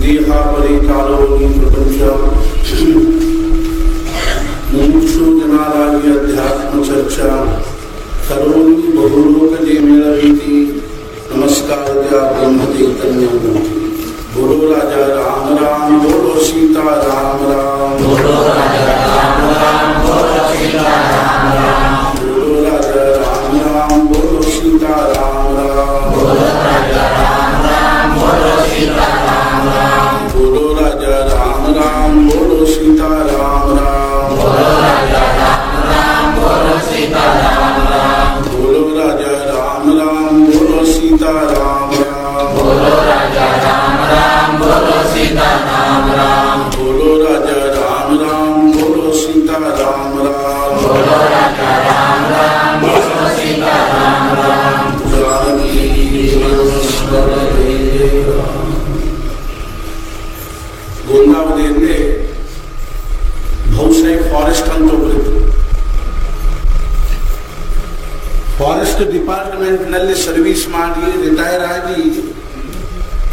ದೇಹಾಪರಿ colony ಪ್ರಪಂಚ ಮುಮುಕ್ಷು ಜನಾರಾಗಿ ಅಧ್ಯಾತ್ಮ ಚರ್ಚಾ ಕರೋನಿ ಬಹುಲೋಕ ಜೇಮೇಳ ರೀತಿ ನಮಸ್ಕಾರ ಬ್ರಹ್ಮತೀರ್ಥನ್ಯ बोलो राजा राम राम बोलो सीता राम राम बोलो राजा राम राम बोलो सीता राम राम बोलो राजा राम राम बोलो सीता राम राम बोलो राजा राम राम बोलो सीता राम राम बोलो राजा राम राम बोलो सीता राम राम बोलो राजा राम राम बोलो सीता राम राम बोलो राजा राम राम बोलो सीता राम राम बोलो राजा राम राम बोलो सीता राम राम बोलो राजा राम राम बोलो सीता राम राम बोलो राजा राम राम बोलो सीता राम राम ಗೋಂದಾವಲಿಯಲ್ಲಿ ಬಹುಶಃ ಫಾರೆಸ್ಟ್ ಅಂತ ಒಬ್ಬರಿದ್ರು. ಫಾರೆಸ್ಟ್ ಡಿಪಾರ್ಟ್ಮೆಂಟ್ ನಲ್ಲಿ ಸರ್ವಿಸ್ ಮಾಡಿ ರಿಟೈರ್ ಆಗಿ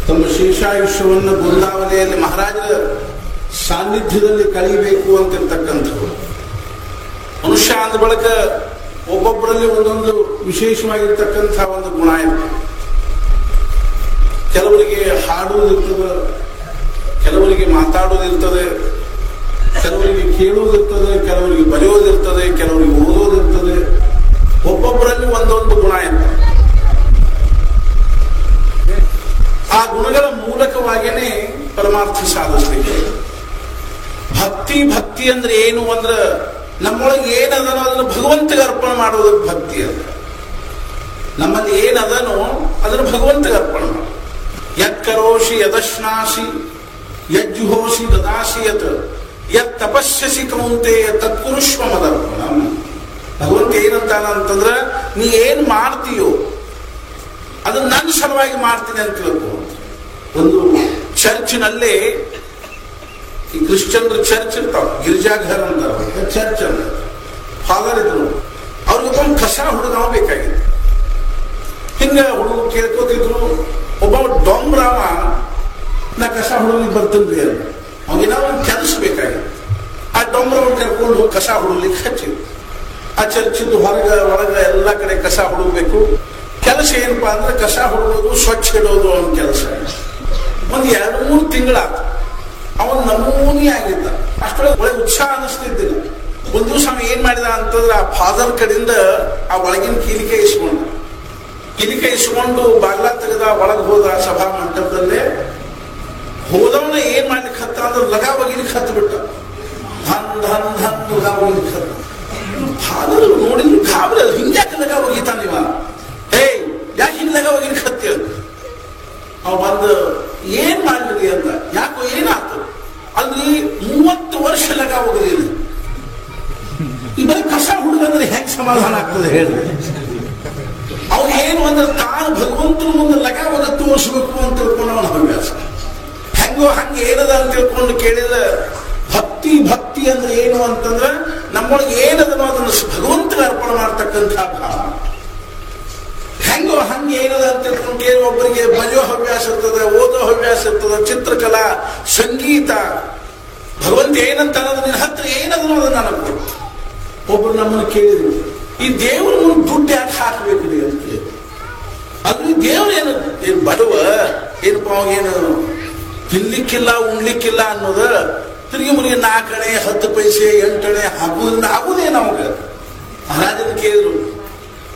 ತಮ್ಮ ಶೇಷಾಯುಷ್ಯವನ್ನು ಗೋಂದಾವಲಿಯಲ್ಲಿ ಮಹಾರಾಜರ ಸಾನ್ನಿಧ್ಯದಲ್ಲಿ ಕಳೀಬೇಕು ಅಂತಿರ್ತಕ್ಕಂಥವ್ರು. ಮನುಷ್ಯ ಅಂದ ಬಳಿಕ ಒಬ್ಬೊಬ್ಬರಲ್ಲಿ ಒಂದೊಂದು ವಿಶೇಷವಾಗಿರ್ತಕ್ಕಂಥ ಒಂದು ಗುಣ ಇರ್ತದೆ. ಕೆಲವರಿಗೆ ಹಾಡುವುದಿರ್ತದೆ, ಕೆಲವರಿಗೆ ಮಾತಾಡೋದಿರ್ತದೆ, ಕೆಲವರಿಗೆ ಕೇಳುವುದಿರ್ತದೆ, ಕೆಲವರಿಗೆ ಬರೆಯೋದಿರ್ತದೆ, ಕೆಲವರಿಗೆ ಓದೋದಿರ್ತದೆ. ಒಬ್ಬೊಬ್ಬರಲ್ಲಿ ಒಂದೊಂದು ಗುಣ ಇರ್ತದೆ. ಆ ಗುಣಗಳ ಮೂಲಕವಾಗಿಯೇ ಪರಮಾರ್ಥ ಸಾಧಿಸಲಿಕ್ಕೆ. ಭಕ್ತಿ ಅಂದ್ರೆ ಏನು ಅಂದ್ರೆ ನಮ್ಮೊಳಗೆ ಏನದನೋ ಅದನ್ನು ಭಗವಂತಗೆ ಅರ್ಪಣೆ ಮಾಡೋದಕ್ಕೆ ಭಕ್ತಿ ಅದ. ನಮ್ಮಲ್ಲಿ ಏನದನೋ ಅದನ್ನು ಭಗವಂತಗೆ ಅರ್ಪಣೆ ಮಾಡ. ಯತ್ಕರೋಷಿ ಯದಶ್ನಾಸಿ ಯಜ್ಜುಹೋಷಿ ದದಾಸಿ ಯತ್ ಯತ್ ತಪಸ್ಯಸಿ ಕೌಂತೆಯ ತತ್ಕುರುಷ್ವ ಮದರ್ಪಣ. ಭಗವಂತ ಏನಂತಾನ ಅಂತಂದ್ರೆ ನೀ ಏನ್ ಮಾಡ್ತೀಯೋ ಅದನ್ನ ನನ್ನ ಸಲುವಾಗಿ ಮಾಡ್ತೀನಿ ಅಂತ ತಿಳ್ಕೊ. ಒಂದು ಚರ್ಚ್ನಲ್ಲೇ ಈ ಕ್ರಿಶ್ಚಿಯನ್ರ ಚರ್ಚ್ ಇರ್ತಾವ, ಗಿರಿಜಾಘರ ಅಂತಾರ, ಚರ್ಚ್ ಅಂತ ಫಾದರ್ ಇದ್ರು. ಅವ್ರಿಗೊಬ್ಬ ಕಸ ಹುಡುಗ ಬೇಕಾಗಿತ್ತು. ಹಿಂಗ ಹುಡುಗ ಕೇಳ್ಕೋತಿದ್ರು. ಒಬ್ಬ ಡೊಂಬ್ರಾಮ ನಾ ಕಸ ಹುಡುಗಲಿಕ್ಕೆ ಬರ್ತೇನ್ರಿ ಅಂತ ಅವಾಗೇನೋ ಒಂದು ಕೆಲಸ ಬೇಕಾಗಿತ್ತು. ಆ ಡೊಂಬ್ರವನ್ನು ಕರ್ಕೊಂಡು ಹೋಗಿ ಕಸ ಹುಡುಗ್ಲಿಕ್ಕೆ ಹಚ್ಚಿದ್ರು. ಆ ಚರ್ಚಿದ್ದು ಹೊರಗ ಒಳಗ ಎಲ್ಲ ಕಡೆ ಕಸ ಹುಡುಗಬೇಕು. ಕೆಲಸ ಏನಪ್ಪಾ ಅಂದ್ರೆ ಕಸ ಹುಡುಗೋದು, ಸ್ವಚ್ಛ ಇಡೋದು ಅವನ ಕೆಲಸ. ಒಂದು 2-3 ತಿಂಗಳಾತ. ಅವನ್ ನಮೂನಿ ಆಗಿದ್ದ. ಅಷ್ಟೊಳಗೆ ಒಳ್ಳೆ ಉತ್ಸಾಹ ಅನಿಸ್ತಿದ್ದಿಲ್ಲ. ಒಂದ್ ದಿವಸ ಅವ ಏನ್ ಮಾಡಿದ ಅಂತಂದ್ರೆ ಆ ಫಾದರ್ ಕಡೆಯಿಂದ ಆ ಒಳಗಿನ ಕೀಲಿಕೆ ಇಸ್ಕೊಂಡು ಬಾಗ್ಲ ತೆಗೆದ ಒಳಗೆ ಹೋದ. ಸಭಾ ಮಂಟಪದಲ್ಲೇ ಹೋದವನ ಏನ್ ಮಾಡ್ಲಿಕ್ಕೆ ಹತ್ತ ಅಂದ್ರೆ ಲಗಾ ಒಗಿಲಿಕ್ಕೆ ಹತ್ತು ಬಿಟ್ಟ. ಧನ್ ಧನ್ ಧನ್ ಲಗಾ ಒಗಿಲಿಕ್ಕೆ ಹತ್ತ. ಫಾದರ್ ನೋಡಿದ್ರು ಗಾಬರಿ. ಹಿಂಗ್ಯಾಕೆ ಲಗಾ ಒಗಿತಾನಿವ? ಯಾಕೆ ಹಿಂದಾಗ ಹೋಗಿನ ಕತ್ತಿ ಅಂತ ಅವ್ ಬಂದು ಏನ್ ಮಾಡಿದ್ರಿ ಅಂತ. ಯಾಕೋ ಏನಾಯ್ತು ಅಲ್ಲಿ 30 ವರ್ಷ ಲಗ ಹೋಗಲಿಲ್ಲ. ಈ ಬರೀ ಕಸ ಹುಡುಗಂದ್ರೆ ಹೆಂಗ್ ಸಮಾಧಾನ ಆಗ್ತದೆ ಹೇಳಿ? ಅವ್ ಏನು ಅಂದ್ರೆ ತಾನು ಭಗವಂತನ ಮುಂದೆ ಲಗ ಹೋಗ ತೋರಿಸ್ಬೇಕು ಅಂತ ತಿಳ್ಕೊಂಡು ಅವನ ಹವ್ಯಾಸ. ಹೆಂಗೋ ಹಂಗೆ ಏನದ ಅಂತ ತಿಳ್ಕೊಂಡು ಕೇಳಿದ. ಭಕ್ತಿ ಅಂದ್ರೆ ಏನು ಅಂತಂದ್ರೆ ನಮ್ಮೊಳಗೆ ಏನದನೋ ಅದನ್ನು ಭಗವಂತನ ಅರ್ಪಣೆ ಮಾಡ್ತಕ್ಕಂಥ ಭಾವ. ಹೆಂಗೋ ಹಂಗೆ ಏನದ ಅಂತ ತಿಳ್ಕೊಂಡು ಒಬ್ಬರಿಗೆ ಬರೆಯೋ ಹವ್ಯಾಸ ಇರ್ತದೆ, ಓದೋ ಹವ್ಯಾಸ ಇರ್ತದೆ, ಚಿತ್ರಕಲಾ, ಸಂಗೀತ. ಭಗವಂತ ಏನಂತ ಅನ್ನೋದು ನಿನ್ನ ಹತ್ರ ಏನದನೋ ಅದನ್ನ ನನಗೆ ಕೊಡು. ಒಬ್ರು ನಮ್ಮನ್ನು ಕೇಳಿದ್ರು, ಈ ದೇವ್ರ ಮುಂದೆ ದುಡ್ಡು ಯಾಕೆ ಹಾಕಬೇಕು ಅಂತ ಕೇಳಿ. ಅದು ದೇವ್ರು ಏನು ಬಡವ ಏನಪ್ಪ ಅವಾಗೇನು ತಿನ್ಲಿಕ್ಕಿಲ್ಲ ಉಣ್ಲಿಕ್ಕಿಲ್ಲ ಅನ್ನೋದು ತಿರುಗಿ ಮುರುಗಿ 4 ಅಣೆ 10 ಪೈಸೆ 8 ಅಣೆ ಹಾಕುವುದರಿಂದ ಆಗುವುದೇನು ಅವಾಗ? ಮಹಾರಾಜನ ಕೇಳಿದ್ರು.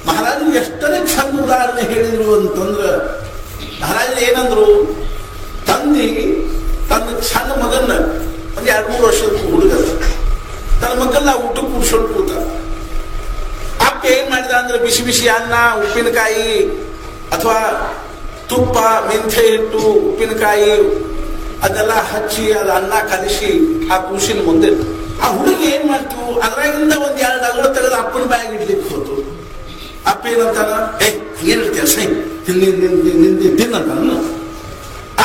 ಮಹಾರಾಜರು ಎಷ್ಟನೇ ಚಂದ ಉದಾಹರಣೆ ಹೇಳಿದ್ರು ಅಂತಂದ್ರೆ ಮಹಾರಾಜರು ಏನಂದ್ರು, ತಂದಿ ತನ್ನ ಸಣ್ಣ ಮಗನ್ನ ಒಂದು 2-3 ವರ್ಷದ ಹುಡುಗ ತನ್ನ ಮಗನ್ನ ಊಟ ಕೂಡ್ಸೊಂಡು ಕೂತ. ಅಪ್ಪ ಏನ್ ಮಾಡಿದ ಅಂದ್ರೆ ಬಿಸಿ ಬಿಸಿ ಅನ್ನ, ಉಪ್ಪಿನಕಾಯಿ ಅಥವಾ ತುಪ್ಪ, ಮೆಂಥೆ ಹಿಟ್ಟು, ಉಪ್ಪಿನಕಾಯಿ ಅದೆಲ್ಲ ಹಚ್ಚಿ ಅದು ಅನ್ನ ಕಲಿಸಿ ಆ ಕೂಸಿನ ಮುಂದೆ. ಆ ಹುಡುಗಿ ಏನ್ ಮಾಡ್ತು, ಅದ್ರಾಗಿಂದ ಒಂದ್ 2 ಅಗಲ ತೆಗೆದು ಅಪ್ಪನ ಬ್ಯಾಗ್ ಇಡ್ಲಿಕ್ಕೆ ಹೋತು. ಅಪ್ಪ ಏನಂತಾನ, ಏನಿರ್ತೀಯ ಸೈ ತಿನ್ನಂತಾನ.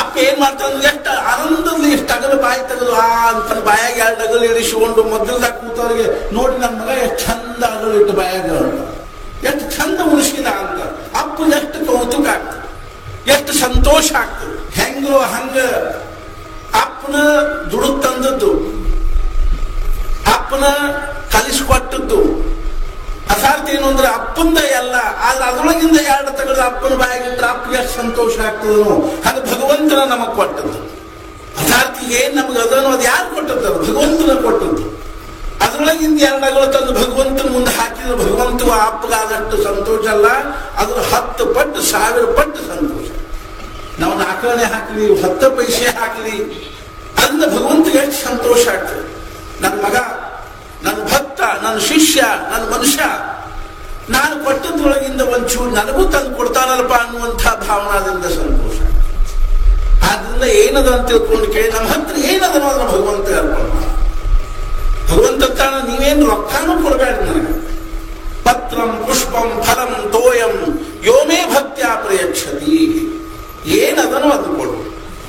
ಅಪ್ಪ ಏನ್ ಮಾಡ್ತಾನ, ಎಷ್ಟು ಆನಂದದಲ್ಲಿ ಎಷ್ಟು ಅಗಲ ಬಾಯಿ ತೆಗೆದು ಆ ಅಂತ ಬಾಯಾಗ 2 ಅಗಲು ಇಳಿಸಿಕೊಂಡು ಮೊದಲದಾಗ ಕೂತವ್ರಿಗೆ ನೋಡಿ ನನ್ನ ಮಗ ಎಷ್ಟು ಚಂದ ಅಗಲು ಇಟ್ಟು ಬಾಯಾಗ ಎಷ್ಟು ಚಂದ ಉಳಿಸಿದ ಅಂತ ಅಪ್ಪ ಎಷ್ಟು ಕೌತುಕ ಆಗ್ತದೆ, ಎಷ್ಟು ಸಂತೋಷ ಆಗ್ತದೆ. ಹೆಂಗೋ ಹಂಗ ಅಪ್ಪನ ಕಲಿಸ್ಕೊಟ್ಟದ್ದು. ಅರ್ಥಾತ್ ಏನು ಅಂದ್ರೆ ಅಪ್ಪಂದ ಎಲ್ಲ, ಆದ್ರೆ ಅದರೊಳಗಿಂದ ಎರಡು ತೆಗೆದು ಅಪ್ಪನ ಬಾಯಿಗಿಟ್ರೆ ಅಪ್ಪಗೆ ಎಷ್ಟು ಸಂತೋಷ ಆಗ್ತದೋ ಹಾಗೆ ಭಗವಂತನ ನಮಗ್ ಕೊಟ್ಟದ್ದು. ಅರ್ಥಾತ್ ಏನ್ ನಮ್ಗೆ ಅದನ್ನು ಅದು ಯಾರು ಕೊಟ್ಟದ್ದು? ಭಗವಂತನ ಕೊಟ್ಟದ್ದು. ಅದರೊಳಗಿಂದ ಎರಡು ಅಗಳು ತಂದು ಭಗವಂತನ ಮುಂದೆ ಹಾಕಿದ್ರೆ ಭಗವಂತ ಅಪ್ಪಗಾದಷ್ಟು ಸಂತೋಷ ಅಲ್ಲ, ಅದ್ರ 10 ಪಟ್ಟು 1000 ಪಟ್ಟು ಸಂತೋಷ. ನಾವು 4 ಹಾಕ್ಲಿ 10 ಪೈಸೆ ಹಾಕ್ಲಿ ಅದರಿಂದ ಭಗವಂತಗೆ ಎಷ್ಟು ಸಂತೋಷ ಆಗ್ತದೆ. ನನ್ನ ಮಗ, ನನ್ನ ಭಕ್ತ, ನನ್ನ ಶಿಷ್ಯ, ನನ್ನ ಮನುಷ್ಯ, ನಾನು ಕೊಟ್ಟದ್ರೊಳಗಿಂದ ಒಂಚೂರು ನನಗೂ ತಂದು ಕೊಡ್ತಾನಲ್ಪ ಅನ್ನುವಂಥ ಭಾವನಾದಿಂದ ಸಂತೋಷ. ಆದ್ರಿಂದ ಏನದ ಅಂತ ತಿಳ್ಕೊಂಡು ಕೇಳಿ ನಮ್ಮ ಹತ್ರ ಏನದ ಅದನ್ನ ಭಗವಂತ ಅರ್ಪಣ. ಭಗವಂತ ತಾನ ನೀವೇನು ರೊಕ್ಕನೂ ಕೊಡಬೇಡ ನನಗೆ. ಪತ್ರಂ ಪುಷ್ಪಂ ಫಲಂ ತೋಯಂ ಯೋಮೇ ಭಕ್ತ್ಯಾ ಪ್ರಯಚ್ಛತಿ. ಏನದನೋ ಅದನ್ನು ಕೊಡು.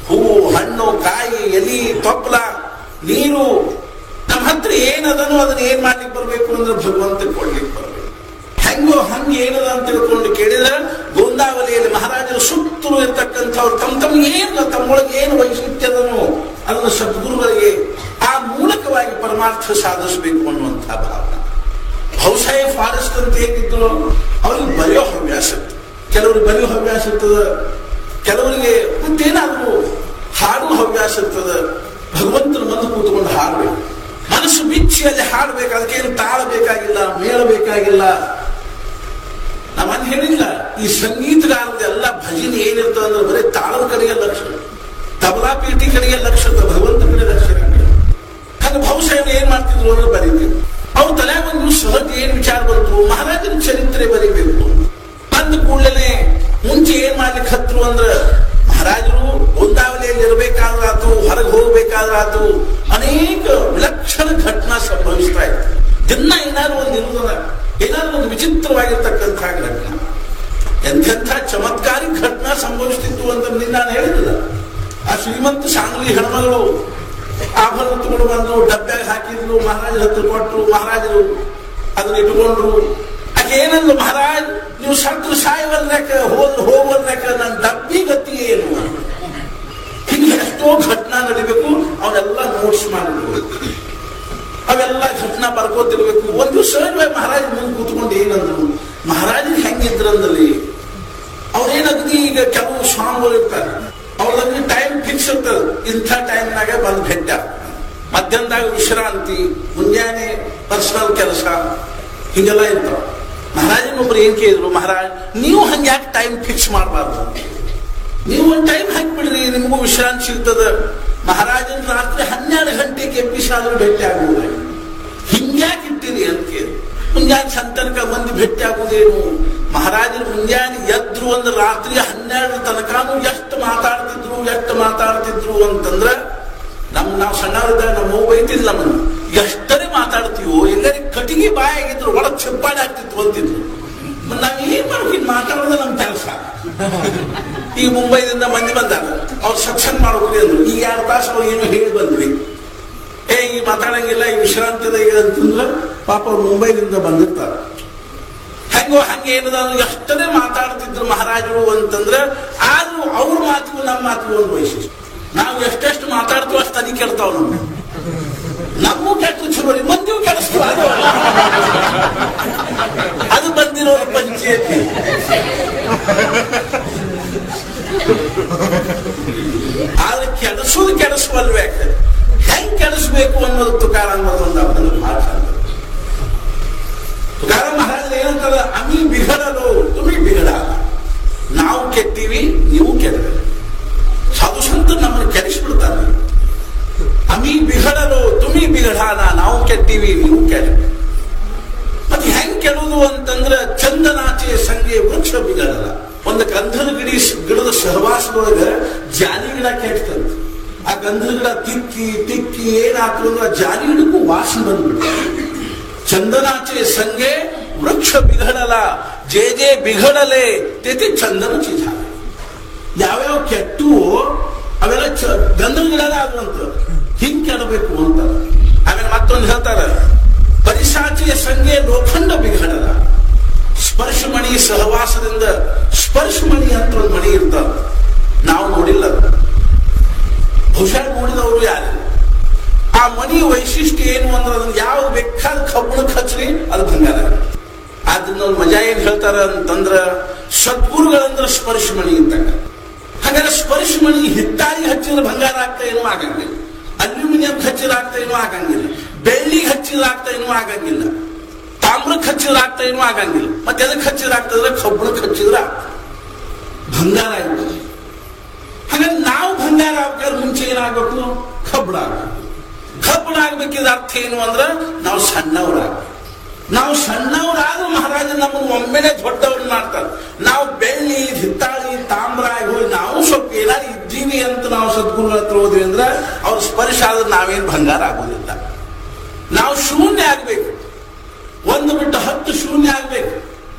ಹೂವು, ಹಣ್ಣು, ಕಾಯಿ, ಎಲಿ, ತೊಪ್ಪಲ, ನೀರು, ನಮ್ಮ ಹತ್ರ ಏನದನೋ ಅದನ್ನ ಏನ್ ಮಾಡ್ಲಿಕ್ಕೆ ಬರ್ಬೇಕು ಅಂದ್ರೆ ಭಗವಂತ ಕೊಡ್ಲಿಕ್ಕೆ ಬರ್ಬೇಕು. ಹೆಂಗೋ ಹಂಗೆ ಏನದ ಅಂತ ತಿಳ್ಕೊಂಡು ಕೇಳಿದ್ರೆ ಗೋಂದಾವಲಿಯಲ್ಲಿ ಮಹಾರಾಜರು ಸುತ್ತಲೂ ಇರ್ತಕ್ಕಂಥವ್ರು ತಮ್ಮೊಳಗೆ ಏನು ವೈಶಿಷ್ಟ್ಯದನೋ ಅದನ್ನು ಸದ್ಗುರುಗಳಿಗೆ ಆ ಮೂಲಕವಾಗಿ ಪರಮಾರ್ಥ ಸಾಧಿಸಬೇಕು ಅನ್ನುವಂಥ ಭಾವನೆ. ಬಹುಶಃ ಫಾರೆಸ್ಟ್ ಅಂತ ಹೇಗಿದ್ರು ಅವ್ರಿಗೆ ಬರೆಯೋ ಹವ್ಯಾಸ ಇತ್ತು, ಕೆಲವ್ರಿಗೆ ಬರೆಯೋ ಹವ್ಯಾಸ ಇರ್ತದ, ಕೆಲವರಿಗೆ ಮತ್ತೇನಾದ್ರು ಹಾಡು ಹವ್ಯಾಸ ಇರ್ತದ. ಭಗವಂತನ ಮುಂದೆ ಕೂತ್ಕೊಂಡು ಹಾಡಬೇಕು, ಮನಸ್ಸು ಬಿಚ್ಚಿ ಅಲ್ಲಿ ಹಾಡ್ಬೇಕು. ಅದಕ್ಕೇನು ತಾಳ ಬೇಕಾಗಿಲ್ಲ, ಮೇಳ ಬೇಕಾಗಿಲ್ಲ. ನಾವಲ್ಲಿ ಹೇಳಿಲ್ಲ, ಈ ಸಂಗೀತಗಾರದೆಲ್ಲ ಭಜನೆ ಏನಿರ್ತದೆ ಅಂದ್ರೆ ಬರೀ ತಾಳದ ಕಡೆಗೆ ಲಕ್ಷ್ಯ, ತಬಲಾ ಪೀಠಿ ಕಡೆಗೆ ಲಕ್ಷ್ಯ, ಭಗವಂತ ಕಡೆ ಲಕ್ಷ್ಯ. ಹಾಗೆ ಬಹುಶಃ ಏನ್ ಮಾಡ್ತಿದ್ರು ಅಂದ್ರೆ ಬರೀತಿದ್ರು. ಅವ್ರ ತಲೆ ಒಂದು ಸಹಜ ಏನ್ ವಿಚಾರ ಬಂತು, ಮಹಾರಾಜನ ಚರಿತ್ರೆ ಬರೀಬೇಕು ಅಂದ ಕೂಡಲೇ ಮುಂಚೆ ಏನ್ ಮಾಡ್ಲಿಕ್ಕೆ ಹತ್ರು ಅಂದ್ರೆ ಮಹಾರಾಜರು ಗೋಂದಾವಲಿಯಲ್ಲಿ ಇರಬೇಕಾದ್ರಾತು, ಹೊರಗೆ ಹೋಗ್ಬೇಕಾದ್ರಾತು ಅನೇಕ ವಿಲಕ್ಷಣ ಘಟನಾ ಸಂಭವಿಸ್ತಾ ಇತ್ತು. ದಿನ ಏನಾದ್ರು ಒಂದು ಇರುವುದಲ್ಲ, ಏನಾದ್ರು ಒಂದು ವಿಚಿತ್ರವಾಗಿರ್ತಕ್ಕಂಥ ಘಟನಾ, ಎಂಥೆಂಥ ಚಮತ್ಕಾರಿಕ ಘಟನಾ ಸಂಭವಿಸ್ತಿತ್ತು ಅಂತ ನಾನು ಹೇಳಿದಿಲ್ಲ. ಆ ಶ್ರೀಮಂತ ಸಾಂಗ್ಲಿ ಹೆಣ್ಮಗಳು ಆಭರಣ ತಗೊಂಡು ಬಂದು ಡಬ್ಬ್ಯಾಗ ಹಾಕಿದ್ರು, ಮಹಾರಾಜರ ಹತ್ರ ಕೊಟ್ಟರು, ಮಹಾರಾಜರು ಅದನ್ನ ಇಟ್ಕೊಂಡ್ರು. ಆಕೆ ಏನಂದ್ರು, ಮಹಾರಾಜ್ ನೀವು ಸತ್ರು ಸಾಯವಲ್ಯಾಕ ಹೋಗಲ್ಯಾಕ ನನ್ನ ಡಬ್ಬಿ ಗತಿ ಏನು? ಹಿಂಗೆ ಎಷ್ಟೋ ಘಟನಾ ನಡಿಬೇಕು, ಅವನ್ನೆಲ್ಲ ನೋಟ್ಸ್ ಮಾಡಿರ್ಬೇಕು, ಅವೆಲ್ಲ ಘಟನಾ ಬರ್ಕೋತಿರ್ಬೇಕು. ಒಂದು ಸಹಜವಾಗಿ ಮಹಾರಾಜ ಮುಂದೆ ಕೂತ್ಕೊಂಡು ಏನಂದ್ರು, ಮಹಾರಾಜರಿಗೆ ಹೆಂಗಿದ್ರಂದಲ್ಲಿ ಅವ್ರೇನಗ್ದಿ ಈಗ ಕೆಲವು ಸ್ವಾಮಿಗಳು ಇರ್ತಾರೆ, ಅವ್ರದಲ್ಲಿ ಟೈಮ್ ಫಿಕ್ಸ್ ಇರ್ತದೆ. ಇಂಥ ಟೈಮ್ನಾಗ ಬಂದು ಭೇಟ, ಮಧ್ಯಾಹ್ನದಾಗ ವಿಶ್ರಾಂತಿ, ಮುಂಜಾನೆ ಪರ್ಸನಲ್ ಕೆಲಸ, ಹಿಂಗೆಲ್ಲ ಇರ್ತಾವ. ಮಹಾರಾಜನೊಬ್ರು ಏನ್ ಕೇಳಿದ್ರು, ಮಹಾರಾಜ್ ನೀವು ಹಂಗೆ ಯಾಕೆ ಟೈಮ್ ಫಿಕ್ಸ್ ಮಾಡಬಾರ್ದು, ನೀವು ಒಂದು ಟೈಮ್ ಹಾಕ್ಬಿಡ್ರಿ, ನಿಮಗೂ ವಿಶ್ರಾಂತಿ ಸಿಗ್ತದ. ಮಹಾರಾಜನ ರಾತ್ರಿ 12 ಗಂಟೆಗೆ ಎಬ್ಬಿಸಾದ್ರೂ ಭೇಟಿ ಆಗುವುದ, ಹಿಂಗ್ಯಾಕೆ ಇಟ್ಟಿರಿ ಅಂತ ಕೇಳಿ. ಮುಂಜಾನೆ ಸಂತನಕ ಮಂದಿ ಭೇಟಿ ಆಗುದೇನು? ಮಹಾರಾಜರು ಮುಂಜಾನೆ ಎದ್ರು ಅಂದ್ರೆ ರಾತ್ರಿ 12 ತನಕನೂ ಎಷ್ಟು ಮಾತಾಡ್ತಿದ್ರು ಅಂತಂದ್ರ ನಾವು ಸಣ್ಣವರಿದ್ದಾಗ ನಮ್ಮ ಬೈತಿದ್ಲ ನಮ್ಮನ್ನು, ಎಷ್ಟರೇ ಮಾತಾಡ್ತೀವೋ, ಎಲ್ಲರಿಗೆ ಕಟಿಗೆ ಬಾಯಿ ಆಗಿದ್ರು ಒಳಗ್ ಚಪ್ಪಾಡಿ ಆಗ್ತಿತ್ತು ಅಂತಿದ್ರು. ನಾವ್ ಏನ್ ಮಾಡ್ಬೇಕು, ಮಾತಾಡೋದು ನಮ್ ಕೆಲಸ. ಈಗ ಮುಂಬೈದಿಂದ ಮಂದಿ ಬಂದಾಗ ಅವ್ರು ಸತ್ಸಂಗ ಮಾಡೋದ್ರಿ ಅಂದ್ರು, ಈಗ 2 ತಾಸು ಅವ್ರು ಏನೋ ಹೇಳಿ ಬಂದ್ವಿ, ಈಗ ಮಾತಾಡಂಗಿಲ್ಲ, ಈ ವಿಶ್ರಾಂತಿದ ಅಂತಂದ್ರೆ ಪಾಪ ಅವ್ರು ಮುಂಬೈದಿಂದ ಬಂದಿರ್ತಾರೆ. ಹೆಂಗೋ ಹಂಗೆ ಏನದ ಎಷ್ಟನೇ ಮಾತಾಡ್ತಿದ್ರು ಮಹಾರಾಜರು ಅಂತಂದ್ರೆ, ಆದ್ರೂ ಅವ್ರ ಮಾತಿಗೂ ನಮ್ಮ ಮಾತಿಗೂ ಒಂದು ವೈಶಿಷ್ಟ್ಯ. ನಾವು ಎಷ್ಟೆಷ್ಟು ಮಾತಾಡ್ತೀವಿ ಅಷ್ಟು ತನಿ ಕೆಡ್ತಾವ, ನಮ್ಮೂ ಕೆಟ್ಟು ಚಲೋ, ಮಂದಿಗೂ ಕೆಡಿಸ್ತೀವಿ. ಅದು ಬಂದಿರೋ ಪಂಚಾಯತಿ. ಆದ್ರೆ ಕೆಡಿಸುವಲ್ವೇ, ಹೆಂಗ್ ಕೆಡಿಸ್ಬೇಕು ಅನ್ನೋದು ತುಕಾರಾಮ್ ಒಂದು ಅದನ್ನು ಮಾತಾಡ್ತಾರೆ. ತುಕಾರಾಮ್ ಮಹಾರಾಜರು ಏನಂತಾರ, ಅಮಿ ಬಿಗಡಲು ತುಮಿ ಬಿಗಡ, ನಾವು ಕೆಟ್ಟಿವಿ ನೀವು ಕೆಡಬೇಕು. ಸಾಧು ಸಂತರು ನಮ್ಮನ್ನು ಕೆಡಿಸ್ಬಿಡ್ತಾರೆ. ಅಮಿ ಬಿಗಡಲು ತುಮಿ ಬಿಗಡಾನ, ನಾವು ಕೆಟ್ಟಿವಿ ನೀವು ಕೆಡಬೇಕು. ಮತ್ತೆ ಹೆಂಗ್ ಕೆಡುವುದು ಅಂತಂದ್ರೆ, ಚಂದನಾಚೆ ಸಂಗೆ ವೃಕ್ಷ ಬಿಗಡಲ್ಲ. ಒಂದು ಗಂಧದ ಗಿಡದ ಸಹವಾಸದೊಳಗ ಜಾಲಿ ಗಿಡ ಕೆಟ್ಟಂತೆ. ಆ ಗಂಧದ ಗಿಡ ತಿಕ್ಕಿ ಏನಾಗ್ತದೆ ಅಂದ್ರೆ ಆ ಜಾಲಿ ಗಿಡಕ್ಕೂ ವಾಸನೆ ಬಂದ್ಬಿಡ್ತಾರೆ. ಚಂದನಾಚೆ ಸಂಗೆ ವೃಕ್ಷ ಬಿಗಡಲ, ಜೇ ಬಿಗಡಲೆ ತೇತಿ ಚಂದನ ಚೀಜ. ಯಾವ್ಯಾವ ಕೆಟ್ಟು ಅವೆಲ್ಲ ಗಂಧದ ಗಿಡನ ಆಗುವಂತ, ಹಿಂಗ್ ಕೆಡಬೇಕು ಅಂತ. ಆಮೇಲೆ ಮತ್ತೊಂದು ಹೇಳ್ತಾರೆ, ಪರಿಸಾಚಿಯ ಸಂಗೆ ಲೋಖಂಡ ಬಿಗಡಲ. ಸ್ಪರ್ಶಮಣಿ ಸಹವಾಸದಿಂದ, ಸ್ಪರ್ಶಮಣಿ ಅಂತ ಒಂದು ಮಣಿ ಇರ್ತಾವ, ನಾವು ನೋಡಿಲ್ಲ, ಬಹುಶಃ ನೋಡಿದವರು ಯಾರು. ಆ ಆ ಮಣಿ ವೈಶಿಷ್ಟ್ಯ ಏನು ಅಂದ್ರೆ ಅದನ್ನ ಯಾವ ಬೇಕಾದ ಕಬ್ಬಣಕ್ಕೆ ಹಚ್ಚ್ರಿ ಅದು ಬಂಗಾರ. ಆದ್ರಿಂದ ಮಜಾ ಏನ್ ಹೇಳ್ತಾರ ಅಂತಂದ್ರ ಸದ್ಗುರುಗಳಂದ್ರ ಸ್ಪರ್ಶ ಮಣಿ ಅಂತ. ಹಾಗಾದ್ರೆ ಸ್ಪರ್ಶ ಮಣಿ ಹಿತ್ತಾಳಿ ಹಚ್ಚಿದ್ರೆ ಬಂಗಾರ ಆಗ್ತಾ ಏನೂ ಆಗಂಗಿಲ್ಲ, ಅಲ್ಯೂಮಿನಿಯಂ ಹಚ್ಚಿದ್ರೆ ಆಗ್ತಾ ಏನೂ ಆಗಂಗಿಲ್ಲ, ಬೆಳ್ಳಿಗೆ ಹಚ್ಚಿದ್ರೆ ಆಗ್ತಾ ಏನೂ ಆಗಂಗಿಲ್ಲ, ತಾಮ್ರಕ್ಕೆ ಹಚ್ಚಿದ್ರೆ ಆಗ್ತಾ ಏನೂ ಆಗಂಗಿಲ್ಲ. ಮತ್ತೆ ಎದಕ್ಕೆ ಹಚ್ಚಿದ್ರೆ ಆಗ್ತದ್ರೆ ಕಬ್ಬಣಕ್ಕೆ ಹಚ್ಚಿದ್ರೆ ಬಂಗಾರ ಆಗ್ತದೆ. ಹಾಗಾದ್ರೆ ನಾವು ಬಂಗಾರ ಆಗ್ಬೇಕಾದ್ರೆ ಮುಂಚೆ ಏನಾಗಬೇಕು? ಕಬ್ಬಣ ಆಗ್ಬೇಕು. ಕಬ್ಬಣ ಆಗ್ಬೇಕಿದ ಅರ್ಥ ಏನು ಅಂದ್ರೆ ನಾವು ಸಣ್ಣವರಾಗಬೇಕು. ನಾವು ಸಣ್ಣವರಾದ್ರೂ ಮಹಾರಾಜ ನಮ್ಮನ್ನು ಒಮ್ಮೆನೆ ದೊಡ್ಡವ್ರು ಮಾಡ್ತಾರೆ. ನಾವು ಬೆಳ್ಳಿ ಹಿತ್ತಾಳಿ ತಾಮ್ರ ಆಗಿ ಹೋಗಿ ನಾವು ಸ್ವಲ್ಪ ಏನಾದ್ರು ಇದ್ದೀವಿ ಅಂತ ನಾವು ಸದ್ಗುರುಗಳ ಹತ್ರ ಹೋದ್ವಿ ಅಂದ್ರೆ ಅವ್ರ ಸ್ಪರ್ಶ ಆದ್ರೆ ನಾವೇನು ಬಂಗಾರ ಆಗೋದಿಲ್ಲ. ನಾವು ಶೂನ್ಯ ಆಗ್ಬೇಕು, ಒಂದು ಬಿಟ್ಟು 10 ಶೂನ್ಯ ಆಗ್ಬೇಕು.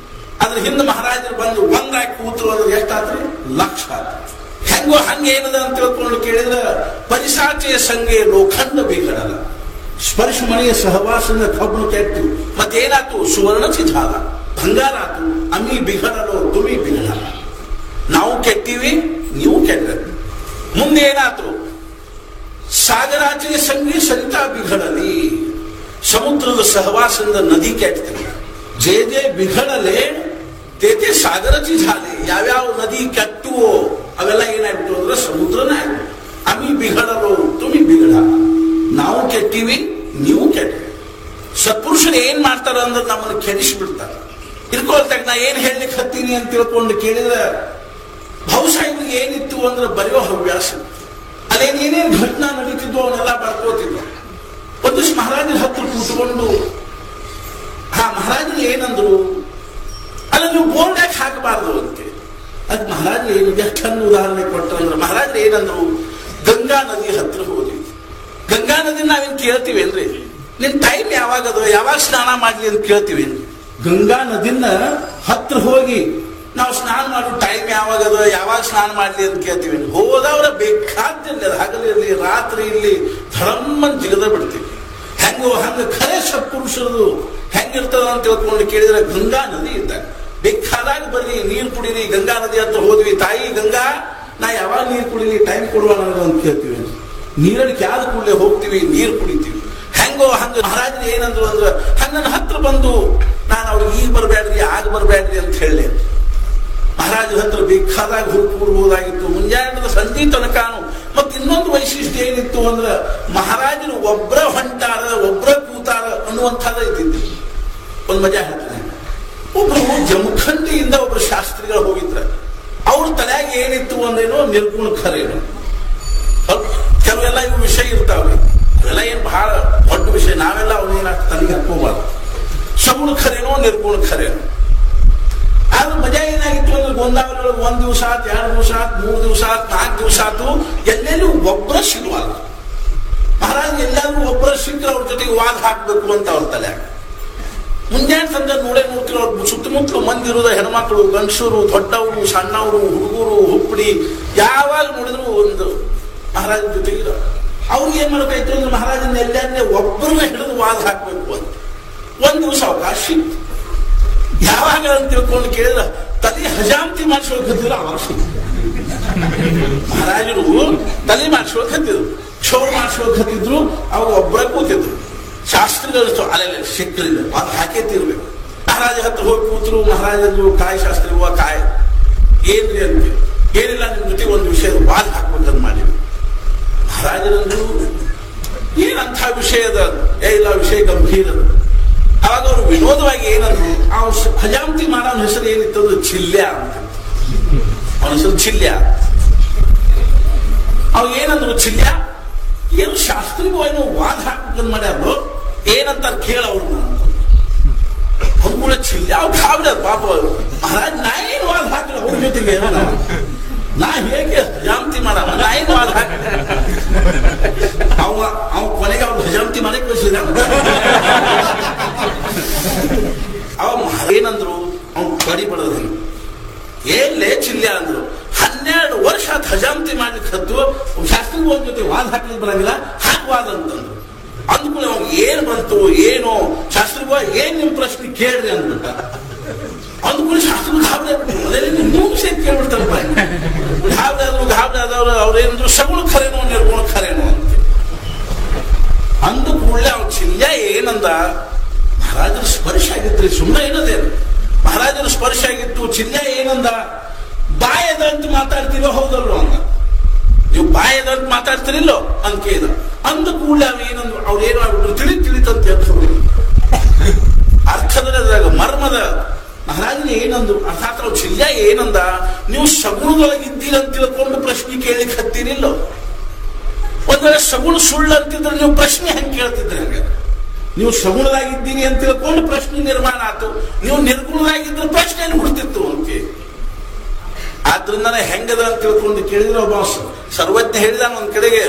ಅದ್ರ ಹಿಂದೆ ಮಹಾರಾಜರು ಬಂದು ಒಂದಾಗಿ ಕೂತರು ಅಂದ್ರೆ ಎಷ್ಟಾದ್ರಿ? ಲಕ್ಷ ಆದ್ರೆ ಹೆಂಗೋ ಹಂಗೇನದ ಅಂತ ತಿಳ್ಕೊಂಡು ಕೇಳಿದ್ರೆ ಪರಿಸಾಚೆಯ ಸಂಗೆ ಲೋಖಂಡ ಬೇಕಡಲ್ಲ, ಸ್ಪರ್ಶ ಮಣಿಯ ಸಹವಾಸದ ಕಬ್ಬು ಕೆಟ್ಟು ಮತ್ತೇನಾತು? ಸುವರ್ಣ ಚಿಧಾಲ ಬಂಗಾರ ಆತು. ಅಮಿ ಬಿಗಡಲು ತುಮಿ ಬಿಗಡ. ನಾವು ಕೆಟ್ಟಿವಿ, ನೀವು ಕೆಟ್ಟ. ಮುಂದೆ ಏನಾತು? ಸಾಗರಾಚೆಯ ಸಂಗೆ ಸರಿತಾ ಬಿಗಡಲಿ, ಸಮುದ್ರದ ಸಹವಾಸದಿಂದ ನದಿ ಕೆಟ್ಟದೆ. ಜೇ ಜೇ ಬಿಗಡಲೆ ತೇತೆ ಸಾಗರಚಿ ಝಾಲೆ. ಯಾವ್ಯಾವ ನದಿ ಕೆಟ್ಟುವೋ ಅವೆಲ್ಲ ಏನಾಗ್ಬಿಟ್ಟು ಅಂದ್ರೆ ಸಮುದ್ರನ ಆಗ್ಬಿಟ್ಟು. ಅಮಿ ಬಿಗಡಲು ತುಮಿ ಬಿಗಡ. ನಾವು ಕೆಟ್ಟಿವಿ, ನೀವು ಕೆಟ್ಟ. ಸತ್ಪುರುಷರು ಏನ್ ಮಾಡ್ತಾರ ಅಂದ್ರೆ ನಮ್ಮನ್ನು ಕೆಡಿಸ್ಬಿಡ್ತಾರೆ. ಇರ್ಕೊಳ್ತಾಗ ನಾ ಏನ್ ಹೇಳಲಿಕ್ಕೆ ಹತ್ತೀನಿ ಅಂತ ತಿಳ್ಕೊಂಡು ಕೇಳಿದ್ರೆ ಬಹುಶಃ ಇವ್ರಿಗೆ ಏನಿತ್ತು ಅಂದ್ರೆ ಬರೆಯೋ ಹವ್ಯಾಸ. ಅಲ್ಲೇನೇನೇನು ಘಟನಾ ನಡೀತಿದ್ವು ಅವನ್ನೆಲ್ಲ ಬರ್ಕೋತಿದ್ವು. ಒಂದಿಷ್ಟು ಮಹಾರಾಜರ ಹತ್ರ ಕೂತ್ಕೊಂಡು ಮಹಾರಾಜರು ಏನಂದ್ರು, ಅಲ್ಲ ನೀವು ಬೋರ್ಡ್ ಯಾಕೆ ಹಾಕಬಾರ್ದು ಅಂತೆ. ಅದ್ ಮಹಾರಾಜರು ಏನು ಎಷ್ಟನ್ನು ಉದಾಹರಣೆ ಕೊಟ್ಟಂದ್ರೆ ಮಹಾರಾಜರು ಏನಂದ್ರು, ಗಂಗಾ ನದಿ ಹತ್ರ ಹೋದ್ವಿ. ಗಂಗಾ ನದಿ ನಾವೇನ್ ಕೇಳ್ತೀವಿ ಏನ್ರಿ? ನಿನ್ ಟೈಮ್ ಯಾವಾಗದು, ಯಾವಾಗ ಸ್ನಾನ ಮಾಡ್ಲಿ ಅಂತ ಕೇಳ್ತೀವಿ. ಗಂಗಾ ನದಿನ ಹತ್ರ ಹೋಗಿ ನಾವು ಸ್ನಾನ ಮಾಡೋ ಟೈಮ್ ಯಾವಾಗದು, ಯಾವಾಗ ಸ್ನಾನ ಮಾಡ್ಲಿ ಅಂತ ಕೇಳ್ತೀವಿ. ಹೋದವ್ರ ಬೇಕಾದಿಲ್ಲ, ಹಗಲಿರ್ಲಿ ರಾತ್ರಿ ಇಲ್ಲಿ ಧರ್ಮನ್ ಜಿಗದ ಬಿಡ್ತೀವಿ. ಹೆಂಗೋ ಹಂಗ ಖರೆ ಸತ್ಪುರುಷರದು ಹೆಂಗಿರ್ತದ ಅಂತ ತಿಳ್ಕೊಂಡು ಕೇಳಿದ್ರೆ ಗಂಗಾ ನದಿ ಇದ್ದಾಗ ಬೇಕಾದಾಗ ಬರ್ರಿ ನೀರು ಕುಡಿರಿ. ಗಂಗಾ ನದಿ ಹತ್ರ ಹೋದ್ವಿ, ತಾಯಿ ಗಂಗಾ ನಾ ಯಾವಾಗ ನೀರು ಕುಡಿಲಿ, ಟೈಮ್ ಕೊಡುವ ನನಗೆ ಅಂತ ಕೇಳ್ತೀವಿ. ನೀರಲ್ಲಿ ಕ್ಯಾದ ಕೂಡಲೇ ಹೋಗ್ತೀವಿ, ನೀರು ಕುಡಿತೀವಿ. ಹೆಂಗೋ ಹಂಗ ಮಹಾರಾಜರು ಏನಂದ್ರು ಅಂದ್ರೆ ಹಂಗ ನನ್ನ ಹತ್ರ ಬಂದು ನಾನು ಅವ್ರಿಗೆ ಈಗ ಬರಬೇಡ್ರಿ ಆಗ ಬರಬೇಡ್ರಿ ಅಂತ ಹೇಳಿ ಮಹಾರಾಜರ ಹತ್ರ ಬೇಕಾದಾಗ ಹುಡುಕಬಹುದಾಗಿತ್ತು. ಮುಂಜಾನೆ ಸಂಜೆ ತನಕಾನು. ಮತ್ ಇನ್ನೊಂದು ವೈಶಿಷ್ಟ್ಯ ಏನಿತ್ತು ಅಂದ್ರೆ ಮಹಾರಾಜರು ಒಬ್ರ ಹೊಂಟಾರ ಒಬ್ರ ಕೂತಾರ ಅನ್ನುವಂಥದ್ದು ಇದ್ದಿದ್ದು. ಒಂದು ಮಜಾ ಹೇಳ್ತೀನಿ. ಒಬ್ರು ಜಮಖಂಡಿಯಿಂದ ಒಬ್ರು ಶಾಸ್ತ್ರಿಗಳು ಹೋಗಿದ್ರ. ಅವ್ರ ತಲೆಯಾಗ ಏನಿತ್ತು ಅಂದೇನೋ ನಿರ್ಗುಣ ಖರೇನು. ಕೆಲವೆಲ್ಲ ಇವು ವಿಷಯ ಇರ್ತಾವ್ರಿ, ಅವೆಲ್ಲ ಏನ್ ಬಹಳ ದೊಡ್ಡ ವಿಷಯ. ನಾವೆಲ್ಲ ಅವನೇನ ತಲೆಗೆ ಹಾಕೋಬಾರ್ದು. ಸಗುಣ ಖರೇನೋ ನಿರ್ಗುಣ ಖರೇನೋ. ಆದ್ರೆ ಮಜಾ ಏನಾಗಿತ್ತು ಅಂದ್ರೆ ಗೊಂದಾವಳಿ 1 ದಿವಸ ಆತ್, 2 ದಿವಸ ಆತ್, 3 ದಿವಸ ಆತ್, 4 ದಿವಸ ಆತು, ಎಲ್ಲೆಲ್ಲೂ ಒಬ್ಬರ ಸಿಗುವಲ್ಲ. ಮಹಾರಾಜ್ ಎಲ್ಲಾದ್ರೂ ಒಬ್ಬರ ಸಿಕ್ಕರೆ ಅವ್ರ ಜೊತೆಗೆ ವಾದ ಹಾಕ್ಬೇಕು ಅಂತ ಅವ್ರ ತಲೆಯಾಗ. ಮುಂಜಾನೆ ಸಂಜೆ ನೋಡ್ತೀವಿ ಅವ್ರು ಸುತ್ತಮುತ್ತಲು ಮಂದಿ ಇರೋದು ಹೆಣ್ಮಕ್ಳು, ಗಂಡಸರು, ದೊಡ್ಡವರು, ಸಣ್ಣವರು, ಹುಡುಗರು, ಹುಪ್ಪಡಿ, ಯಾವಾಗ ನೋಡಿದ್ರು ಒಂದು ಮಹಾರಾಜನ ಜೊತೆಗೆ ಅವ್ರಿಗೆ ಏನ್ ಮಾಡ್ಬೇಕಾಯ್ತು ಅಂದ್ರೆ ಮಹಾರಾಜನ ಎಲ್ಲಾರನ್ನೇ ಒಬ್ಬರನ್ನ ಹಿಡಿದು ವಾದ ಹಾಕ್ಬೇಕು ಅಂತ. 1 ದಿವಸ ಅವಕಾಶ ಸಿಕ್ತು. ಯಾವಾಗ ಅಂತ ತಿಳ್ಕೊಂಡು ಕೇಳಿದ್ರೆ ತಲೆ ಹಜಾಮತಿ ಮಾಡಿಸ್ಕೊಳ್ತಿದ್ರು. ಅವಾಗ ಮಹಾರಾಜರು ತಲೆ ಮಾಡಿಸ್ಕೊಳ್ತಿದ್ರು, ಕ್ಷೌರ್ ಮಾಡಿಸ್ಕೊಳ್ತಿದ್ರು. ಅವಾಗ ಒಬ್ಬರ ಕೂತಿದ್ರು. ಶಾಸ್ತ್ರಿಗಳು ಅಲ್ಲೆಲ್ಲ ಸಿಕ್ಕಲಿಲ್ಲ, ಅದು ಹಾಕೇತಿರ್ಬೇಕು. ಮಹಾರಾಜ ಹತ್ರ ಹೋಗಿ ಕೂತರು. ಮಹಾರಾಜರು ಕಾಯಿ ಶಾಸ್ತ್ರಿ ಕಾಯಿ ಏನ್ರಿ ಅಂತ. ಏನಿಲ್ಲ, ನಿಮ್ ಜೊತೆ ಒಂದು ವಿಷಯ ವಾದ ಹಾಕ್ಬೇಕಂತ ಮಾಡಿದ್ರು. ಮಹಾರಾಜರಂದ್ರು ಏನಂಥ ವಿಷಯ ಅದ? ಇಲ್ಲ, ವಿಷಯ ಗಂಭೀರ ಅದ. ಅವಾಗ ಅವರು ವಿನೋದವಾಗಿ ಏನಂದ್ರು, ಆ ಹಜಾಮತಿ ಮಾಡೋ ಹೆಸರು ಏನಿತ್ತು ಅಂದ್ರೆ ಚಿಲ್ಯ ಅಂತ. ಅವನ ಹೆಸರು ಚಿಲ್ಯ. ಅವ್ ಏನಂದ್ರು, ಚಿಲ್ಯ ಏನು ಶಾಸ್ತ್ರಿಗೂ ಏನೋ ವಾದ ಹಾಕ್ಬೇಕಂತ ಮಾಡ್ಯಾರು, ಏನಂತ ಕೇಳವ್ರು. ಅವ್ರು ಕೂಡ ಚಿಲ್ಯ ಅವ್ರು ಕಾವ್ರ ಪಾಪ. ಮಹಾರಾಜ್ ನಾ ಏನು ವಾದ ಹಾಕಿಲ್ಲ ಅವ್ರ ಜೊತೆಗೆ, ನಾ ಹೇಗೆ ಹಜಾಮತಿ ಮಾಡ, ನಾ ಏನು ವಾದ ಹಾಕಿಲ್ಲ. ಅವ ಕೊನೆಗೆ ಅವ್ರು ಹಜಾಮತಿ ಮಾಡಕ್ಕೆ ಕಳಿಸಿದ. ಅವ ಏನಂದ್ರು, ಅವ್ನು ಕಡಿ ಬಡದ ಏನ್ಲೇ ಚಿಲ್ಯ ಅಂದ್ರು. 12 ವರ್ಷ ಆತ ಹಜಾಮತಿ ಮಾಡ್ಲಿಕ್ಕೆ ಹತ್ತು, ಶಾಸ್ತ್ರಿಗೂ ಒಂದ್ ಜೊತೆ ವಾದ ಹಾಕ್ಲಿಕ್ಕೆ ಬರಂಗಿಲ್ಲ, ಹಾಕವಾದ ಅಂತಂದ್ರು. ಅಂದ್ಕೂಡ ಅವ್ನು ಏನ್ ಬಂತು ಏನೋ, ಶಾಸ್ತ್ರಿಗೂ ಏನ್ ನಿಮ್ ಪ್ರಶ್ನೆ ಕೇಳ್ರಿ ಅಂದ್ಬಿಟ್ಟ. ಅಂದ್ಕೂಡ ಶಾಸ್ತ್ರ ಗಾಬರಿ ಮೂಸೆ ಕೇಳ್ಬಿಡ್ತಾರಪ್ಪ. ಗಾಬರಿ ಆದವ್ರು ಅವ್ರೇನಂದ್ರು ಸಗುಣ ಖರೇನೋ ನಿರ್ಗುಣ ಖರೇನೋ ಅಂತ. ಚಿಲ್ಯ ಏನಂದ, ಬಾಯದಂತ ಮಾತಾಡ್ತಿರೋ ಹೌದಲ್ವ ಅಂದ. ನೀವು ಬಾಯದಂತ ಮಾತಾಡ್ತಿರಿಲ್ಲೋ ಅಂತ ಕೇಳಿದ. ಅಂದ ಕೂಡಲೇ ಅವ ಏನಂದ್ರು, ಅವ್ರು ಏನು ಆಗ್ಬಿಟ್ರು, ತಿಳಿತಂತ ಹೇಳ್ತಾರೆ. ಅರ್ಥದ ಮರ್ಮದ ಮಹಾರಾಜನ ಏನಂದ್ರು, ಅರ್ಥಾತ್ ಅವ್ರು ಚಿಲ್ಯ ಏನಂದ, ನೀವು ಸಗುಣದೊಳಗಿದ್ದೀರ ಅಂತ ತಿಳ್ಕೊಂಡು ಪ್ರಶ್ನೆ ಕೇಳಿಕ್ ಹತ್ತೀರಿಲ್ಲೋ. ಒಂದ್ ವೇಳೆ ಸಗುಣ ಸುಳ್ಳು ಅಂತಿದ್ರೆ ನೀವು ಪ್ರಶ್ನೆ ಹೆಂಗೆ ಕೇಳ್ತಿದ್ರಿ? ಹಂಗ ನೀವು ಸಗುಣದಾಗಿದ್ದೀರಿ ಅಂತ ತಿಳ್ಕೊಂಡು ಪ್ರಶ್ನೆ ನಿರ್ಮಾಣ ಆಯ್ತು. ನೀವು ನಿರ್ಗುಣದಾಗಿದ್ರೆ ಪ್ರಶ್ನೆ ಹುಡ್ತಿತ್ತು ಅಂತ. ಆದ್ರಿಂದ ಹೆಂಗದ ಅಂತ ತಿಳ್ಕೊಂಡು ಕೇಳಿದ್ರೆ ಒಬ್ಬ ಸರ್ವಜ್ಞ ಹೇಳಿದ ಒಂದ್ ಕಡೆಗೆ,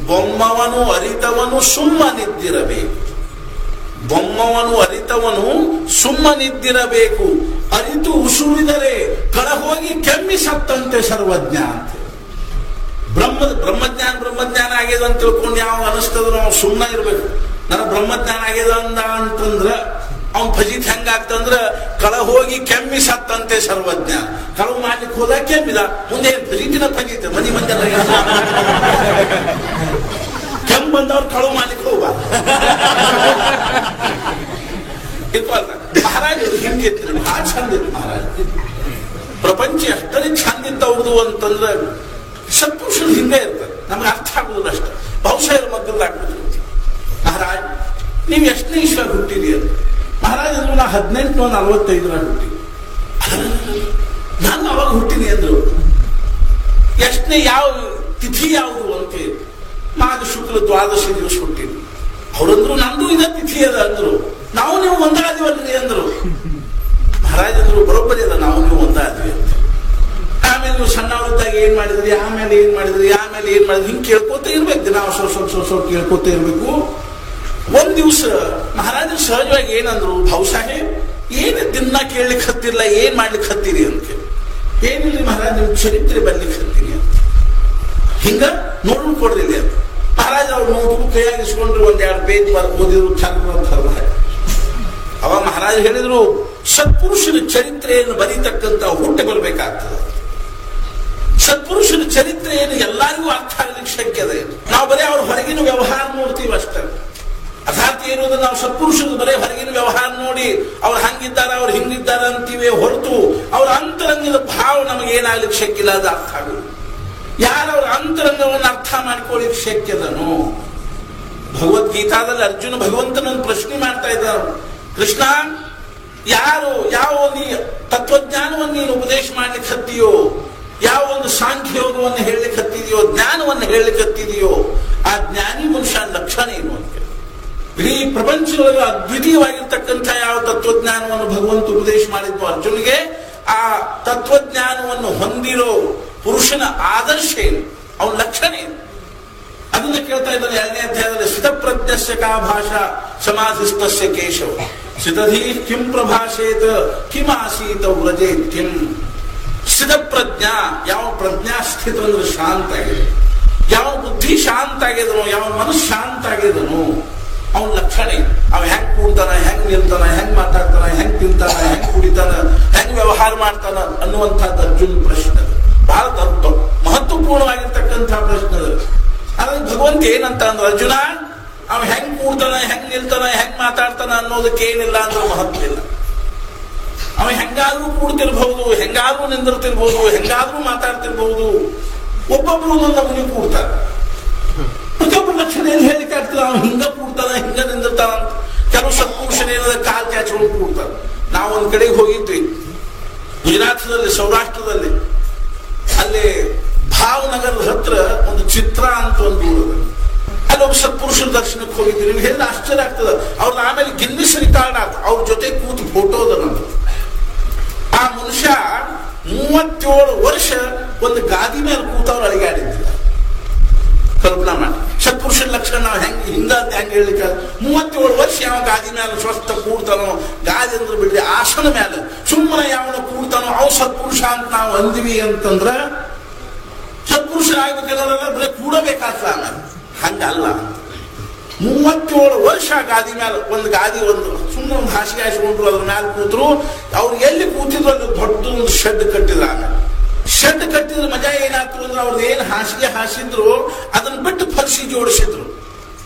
ಬೊಮ್ಮವನು ಅರಿತವನು ಸುಮ್ಮನಿದ್ದಿರಬೇಕು. ಬೊಮ್ಮವನು ಅರಿತವನು ಸುಮ್ಮನಿದ್ದಿರಬೇಕು, ಅರಿತು ಉಸುಳಿದರೆ ಕಳ ಹೋಗಿ ಕೆಮ್ಮಿ ಸತ್ತಂತೆ ಸರ್ವಜ್ಞ ಅಂತ. ಬ್ರಹ್ಮಜ್ಞಾನ ಆಗ್ಯದ ಅಂತ ತಿಳ್ಕೊಂಡು ಯಾವ ಅನಿಸ್ತದ ನಾವು ಸುಮ್ಮನೆ ಇರ್ಬೇಕು. ನನ್ನ ಬ್ರಹ್ಮಜ್ಞಾನ ಆಗ್ಯದ ಅಂದ ಅಂತಂದ್ರ ಅವ್ನ್ ಫಜೀತ್ ಹೆಂಗಾಗ್ತಂದ್ರ, ಕಳ ಹೋಗಿ ಕೆಮ್ಮಿ ಸತ್ತಂತೆ ಸರ್ವಜ್ಞ. ಕಳವು ಮಾಡ್ಲಿಕ್ಕೆ ಹೋದ ಕೆಮ್ಮಿದ, ಮುಂದೆ ಫಜೀತಿನ ಫಜೀತ್ ಮನಿ ಮಂದೆಲ್ಲ ಕೆಮ್ಮು ಬಂದವ್ರು ಕಳವು ಮಾಡ್ಲಿಕ್ಕೆ ಹೋಗ. ಮಹಾರಾಜ ಹಿಂಗಿತ್ತು, ಭಾಳ ಚಂದ ಇತ್ತು ಮಹಾರಾಜ. ಪ್ರಪಂಚ ಎಷ್ಟನೇ ಚಂದ ಇತ್ತು ಅವ್ರದು ಅಂತಂದ್ರೆ ಸತ್ಪುರುಷರು ಹಿಂಗೆ ಇರ್ತಾರೆ. ನಮ್ಗೆ ಅರ್ಥ ಆಗುದಿಲ್ಲ ಅಷ್ಟೇ. ಬಹುಶಃ ಮಗ್ಗಲ್ಲಾಗ್ಬಿಟ್ಟು, ಮಹಾರಾಜ್ ನೀವು ಎಷ್ಟನೇ ಇಶ್ವರ್ ಹುಟ್ಟಿರಿ ಅಂತ. ಮಹಾರಾಜ್ ಅಂದ್ರು, ನಾ 1845 ಹುಟ್ಟಿ. ನಾನು ಅವಾಗ ಹುಟ್ಟಿನಿ ಅಂದ್ರು. ಎಷ್ಟನೇ ಯಾವ ತಿಥಿ ಯಾವುದು ಅಂತ, ಮಾಘ ಶುಕ್ಲ ದ್ವಾದಶಿ ದಿವಸ ಹುಟ್ಟಿನಿ. ಅವ್ರಂದ್ರು ನಂದು ಇದ ತಿಥಿ ಅದ ಅಂದ್ರು. ನಾವು ನೀವು ಒಂದಾದಿವಲ್ರಿ ಅಂದ್ರು. ಮಹಾರಾಜ್ ಅಂದ್ರು, ಬರೋಬ್ಬರಿ ಅದ, ನಾವು ನೀವು ಒಂದಾದ್ವಿ ಅಂತ. ಆಮೇಲೆ ನೀವು ಸಣ್ಣವರಿದ್ದಾಗ ಏನ್ ಮಾಡಿದ್ರಿ, ಆಮೇಲೆ ಏನ್ ಮಾಡಿದ್ರಿ ಹಿಂಗ್ ಕೇಳ್ಕೊತ ಇರ್ಬೇಕು. ದಿನ ಸ್ವಲ್ಪ ಕೇಳ್ಕೊತ ಇರ್ಬೇಕು. ಒಂದ್ ದಿವ್ಸ ಮಹಾರಾಜ ಸಹಜವಾಗಿ ಏನಂದ್ರು, ಬಹುಶಃ ಏನು ದಿನ ಕೇಳಲಿಕ್ಕೆ ಹತ್ತಿರಲ್ಲ, ಏನ್ ಮಾಡ್ಲಿಕ್ಕೆ ಹತ್ತೀರಿ ಅಂತ. ಏನಿಲ್ಲ ಮಹಾರಾಜ್, ನಿಮ್ ಚರಿತ್ರೆ ಬರ್ಲಿಕ್ಕೆ ಹತ್ತೀನಿ ಅಂತ. ಹಿಂಗ ನೋಡ್ ಕೊಡ್ರಿ ಅಂತ. ಮಹಾರಾಜ ಅವ್ರು ನೋಡ್ಕೊಂಡು ಕೈಯಾಗಿಸ್ಕೊಂಡ್ರು, 1-2 ಪೇಜ್ ಓದಿದ್ರು, ಚಂದ್ರ. ಅವಾಗ ಮಹಾರಾಜ ಹೇಳಿದ್ರು, ಸತ್ಪುರುಷನ ಚರಿತ್ರೆಯನ್ನು ಬರೀತಕ್ಕಂತ ಹುಟ್ಟಿ ಬರ್ಬೇಕಾಗ್ತದೆ. ಸತ್ಪುರುಷನ ಚರಿತ್ರೆಯನ್ನು ಎಲ್ಲರಿಗೂ ಅರ್ಥ ಆಗ್ಲಿಕ್ಕೆ ಶಕ್ಯ ಇದೆ. ನಾವು ಬರೀ ಅವ್ರ ಹೊರಗಿನ ವ್ಯವಹಾರ ನೋಡ್ತೀವಿ ಅಷ್ಟೇ. ಅರ್ಥಾತ್ ಏನು, ನಾವು ಸತ್ಪುರುಷರು ಬರೀ ಹೊರಗಿನ ವ್ಯವಹಾರ ನೋಡಿ ಅವ್ರು ಹಂಗಿದ್ದಾರೆ ಅವ್ರು ಹಿಂಗಿದ್ದಾರೆ ಅಂತೀವಿ ಹೊರತು ಅವ್ರ ಅಂತರಂಗದ ಭಾವ ನಮಗೆ ಏನಾಗ್ಲಿಕ್ಕೆ ಶಕ್ಯ ಇಲ್ಲ, ಅದು ಅರ್ಥ ಆಗುದು. ಯಾರು ಅವ್ರ ಅಂತರಂಗವನ್ನು ಅರ್ಥ ಮಾಡ್ಕೊಳ್ಳಿಕ್ಕೆ ಶಕ್ಯದನು? ಭಗವದ್ಗೀತಾದಲ್ಲಿ ಅರ್ಜುನ ಭಗವಂತನನ್ನು ಪ್ರಶ್ನೆ ಮಾಡ್ತಾ ಇದ್ದಾರೆ, ಕೃಷ್ಣ ಯಾರು ಯಾವ ನೀ ತತ್ವಜ್ಞಾನವನ್ನು ನೀನು ಉಪದೇಶ ಮಾಡ್ಲಿಕ್ಕೆ ಹತ್ತೀಯೋ, ಯಾವ ಒಂದು ಸಾಂಖ್ಯಯೋಗವನ್ನು ಹೇಳಲಿಕ್ಕೆ ಹತ್ತಿದೆಯೋ, ಜ್ಞಾನವನ್ನು ಹೇಳಲಿಕ್ಕೆ ಹತ್ತಿದೆಯೋ, ಆ ಜ್ಞಾನಿ ಮನುಷ್ಯ ಲಕ್ಷಣ ಏನು ಅಂತ. ಇಡೀ ಪ್ರಪಂಚದೊಳಗೆ ಅದ್ವಿತೀಯವಾಗಿರ್ತಕ್ಕಂಥ ಯಾವ ತತ್ವಜ್ಞಾನವನ್ನು ಭಗವಂತ ಉಪದೇಶ ಮಾಡಿದ್ವು ಅರ್ಜುನಿಗೆ, ಆ ತತ್ವಜ್ಞಾನವನ್ನು ಹೊಂದಿರೋ ಪುರುಷನ ಆದರ್ಶ ಏನು, ಅವನ ಲಕ್ಷಣ ಏನು, ಅದನ್ನ ಕೇಳ್ತಾ ಇದ್ದಾನೆ 2ನೇ ಅಧ್ಯಾಯದಲ್ಲಿ. ಸ್ಥಿತಪ್ರಜ್ಞಸ್ಯ ಕಾ ಭಾಷಾ ಸಮಾಧಿಸ್ತಸ್ಯ ಕೇಶವ ಸ್ಥಿತಧೀ ಕಿಂ ಪ್ರಭಾಷೇತ ಕಿಂ ಆಸೀತ ವ್ರಜೇತ್ ಕಿಂ. ಸ್ಥಿತಪ್ರಜ್ಞಾ, ಯಾವ ಪ್ರಜ್ಞಾ ಸ್ಥಿತ ಅಂದ್ರೆ ಶಾಂತ ಆಗಿದೆ, ಯಾವ ಬುದ್ಧಿ ಶಾಂತ ಆಗಿದನು, ಯಾವ ಮನಸ್ಸು ಶಾಂತ ಆಗಿದನು, ಅವನ ಲಕ್ಷಣ. ಅವ ಹೆಂಗ್ ಕೂಡ್ತಾನ, ಹೆಂಗ್ ನಿಲ್ತಾನ, ಹೆಂಗ್ ಮಾತಾಡ್ತಾನ, ಹೆಂಗ್ ತಿಂತಾನ, ಹೆಂಗ್ ಕುಡಿತಾನ, ಹೆಂಗ್ ವ್ಯವಹಾರ ಮಾಡ್ತಾನ ಅನ್ನುವಂಥದ್ದು ಅರ್ಜುನ ಪ್ರಶ್ನೆ. ಬಹಳ ಮಹತ್ವಪೂರ್ಣವಾಗಿರ್ತಕ್ಕಂಥ ಪ್ರಶ್ನೆ. ಅದಕ್ಕೆ ಭಗವಂತ ಏನಂತ ಅಂದ್ರೆ, ಅರ್ಜುನ ಅವ ಹೆಂಗ್ ಕೂಡ್ತಾನ, ಹೆಂಗ್ ನಿಲ್ತಾನ, ಹೆಂಗ್ ಮಾತಾಡ್ತಾನ ಅನ್ನೋದಕ್ಕೆ ಏನಿಲ್ಲ ಅಂದ್ರೆ ಮಹತ್ವ ಇಲ್ಲ. ಅವ ಹೆಂಗಾದ್ರೂ ಕೂಡ್ತಿರ್ಬಹುದು, ಹೆಂಗಾದ್ರೂ ನಿಂದಿರ್ತಿರ್ಬಹುದು, ಹೆಂಗಾದ್ರೂ ಮಾತಾಡ್ತಿರ್ಬಹುದು. ಒಬ್ಬೊಬ್ರು ಒಂದೊಂದು ನಮೂನಿ ಕೂಡ್ತಾರೆ. ಪ್ರತಿಯೊಬ್ಬರ ಲಕ್ಷಣ ಏನು ಹೇಳಿಕೆ ಆಗ್ತದೆ, ಅವ್ನು ಹಿಂಗ ಕೂಡ್ತಾನ, ಹಿಂಗ ನಿಂದಿರ್ತಾನ ಅಂತ. ಕೆಲವು ಸತ್ಪುರುಷನ ಏನದ ಕಾಲ್ ಚಾಚ್ಕೊಂಡು ಕೂಡ್ತಾರೆ. ನಾವು ಒಂದ್ ಕಡೆಗೆ ಹೋಗಿದ್ವಿ, ಗುಜರಾತ್ನಲ್ಲಿ, ಸೌರಾಷ್ಟ್ರದಲ್ಲಿ. ಅಲ್ಲಿ ಭಾವನಗರದ ಹತ್ರ ಒಂದು ಚಿತ್ರ ಅಂತ ಒಂದು ಊರು. ಅಲ್ಲಿ ಒಬ್ಬ ಸತ್ಪುರುಷರ ದರ್ಶನಕ್ಕೆ ಹೋಗಿದ್ವಿ. ನಿಮ್ಗೆ ಹೇಳಿದ್ರೆ ಆಶ್ಚರ್ಯ ಆಗ್ತದೆ. ಅವ್ರನ್ನ ಆಮೇಲೆ ಗಿನ್ನಿಸ್ ರಿಕಾರ್ಡ್ ಆಯ್ತು, ಅವ್ರ ಜೊತೆ ಕೂತು ಫೋಟೋ ಅದ ನಮ್ದು. ಆ ಮನುಷ್ಯ 37 ವರ್ಷ ಒಂದು ಗಾದಿ ಮೇಲೆ ಕೂತವ್ರು ಅಳಿಗಾಡಿದ್ದಿಲ್ಲ. ಕಲ್ಪನಾ ಮಾಡಿ, ಸತ್ಪುರುಷನ ಲಕ್ಷಣ ನಾವು ಹಿಂಗ ಹೆಂಗ್ ಹೇಳಿಕ. 37 ವರ್ಷ ಯಾವ ಗಾದಿ ಮೇಲೆ ಸ್ವಸ್ಥ ಕೂಡ್ತಾನೋ, ಗಾದಿ ಅಂದ್ರೆ ಬಿಡ್ರಿ ಆಸನ ಮೇಲೆ ಸುಮ್ಮನೆ ಯಾವನ ಕೂಡ್ತಾನೋ ಅವ್ ಸತ್ಪುರುಷ ಅಂತ ನಾವು ಅಂದ್ವಿ ಅಂತಂದ್ರ, ಸತ್ಪುರುಷರಾಗಬೇಕೆಲ್ಲ ಬರೀ ಕೂಡಬೇಕಾಗ್ತ. ಆಮೇಲೆ ಹಂಗಲ್ಲ. 37 ವರ್ಷ ಗಾದಿ ಮೇಲೆ ಒಂದು ಗಾದಿ, ಒಂದು ಸುಮ್ಮನೆ ಒಂದು ಹಾಸಿಗೆ ಹಾಸಿಕೊಂಡ್ರು, ಅದ್ರ ಮೇಲೆ ಕೂತರು. ಅವ್ರು ಎಲ್ಲಿ ಕೂತಿದ್ರು ಅಲ್ಲಿ ದೊಡ್ಡ ಒಂದು ಶೆಡ್ ಕಟ್ಟಿದ್ರು. ಆಮೇಲೆ ಶೆಡ್ ಕಟ್ಟಿದ್ರ ಮಜಾ ಏನಾಗ್ತರು ಅಂದ್ರೆ, ಅವ್ರದ್ದು ಏನು ಹಾಸಿಗೆ ಹಾಸಿದ್ರು ಅದನ್ನ ಬಿಟ್ಟು ಫರ್ಸಿ ಜೋಡಿಸಿದ್ರು.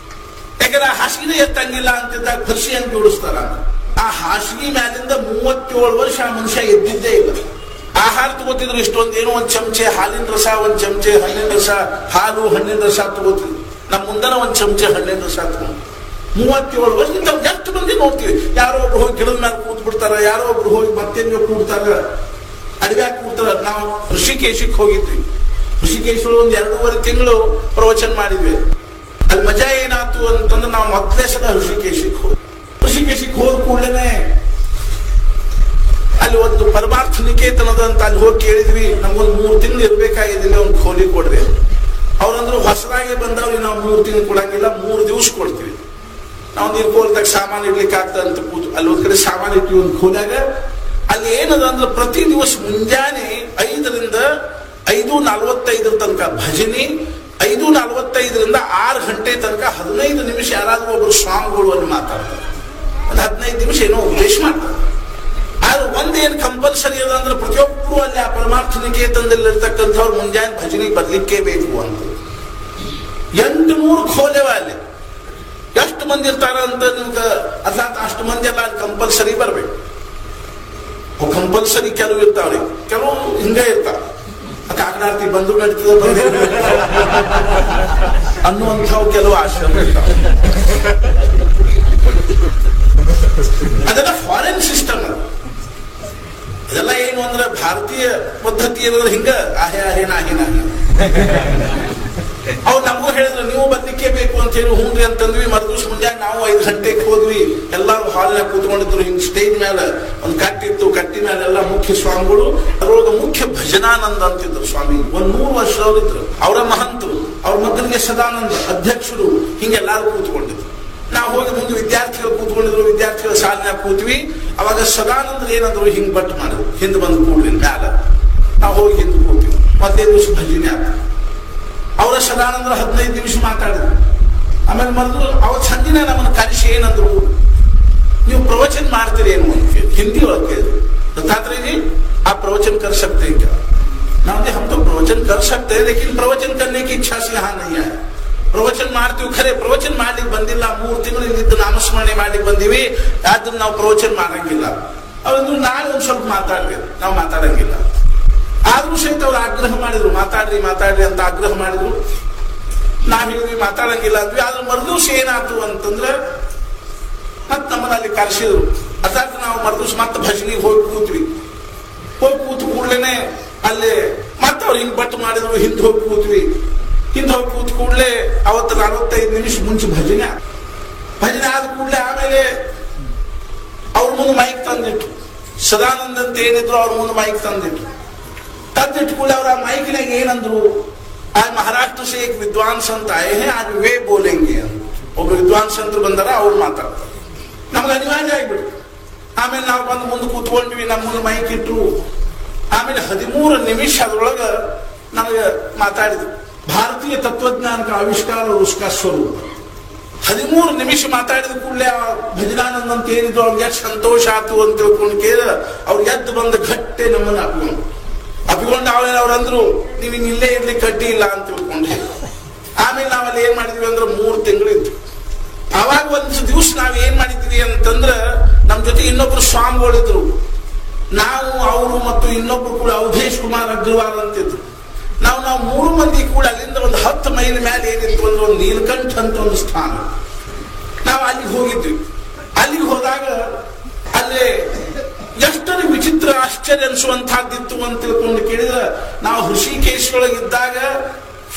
ಯಾಕಂದ್ರೆ ಆ ಹಾಸಿಗೆ ಎತ್ತಂಗಿಲ್ಲ ಅಂತಿದ್ದಾಗ ಫರ್ಸಿ ಅಂತ ಜೋಡಿಸ್ತಾರ. ಆ ಹಾಸಿಗೆ ಮ್ಯಾಲಿಂದ 37 ವರ್ಷ ಆ ಮನುಷ್ಯ ಎದ್ದಿದ್ದೇ ಇಲ್ಲ. ಆಹಾರ ತಗೋತಿದ್ರು ಇಷ್ಟೊಂದು, ಏನೋ ಒಂದ್ ಚಮಚೆ ಹಾಲಿನ ರಸ, ಒಂದ್ ಚಮಚೆ ಹಣ್ಣಿನ ರಸ, ಹಾಲು ಹಣ್ಣಿನ ರಸ ತಗೋತಿದ್ರು. ನಮ್ಮ ಮುಂದನ ಒಂದ್ ಚಮಚೆ ಹಣ್ಣಿನ ರಸ ತಗೊಂಡು 37 ವರ್ಷ ಎಷ್ಟು ಮಂದಿ ನೋಡ್ತೀವಿ. ಯಾರೋ ಒಬ್ರು ಹೋಗಿ ಗಿಡದ ಮೇಲೆ ಕೂತ್ ಬಿಡ್ತಾರ, ಯಾರೋ ಒಬ್ರು ಹೋಗಿ ಮತ್ತೇನೋ ಕೂಡ್ತಾರ, ಅಡಿವ್ಯಾಗ ಕೂಡ್ತಾರ. ನಾವು ಋಷಿಕೇಶಕ್ಕೆ ಹೋಗಿದ್ವಿ. ಋಷಿಕೇಶ್ವರ ಒಂದ್ 2.5 ತಿಂಗಳು ಪ್ರವಚನ ಮಾಡಿದ್ವಿ. ಅಲ್ಲಿ ಮಜಾ ಏನಾಯ್ತು ಅಂತಂದ್ರೆ ನಾವು ಮೊದಲೇ ಸಲ ಋಷಿಕೇಶಕ್ಕೆ ಹೋದ ಕೂಡಲೇ ಅಲ್ಲಿ ಒಂದು ಪರಮಾರ್ಥ ನಿಕೇತನದ ಅಂತ ಅಲ್ಲಿ ಹೋಗಿ ಕೇಳಿದ್ವಿ. ನಮ್ಗೊಂದು 3 ತಿಂಗಳು ಇರ್ಬೇಕಾಗಿದ್ದಿಲ್ಲ, ಒಂದು ಖೋಲಿ ಕೊಡ್ರಿ. ಅವ್ರಂದ್ರು ಹೊಸದಾಗಿ ಬಂದವ್ರಿಗೆ ನಾವು 3 ತಿಂಗಳು ಕೊಡಂಗಿಲ್ಲ, 3 ದಿವಸ ಕೊಡ್ತೀವಿ. ನಾವು ನೀರ್ಕೋಲ್ದಾಗ ಸಾಮಾನು ಇಡ್ಲಿಕ್ಕೆ ಆಗ್ತದೆ ಅಂತ ಕೂತು ಅಲ್ಲಿ ಒಂದ್ ಕಡೆ ಸಾಮಾನು ಇಟ್ಟಿ ಒಂದು ಖೋಲ್ಯಾಗ. ಅಲ್ಲಿ ಏನದ ಅಂದ್ರೆ ಪ್ರತಿ ದಿವಸ ಮುಂಜಾನೆ 5ರಿಂದ 5:45 ತನಕ ಭಜನೆ, 5:45ರಿಂದ 6 ಗಂಟೆ ತನಕ 15 ನಿಮಿಷ ಯಾರಾದ್ರೂ ಒಬ್ರು ಸ್ವಾಮಿಗಳು ಅಲ್ಲಿ ಮಾತಾಡ್ತಾರೆ. ಒಂದು 15 ನಿಮಿಷ ಏನೋ ಉಪದೇಶ ಮಾಡ್ತಾರೆ. ಆದ್ರೆ ಒಂದೇನು ಕಂಪಲ್ಸರಿ ಅದ ಅಂದ್ರೆ ಪ್ರತಿಯೊಬ್ಬರು ಅಲ್ಲಿ ಆ ಪರಮಾರ್ಥ ನಿಕೇತನದಲ್ಲಿ ಇರ್ತಕ್ಕಂಥವ್ರು ಮುಂಜಾನೆ ಭಜನೆಗೆ ಬರ್ಲಿಕ್ಕೆ ಬೇಕು ಅಂತ. 800 ಖೋಲೆವ ಅಲ್ಲಿ. ಎಷ್ಟು ಮಂದಿ ಇರ್ತಾರ ಅಂತ ನಿಮ್ಗೆ ಅರ್ಥಾತ್ ಅಷ್ಟು ಮಂದಿ ಎಲ್ಲ ಅಲ್ಲಿ ಕಂಪಲ್ಸರಿ ಬರ್ಬೇಕು. ಕಂಪಲ್ಸರಿ ಕೆಲವು ಇರ್ತಾವ್ರಿ, ಕೆಲವು ಹಿಂಗ ಇರ್ತಾವ. ಕಾಕನಾರ್ತಿ ಬಂದು ನಡೀತದ ಅನ್ನುವಂಥವು ಕೆಲವು ಆಶ್ರಮ ಇರ್ತಾವ. ಅದೆಲ್ಲ ಫಾರಿನ್ ಸಿಸ್ಟಮ್. ಇದೆಲ್ಲ ಏನು ಅಂದ್ರೆ ಭಾರತೀಯ ಪದ್ಧತಿ ಏನಂದ್ರೆ ಹಿಂಗ ಆಹೆ ಆಹೆ ನಾಹೆ ನಾಹೆ. ಅವ್ರು ನಮಗೂ ಹೇಳಿದ್ರು ನೀವು ಬರ್ಲಿಕ್ಕೆ ಬೇಕು ಅಂತ ಹೇಳಿ ಹೂನ್ರಿ ಅಂತಂದ್ವಿ. ಮರುದಿವ್ಸ ಮುಂಜಾನೆ ನಾವು 5 ಗಂಟೆಗೆ ಹೋದ್ವಿ. ಎಲ್ಲಾರು ಹಾಲ್ನಾಗ ಕೂತ್ಕೊಂಡಿದ್ರು. ಹಿಂಗ್ ಸ್ಟೇಜ್ ಮೇಲೆ ಒಂದು ಕಟ್ಟಿತ್ತು, ಕಟ್ಟಿ ಮೇಲೆಲ್ಲ ಮುಖ್ಯ ಸ್ವಾಮಿಗಳು, ಅದ್ರೊಳಗೆ ಮುಖ್ಯ ಭಜನಾನಂದ ಅಂತಿದ್ರು ಸ್ವಾಮಿ. 100 ವರ್ಷದವ್ರಿದ್ರು. ಅವರ ಮಹಂತರು, ಅವ್ರ ಮಗನಿಗೆ ಸದಾನಂದ ಅಧ್ಯಕ್ಷರು, ಹಿಂಗೆಲ್ಲಾರು ಕೂತ್ಕೊಂಡಿದ್ರು. ನಾವು ಹೋಗಿ ಮುಂದೆ ವಿದ್ಯಾರ್ಥಿಗಳು ಕೂತ್ಕೊಂಡಿದ್ರು. ವಿದ್ಯಾರ್ಥಿಗಳ ಸಾಲಿನಾಗ ಕೂತ್ವಿ. ಅವಾಗ ಸದಾನಂದ್ರ ಏನಂದ್ರು, ಹಿಂಗ್ ಬಟ್ ಮಾಡಿದ್ರು. ಹಿಂದೆ ಬಂದು ಕೂಡ್ಲಿ ಮ್ಯಾಲ. ನಾವು ಹೋಗಿ ಹಿಂದೆ ಕೂತೀವಿ. ಮತ್ತೆ ದಿವಸ ಭಜನೆ ಆಯ್ತು. ಅವರ ಸದಾನಂದ್ರ 15 ನಿಮಿಷ ಮಾತಾಡಿದ್ರು. ಆಮೇಲೆ ಮರೆದ್ರು. ಅವ್ರ ಸಂದಿನ ನಮ್ಮನ್ನು ಕರೆಸಿ ಏನಂದ್ರು, ನೀವು ಪ್ರವಚನ ಮಾಡ್ತೀರಿ ಏನು ಅಂತ ಹಿಂದಿ ಒಳಗೆ ಕೇಳಿದ್ರು. दत्तात्रेय जी आप प्रवचन कर सकते हैं क्या? नाम हम तो प्रवचन कर सकते हैं, लेकिन प्रवचन करने की इच्छा से यहाँ नहीं आए. ಪ್ರವಚನ ಮಾಡ್ತೀವಿ ಖರೆ, ಪ್ರವಚನ ಮಾಡ್ಲಿಕ್ಕೆ ಬಂದಿಲ್ಲ. 3 ತಿಂಗಳು ಇಲ್ಲಿದ್ದು ನಾಮಸ್ಮರಣೆ ಮಾಡ್ಲಿಕ್ಕೆ ಬಂದಿವಿ, ಅದನ್ನ ನಾವು ಪ್ರವಚನ ಮಾಡಂಗಿಲ್ಲ. ಅವ್ರು ನಾಳೆ ಒಂದ್ ಸ್ವಲ್ಪ ಮಾತಾಡ್ಬೇಕು, ನಾವು ಮಾತಾಡಂಗಿಲ್ಲ. ಆದ್ರೂ ಸಹಿತ ಅವ್ರು ಆಗ್ರಹ ಮಾಡಿದ್ರು, ಮಾತಾಡ್ರಿ ಮಾತಾಡ್ರಿ ಅಂತ ಆಗ್ರಹ ಮಾಡಿದ್ರು. ನಾವ್ ಹೇಳಿದ್ವಿ ಮಾತಾಡಂಗಿಲ್ಲ ಅಂದ್ವಿ. ಆದ್ರೆ ಮರುದಿವ್ಸ ಏನಾಯ್ತು ಅಂತಂದ್ರೆ ಮತ್ ನಮ್ಮನ್ನ ಅಲ್ಲಿ ಕರೆಸಿದ್ರು. ಅದಾದ ನಾವು ಮರುದಿವ್ಸ ಮತ್ತೆ ಭಜನಿಗೆ ಹೋಗಿ ಕೂತ್ವಿ. ಹೋಗಿ ಕೂತು ಕೂಡ್ಲೇನೆ ಅಲ್ಲಿ ಮತ್ತೆ ಅವ್ರು ಹಿಂಗ್ ಬಟ್ ಮಾಡಿದ್ರು. ಹಿಂದೆ ಹೋಗಿ ಕೂತ್ವಿ. ಹಿಂದೆ ಹೋಗಿ ಕೂತ್ ಕೂಡ್ಲೆ ಅವತ್ತು 45 ನಿಮಿಷ ಮುಂಚೆ ಭಜನೆ ಆದ ಕೂಡ್ಲೆ ಆಮೇಲೆ ಅವ್ರ ಮುಂದೆ ಮೈಕ್ ತಂದಿಟ್ಟು, ಸದಾನಂದ ಅಂತ ಏನಿದ್ರು ಅವ್ರ ಮುಂದೆ ಮೈಕ್ ತಂದಿಟ್ಟು ಕೂಡಲೇ ಅವ್ರ ಮೈಕ್ನಾಗ ಏನಂದ್ರು, आज महाराष्ट्र से एक विद्वान संत आए हैं, आज वे बोलेंगे. ಒಬ್ರು ವಿದ್ವಾನ್ ಸಂತರು ಬಂದಾರ, ಅವ್ರು ಮಾತಾಡ್ತಾರೆ. ನಮ್ಗೆ ಅನಿವಾರ್ಯ ಆಗ್ಬಿಟ್ಟು ಆಮೇಲೆ ನಾವು ಬಂದು ಮುಂದೆ ಕೂತ್ಕೊಂಡ್ವಿ. ನಮ್ಮ ಮುಂದೆ ಮೈಕ್ ಇಟ್ರು. ಆಮೇಲೆ 13 ನಿಮಿಷ ಅದ್ರೊಳಗ ನಮಗೆ ಮಾತಾಡಿದ್ರು. ಭಾರತೀಯ ತತ್ವಜ್ಞಾನ ಆವಿಷ್ಕಾರ ಉಸ್ಕಾ ಸ್ವರೂಪ. 13 ನಿಮಿಷ ಮಾತಾಡಿದ ಕೂಡಲೇ ಭಜನಾನಂದ ಅಂತ ಏನಿದ್ರು ಅವ್ರಿಗೆ ಎಷ್ಟು ಸಂತೋಷ ಆಯ್ತು ಅಂತ ತಿಳ್ಕೊಂಡು ಕೇಳಿದ ಅವ್ರು ಎದ್ದು ಬಂದ ಗಟ್ಟೆ ನಮ್ಮನ್ನ ಅಪ್ಪಿಕೊಂಡು ಆಮೇಲೆ ಅವ್ರಂದ್ರು ನೀವ್ ಇಲ್ಲೇ ಇರ್ಲಿಕ್ಕೆ ಕಡ್ಡಿ ಇಲ್ಲ ಅಂತ ತಿಳ್ಕೊಂಡ್ರಿ. ಆಮೇಲೆ ನಾವಲ್ಲಿ ಏನ್ ಮಾಡಿದ್ವಿ ಅಂದ್ರೆ 3 ತಿಂಗಳಿತ್ತು. ಅವಾಗ ಒಂದು ದಿವಸ ನಾವ್ ಏನ್ ಮಾಡಿದ್ವಿ ಅಂತಂದ್ರ ನಮ್ ಜೊತೆ ಇನ್ನೊಬ್ರು ಸ್ವಾಮಿಗಳಿದ್ರು. ನಾವು ಅವರು ಮತ್ತು ಇನ್ನೊಬ್ರು ಕೂಡ ಅವಧೇಶ್ ಕುಮಾರ್ ಅಗ್ರವಾಲ್ ಅಂತಿದ್ರು. ನಾವು 3 ಮಂದಿ ಕೂಡ ಅಲ್ಲಿಂದ ಒಂದು 10 ಮೈಲ್ ಮೇಲೆ ಏನಿತ್ತು ಅಂದ್ರೆ ಒಂದು ನೀಲಕಂಠ ಅಂತ ಒಂದು ಸ್ಥಾನ. ನಾವು ಅಲ್ಲಿಗೆ ಹೋಗಿದ್ವಿ. ಅಲ್ಲಿಗೆ ಹೋದಾಗ ಅಲ್ಲೇ ಎಷ್ಟರ ವಿಚಿತ್ರ ಆಶ್ಚರ್ಯ ಅನ್ಸುವಂತಹದ್ದಿತ್ತು ಅಂತ ತಿಳ್ಕೊಂಡು ಕೇಳಿದ್ರೆ, ನಾವು ಋಷಿಕೇಶ್ವರಗಿದ್ದಾಗ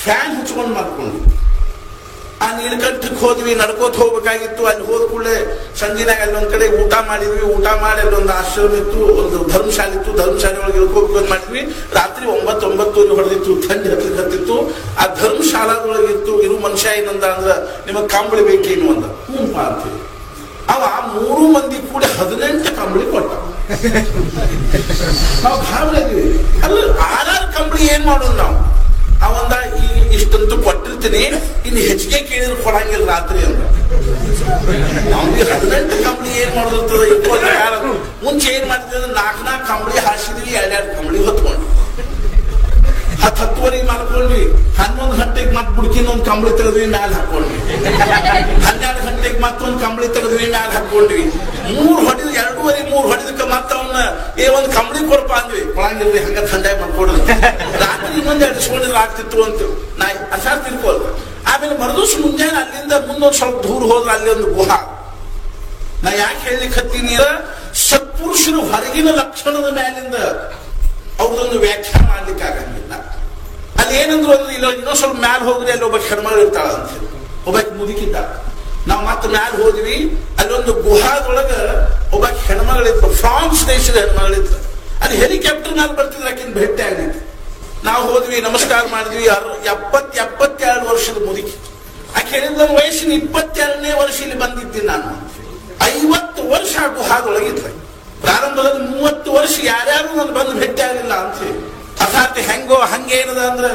ಫ್ಯಾನ್ ಹಚ್ಕೊಂಡು ಮಾಡ್ಕೊಂಡ್ವಿ. ಆ ನೀಲಕಂಠಕ್ಕೆ ಹೋದ್ವಿ, ನಡ್ಕೋತ ಹೋಗ್ಬೇಕಾಗಿತ್ತು. ಅಲ್ಲಿ ಹೋದ ಕೂಡಲೇ ಸಂಜೆನಾಗ ಅಲ್ಲಿ ಒಂದ್ ಕಡೆ ಊಟ ಮಾಡಿದ್ವಿ. ಊಟ ಮಾಡಿ ಅಲ್ಲೊಂದು ಆಶ್ರಮ ಇತ್ತು, ಒಂದು ಧರ್ಮಶಾಲೆ ಇತ್ತು. ಧರ್ಮಶಾಲೆ ಒಳಗೆ ಇಳ್ಕೋಬೇಕು ಮಾಡಿದ್ವಿ. ರಾತ್ರಿ 9-9 ಹೊಡೆದಿತ್ತು, ಥಂಡಿ ಹತ್ತಿತ್ತು. ಆ ಧರ್ಮಶಾಲಾದೊಳಗಿತ್ತು. ಇರು ಮನುಷ್ಯ ಏನಂದ ಅಂದ್ರ ನಿಮಗ್ ಕಂಬಳಿ ಬೇಕೇನು ಅಂದ. ಹ್ಞೂ ಅಂತೀವಿ. ಅವ 3 ಮಂದಿ ಕೂಡ 18 ಕಂಬಳಿ ಕೊಟ್ಟ. ನಾವು ಗಾಬರಿ ಇದ್ವಿ. ಅಲ್ಲ 6 ಕಂಬಳಿ ಏನ್ ಮಾಡೋದು ನಾವು? ಅವಂದ ಈ ಇಷ್ಟಂತೂ ಕೊಟ್ಟಿರ್ತೀನಿ, ಇನ್ನು ಹೆಚ್ಚಿಗೆ ಕೇಳಿದ್ರು ಕೊಡಂಗಿಲ್ಲ ರಾತ್ರಿ ಅಂತ. ನಮ್ಗೆ 18 ಕಂಬಳಿ ಏನ್ ಮಾಡೋದಿರ್ತದ? ಮುಂಚೆ ಏನ್ ಮಾಡ್ತಿದ್ವಿ ಅಂದ್ರೆ 4 ಕಂಬಳಿ ಹಾಸಿದ್ವಿ, 2 ಕಂಬಳಿ ಹೊತ್ಕೊಂಡ್ವಿ. 10-10:30 ಮಾಡ್ಕೊಂಡ್ವಿ. 11 ಗಂಟೆಗೆ ಮತ್ತೆ ಬುಡ್ಕಿನ ಒಂದು ಕಂಬಳಿ ತೆಗೆದ್ವಿ, ಮ್ಯಾಲ ಹಾಕೊಂಡ್ವಿ. 12 ಗಂಟೆಗೆ ಮತ್ತೊಂದು ಕಂಬಳಿ ತೆಗೆದ್ವಿ, ಮ್ಯಾಲ ಹಾಕೊಂಡ್ವಿ. 3 ಹೊಡೆದು 2.5-3 ಹೊಡೆದಕ್ಕೆ ಮತ್ತ ಅವನ್ನ ಒಂದು ಕಂಬಳಿ ಕೊಡಪ್ಪ ಅಂದ್ವಿ. ಕೊಳಂಗಿಲ್ರಿ, ಹಂಗ ಥಂಡಾಗಿ ಮಾಡ್ಕೊಡ್ರಿ, ರಾತ್ರಿ ಇನ್ನೊಂದು ಎಡಿಸ್ಕೊಂಡಿದ್ರೆ ಆಗ್ತಿತ್ತು ಅಂತ ನಾ ಅಸಾರ್ ತಿಳ್ಕೊಲ್. ಆಮೇಲೆ ಮರದೂಸ್ ಮುಂಜಾನೆ ಅಲ್ಲಿಂದ ಮುಂದೊಂದು ಸ್ವಲ್ಪ ದೂರ ಹೋದ್ರೆ ಅಲ್ಲಿ ಒಂದು ಗುಹಾ. ನಾ ಯಾಕೆ ಹೇಳಲಿಕ್ಕೆ ಹತ್ತೀನಿ, ಸತ್ಪುರುಷರು ಹೊರಗಿನ ಲಕ್ಷಣದ ಮ್ಯಾಲಿಂದ ಅವ್ರದೊಂದು ವ್ಯಾಖ್ಯಾನ ಮಾಡ್ಲಿಕ್ಕೆ ಆಗಂಗಿಲ್ಲ. ಅಲ್ಲಿ ಏನಂದ್ರು ಅಂದ್ರೆ, ಇಲ್ಲ ಇನ್ನೊಂದ್ ಸ್ವಲ್ಪ ಮ್ಯಾಲ ಹೋಗ್ರಿ, ಅಲ್ಲಿ ಒಬ್ಬ ಹೆಣ್ಮಗಳು ಇರ್ತಾಳ ಅಂತ ಹೇಳಿ, ಒಬ್ಬ ಮುದುಕಿದ್ದ. ನಾವು ಮತ್ತೆ ಮ್ಯಾಲ ಹೋದ್ವಿ, ಅಲ್ಲೊಂದು ಗುಹಾದೊಳಗ ಒಬ್ಬ ಹೆಣ್ಮಗಳಿತ್ತು, ಫ್ರಾನ್ಸ್ ದೇಶದ ಹೆಣ್ಮಗಳಿತ್ತು. ಅಲ್ಲಿ ಹೆಲಿಕಾಪ್ಟರ್ ಮ್ಯಾಲ ಬರ್ತಿದ್ರೆ ಆಕಿನ ಭೇಟಿ ಆಗಿತ್ತು. ನಾವು ಹೋದ್ವಿ, ನಮಸ್ಕಾರ ಮಾಡಿದ್ವಿ. 72 ವರ್ಷದ ಮುದುಕಿ. ಆಕೆ ಹೇಳಿದ ನನ್ನ ವಯಸ್ಸಿನ 22ನೇ ವರ್ಷ ಇಲ್ಲಿ ಬಂದಿದ್ದೀನಿ ನಾನು. 50 ವರ್ಷ ಆ ಗುಹಾದೊಳಗಿದ್ಲ. ಪ್ರಾರಂಭದಲ್ಲಿ 30 ವರ್ಷ ಯಾರ್ಯಾರು ನಾನು ಬಂದು ಭೇಟಿ ಆಗಲಿಲ್ಲ ಅಂತ ಹೇಳಿ. ಅರ್ಥಾತ್ ಹೆಂಗೋ ಹಂಗೇನದ ಅಂದ್ರ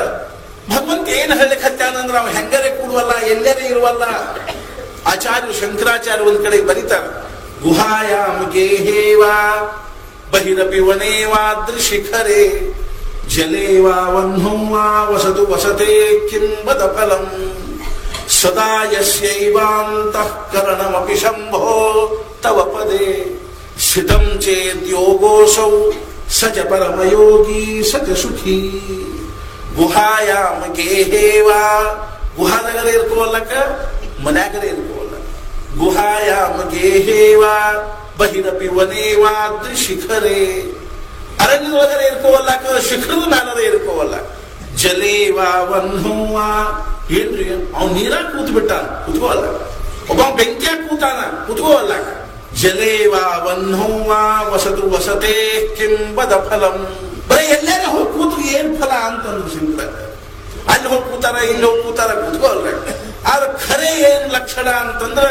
ಭಗವಂತ ಏನ್ ಹೇಳಲಿಕ್ಕೆ ಹತ್ತಾನಂದ್ರ ಅವ ಹೆಂಗರೇ ಕೂಡುವಲ್ಲ, ಎಲ್ಲರೇ ಇರುವಲ್ಲ. ಆಚಾರ್ಯ ಶಂಕರಾಚಾರ್ಯ ಒಂದ್ ಕಡೆ ಬರೀತಾರ, ಗುಹಾಯಾಮ ಗೇಹೇವಾ ಬಹಿರಪಿ ವನೇವಾದ್ರಿ ಶಿಖರೇ ಜಲೇವಾ ವಹ್ನೋವಾ ವಸತು ವಸತೆ ಕಿಂಬದ ಫಲಂ ಸದಾ ಯಸ್ಯೈವಾಂತಃಕರಣಮಪಿ ಶಂಭೋ ತವ ಪದೇ ಸ್ಥಿತಂ ಚೇತ್ ಯೋಗೋಸೌ ಸ ಚ ಪರಮಯೋಗಿ ಸ ಚ ಸುಖಿ. ಗುಹಾಯಾಮ ಗೇಹೇವಾ, ಗುಹಾದಗರ ಇರ್ಕೋಲ್ಲಕ್ಕ, ಮನ್ಯಾಗರ ಇರ್ಕೋಲ್ಲ. ಗುಹಾಯಾಮ ಗೇಹೇವಾ ಬಹಿರಪಿ ವನೇವಾದ್ರಿ ಶಿಖರೇ, ಅರಣ್ಯದೊಳಗರೆ ಇರ್ಕೋವಲ್ಲಕ, ಶಿಖರದ ಮ್ಯಾಲರ ಇರ್ಕೋವಲ್ಲ. ಜಲೇವಾ ವಹ್ನೋವಾ, ಏನ್ರಿ ಅವ್ನು ನೀರಾಗ ಕೂತ್ ಬಿಟ್ಟಾನ, ಕುತ್ಕೋವಲ್ಲ. ಒಬ್ಬ ಬೆಂಕಿಯಾಗ ಕೂತಾನ, ಕುತ್ಕೋವಲ್ಲ. ಜಲೇವಾ ವಹ್ನೋವಾ ವಸತು ವಸತೆ ಕಿಂಬದ ಫಲಂ. ಬರೀ ಎಲ್ಲಾರ ಹೋಗಿ ಕೂತ್ರು ಏನ್ ಫಲ ಅಂತಂದ್ರು ಸಿಂಪಲ್. ಅಲ್ಲಿ ಹೋಗಿ ಕೂತಾರ, ಇಲ್ಲಿ ಹೋಗಿ ಕೂತಾರ, ಕುತ್ಕೋವಲ್ಲ. ಆದ್ರೆ ಖರೆ ಏನ್ ಲಕ್ಷಣ ಅಂತಂದ್ರ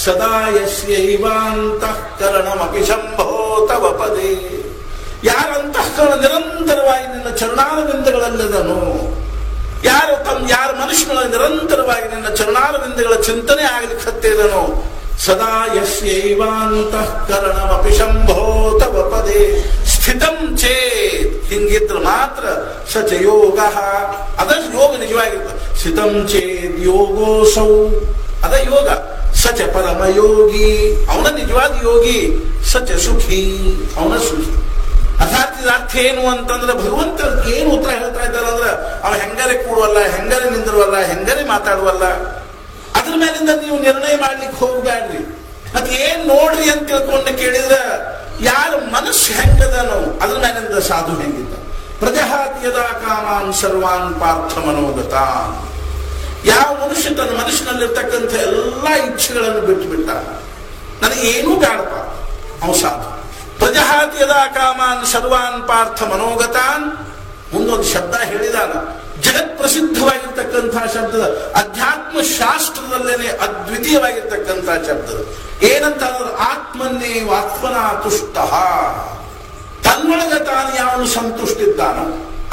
ಸದಾ ಯಸ್ಯೈವಾಂತಃಕರಣಮಪಿ ಶಂಭೋ ತವ ಪದೇ. ಯಾರ ಅಂತಃಕರಣ ನಿರಂತರವಾಗಿ ನಿನ್ನ ಚರಣಾರವಿಂದಗಳಲ್ಲದನು, ಯಾರ ಮನುಷ್ಯನೊಳಗೆ ನಿರಂತರವಾಗಿ ನಿನ್ನ ಚರಣಾರವಿಂದಗಳ ಚಿಂತನೆ ಆಗ್ಲಿಕ್ಕೆ ಹತ್ತಿದನು. ಸದಾ ಯಸ್ಯೈವಾಂತಃಕರಣಮಪಿ ಶಂಭೋ ತವ ಪದೇ ಸ್ಥಿತಂ ಚೇತ್, ಹಿಂಗಿದ್ರ ಮಾತ್ರ ಸ ಚ ಯೋಗ, ಅದಷ್ಟು ಯೋಗ ನಿಜವಾಗಿರ್ತದೆ. ಸ್ಥಿತಂ ಚೇತ್ ಯೋಗೋಸೌ, ಅದ ಯೋಗ. ಸ ಚ ಪರಮಯೋಗಿ, ಅವನ ನಿಜವಾದ ಯೋಗಿ. ಸ ಚ ಸುಖಿ, ಅವನ ಸುಖಿ. ಅರ್ಥಾತ್ ಅರ್ಥ ಏನು ಅಂತಂದ್ರೆ, ಭಗವಂತ ಏನು ಉತ್ತರ ಹೇಳ್ತಾ ಇದ್ದಾರೆ ಅಂದ್ರೆ, ಅವ ಹೆಂಗರೆ ಕೂಡುವಲ್ಲ, ಹೆಂಗರೆ ನಿಂದಿರುವಲ್ಲ, ಹೆಂಗರೆ ಮಾತಾಡುವಲ್ಲ. ಅದ್ರ ಮೇಲಿಂದ ನೀವು ನಿರ್ಣಯ ಮಾಡ್ಲಿಕ್ಕೆ ಹೋಗ್ಬೇಡ್ರಿ. ಅದ್ ಏನ್ ನೋಡ್ರಿ ಅಂತ ತಿಳ್ಕೊಂಡು ಕೇಳಿದ್ರೆ, ಯಾರ ಮನಸ್ಸು ಹೆಂಗದನೋ ಅದ್ರ ಮೇಲಿಂದ ಸಾಧು ಹೆಂಗಿದ್ದ. ಪ್ರಜಹಾತಿ ಯದಾ ಕಾಮಾನ್ ಸರ್ವಾನ್ ಪಾರ್ಥ ಮನೋಗತಾನ್. ಯಾವ ಮನುಷ್ಯ ತನ್ನ ಮನಸ್ಸಿನಲ್ಲಿರ್ತಕ್ಕಂಥ ಎಲ್ಲಾ ಇಚ್ಛೆಗಳನ್ನು ಬಿಟ್ಟು ಬಿಟ್ಟ, ನನಗೆ ಏನೂ ಬೇಡಪ್ಪ, ಅವ ಸಾಧು. ಪ್ರಜಹಾತಿ ಯದಾ ಕಾಮಾನ್ ಸರ್ವಾನ್ ಪಾರ್ಥ ಮನೋಗತಾನ್. ಮುಂದೊಂದು ಶಬ್ದ ಹೇಳಿದಾನ, ಜಗತ್ ಪ್ರಸಿದ್ಧವಾಗಿರ್ತಕ್ಕಂತಹ ಶಬ್ದದ, ಅಧ್ಯಾತ್ಮ ಶಾಸ್ತ್ರದಲ್ಲೇನೆ ಅದ್ವಿತೀಯವಾಗಿರ್ತಕ್ಕಂಥ ಶಬ್ದದ ಏನಂತ ಅನ್ನೋದು, ಆತ್ಮನ್ನೇ ಆತ್ಮನ ತುಷ್ಟ. ತನ್ನೊಳಗ ತಾನು ಯಾವನು ಸಂತುಷ್ಟಿದ್ದಾನೋ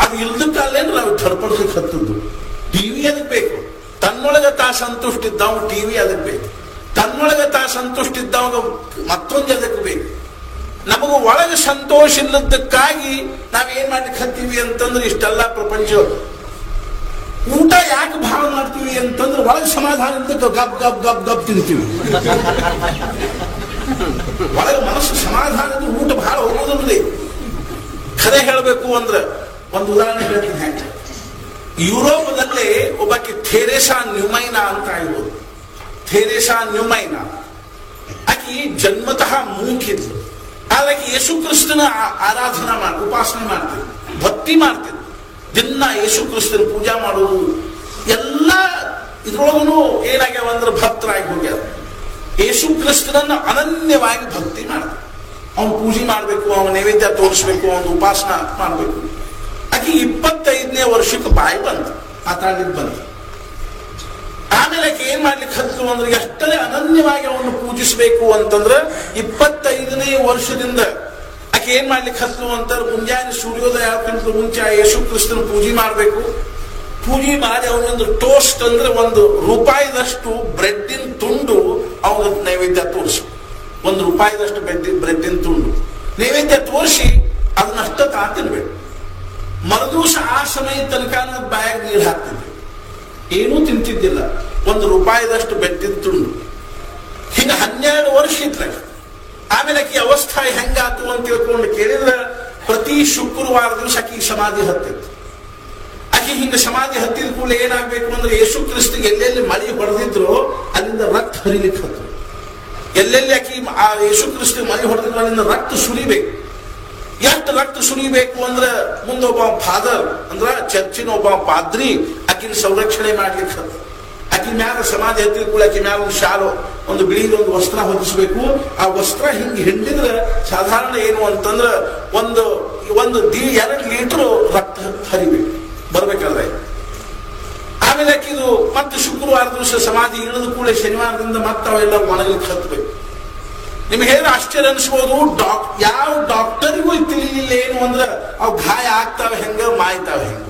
ಅದು ಇಲ್ದಕ್ಕಲ್ಲೇನು ನಾವು ಧರ್ಪಡಿಸಕ್ಕೆ ಹತ್ತದ್ದು. ಟಿವಿ ಅದಕ್ಕೆ ಬೇಕು. ತನ್ನೊಳಗ ತಾ ಸಂತುಷ್ಟಿದ್ದಾವ ಟಿವಿ ಅದಕ್ಕೆ ಬೇಕು. ತನ್ನೊಳಗ ತಾ ಸಂತುಷ್ಟಿದ್ದಾವ ಮತ್ತೊಂದು ಅದಕ್ಕೆ ಬೇಕು. ನಮಗೂ ಒಳಗೆ ಸಂತೋಷ ಇಲ್ಲದಕ್ಕಾಗಿ ನಾವೇನ್ ಮಾಡ್ಲಿಕ್ಕೆ ಹತ್ತೀವಿ ಅಂತಂದ್ರೆ, ಇಷ್ಟೆಲ್ಲ ಪ್ರಪಂಚ ಊಟ ಯಾಕೆ ಭಾಳ ಮಾಡ್ತೀವಿ ಅಂತಂದ್ರೆ, ಒಳಗೆ ಸಮಾಧಾನ ಇದ್ದಕ್ಕೆ ಗಪ್ ಗಪ್ ಗಪ್ ಗಪ್ ತಿಂತೀವಿ. ಒಳಗೆ ಮನಸ್ಸು ಸಮಾಧಾನದ ಊಟ ಬಹಳ ಹೋಗೋದಿಲ್ಲ. ಖರೆ ಹೇಳಬೇಕು ಅಂದ್ರೆ ಒಂದು ಉದಾಹರಣೆ ಹೇಳ್ತೀನಿ. ಹೆಂಗೆ ಯುರೋಪದಲ್ಲಿ ಒಬ್ಬಾಕಿ ಥೆರೇಸಾ ನ್ಯೂಮೈನಾ ಅಂತ ಇರ್ಬೋದು. ಥೆರೇಸಾ ನ್ಯೂಮೈನಾ ಆಕಿ ಜನ್ಮತಃ ಮೂಕಿದ್ಲು. ಆದ್ರೆ ಯೇಸು ಕ್ರಿಸ್ತನ ಆರಾಧನಾ ಉಪಾಸನೆ ಮಾಡ್ತಿದ್ರು, ಭಕ್ತಿ ಮಾಡ್ತಿದ್ರು. ದಿನ ಯೇಸು ಕ್ರಿಸ್ತನ ಪೂಜಾ ಮಾಡೋದು ಎಲ್ಲ ಇದ್ರೊಳಗೂ ಏನಾಗ್ಯಾವ ಅಂದ್ರೆ ಭಕ್ತರಾಗಿ ಹೋಗ್ಯಾರ. ಯೇಸು ಕ್ರಿಸ್ತನನ್ನ ಅನನ್ಯವಾಗಿ ಭಕ್ತಿ ಮಾಡ್ತಾರೆ. ಅವನು ಪೂಜೆ ಮಾಡ್ಬೇಕು, ಅವನ ನೈವೇದ್ಯ ತೋರಿಸ್ಬೇಕು, ಅವನ ಉಪಾಸನ ಮಾಡ್ಬೇಕು. ಆಕೆ 25ನೇ ವರ್ಷಕ್ಕೆ ಬಾಯಿ ಬಂತು, ಮಾತಾಡ್ಲಿಕ್ಕೆ ಬಂತು. ಆಮೇಲೆ ಆಕೆ ಏನ್ ಮಾಡ್ಲಿಕ್ಕೆ ಹತ್ತು ಅಂದ್ರೆ, ಎಷ್ಟೇ ಅನನ್ಯವಾಗಿ ಅವನು ಪೂಜಿಸ್ಬೇಕು ಅಂತಂದ್ರೆ 25ನೇ ವರ್ಷದಿಂದ ಆಕೆ ಏನ್ ಮಾಡ್ಲಿಕ್ಕೆ ಹತ್ತು ಅಂತಂದ್ರೆ, ಮುಂಜಾನೆ ಸೂರ್ಯೋದಯ ಆಗಕ್ಕಿಂತ ಮುಂಚೆ ಯೇಸು ಕ್ರಿಸ್ತನ ಪೂಜೆ ಮಾಡ್ಬೇಕು. ಪೂಜೆ ಮಾಡಿ ಅವನೊಂದು ಟೋಸ್ಟ್ ಅಂದ್ರೆ ₹1 ಬ್ರೆಡ್ಡಿನ ತುಂಡು ಅವನ ನೈವೇದ್ಯ ತೋರಿಸು. ₹1 ಬ್ರೆಡ್ಡಿನ ತುಂಡು ನೈವೇದ್ಯ ತೋರಿಸಿ ಅದನ್ನಷ್ಟ ತಿನ್ಬೇಕು. ಮರುದಿವಸ ಆ ಸಮಯ ತನಕ ಬಾಯಾಗ ನೀರು ಹಾಕ್ತಿದ್ವಿ, ಏನೂ ತಿಂತಿದ್ದಿಲ್ಲ. ₹1 ಬೆಟ್ಟಿನ ತುಂಡು. ಹಿಂಗ 12 ವರ್ಷ ಇದ್ರಾಗ. ಆಮೇಲೆ ಆಕಿ ಅವಸ್ಥೆ ಹೆಂಗಾತು ಅಂತ ತಿಳ್ಕೊಂಡು ಕೇಳಿದ್ರ ಪ್ರತಿ ಶುಕ್ರವಾರ ದಿವಸ ಆಕಿ ಸಮಾಧಿ ಹತ್ತಿತ್ತು. ಆಕಿ ಹಿಂಗ ಸಮಾಧಿ ಹತ್ತಿದ ಕೂಡಲೇ ಏನಾಗ್ಬೇಕು ಅಂದ್ರೆ ಯೇಸು ಕ್ರಿಸ್ತಿಗೆ ಎಲ್ಲೆಲ್ಲಿ ಮಳಿ ಹೊಡೆದಿದ್ರು ಅಲ್ಲಿಂದ ರಕ್ತ ಹರಿಲಿಕ್ಕೆ ಹತ್ತು. ಎಲ್ಲೆಲ್ಲಿ ಆಕಿ ಆ ಯೇಸು ಕ್ರಿಸ್ತಿಗೆ ಮಳಿ ಹೊಡೆದಿದ್ರು ಅಲ್ಲಿಂದ ರಕ್ತ ಸುರಿಬೇಕು. ಎಷ್ಟು ರಕ್ತ ಸುರಿಬೇಕು ಅಂದ್ರೆ ಮುಂದೊಬ್ಬ ಫಾದರ್ ಅಂದ್ರ ಚರ್ಚಿನ ಒಬ್ಬ ಪಾದ್ರಿ ಆಕಿನ ಸಂರಕ್ಷಣೆ ಮಾಡ್ಲಿಕ್ಕೆ ಹತ್ತು. ಆಕಿ ಮ್ಯಾಲ ಸಮಾಧಿ ಹತ್ತಿದ ಕೂಡ ಆಕಿ ಮ್ಯಾಲ ಒಂದು ಶಾಲು, ಒಂದು ಬಿಳಿದ ಒಂದು ವಸ್ತ್ರ ಹೊದಿಸ್ಬೇಕು. ಆ ವಸ್ತ್ರ ಹಿಂಗೆ ಹಿಂಡಿದ್ರೆ ಸಾಧಾರಣ ಏನು ಅಂತಂದ್ರ ಒಂದು 2 ಲೀಟರ್ ರಕ್ತ ಹರಿಬೇಕು ಬರ್ಬೇಕಾದ್ರೆ. ಆಮೇಲೆ ಆಕಿದು ಮತ್ತೆ ಶುಕ್ರವಾರ ದಿವಸ ಸಮಾಧಿ ಇಳಿದ ಕೂಡ ಶನಿವಾರದಿಂದ ಮತ್ತೆ ಅವೆಲ್ಲ ಒಣಗಲಿಕ್ಕೆ ಹತ್ಬೇಕು. ನಿಮ್ಗೆ ಹೇಳಿ ಆಶ್ಚರ್ಯ ಅನಿಸ್ಬೋದು, ಯಾವ ಡಾಕ್ಟರಿಗೂ ತಿಳಿಲಿಲ್ಲ ಏನು ಅಂದ್ರ ಅವು ಗಾಯ ಆಗ್ತಾವೆ ಹೆಂಗ ಮಾಯ್ತಾವೆ ಹೆಂಗ.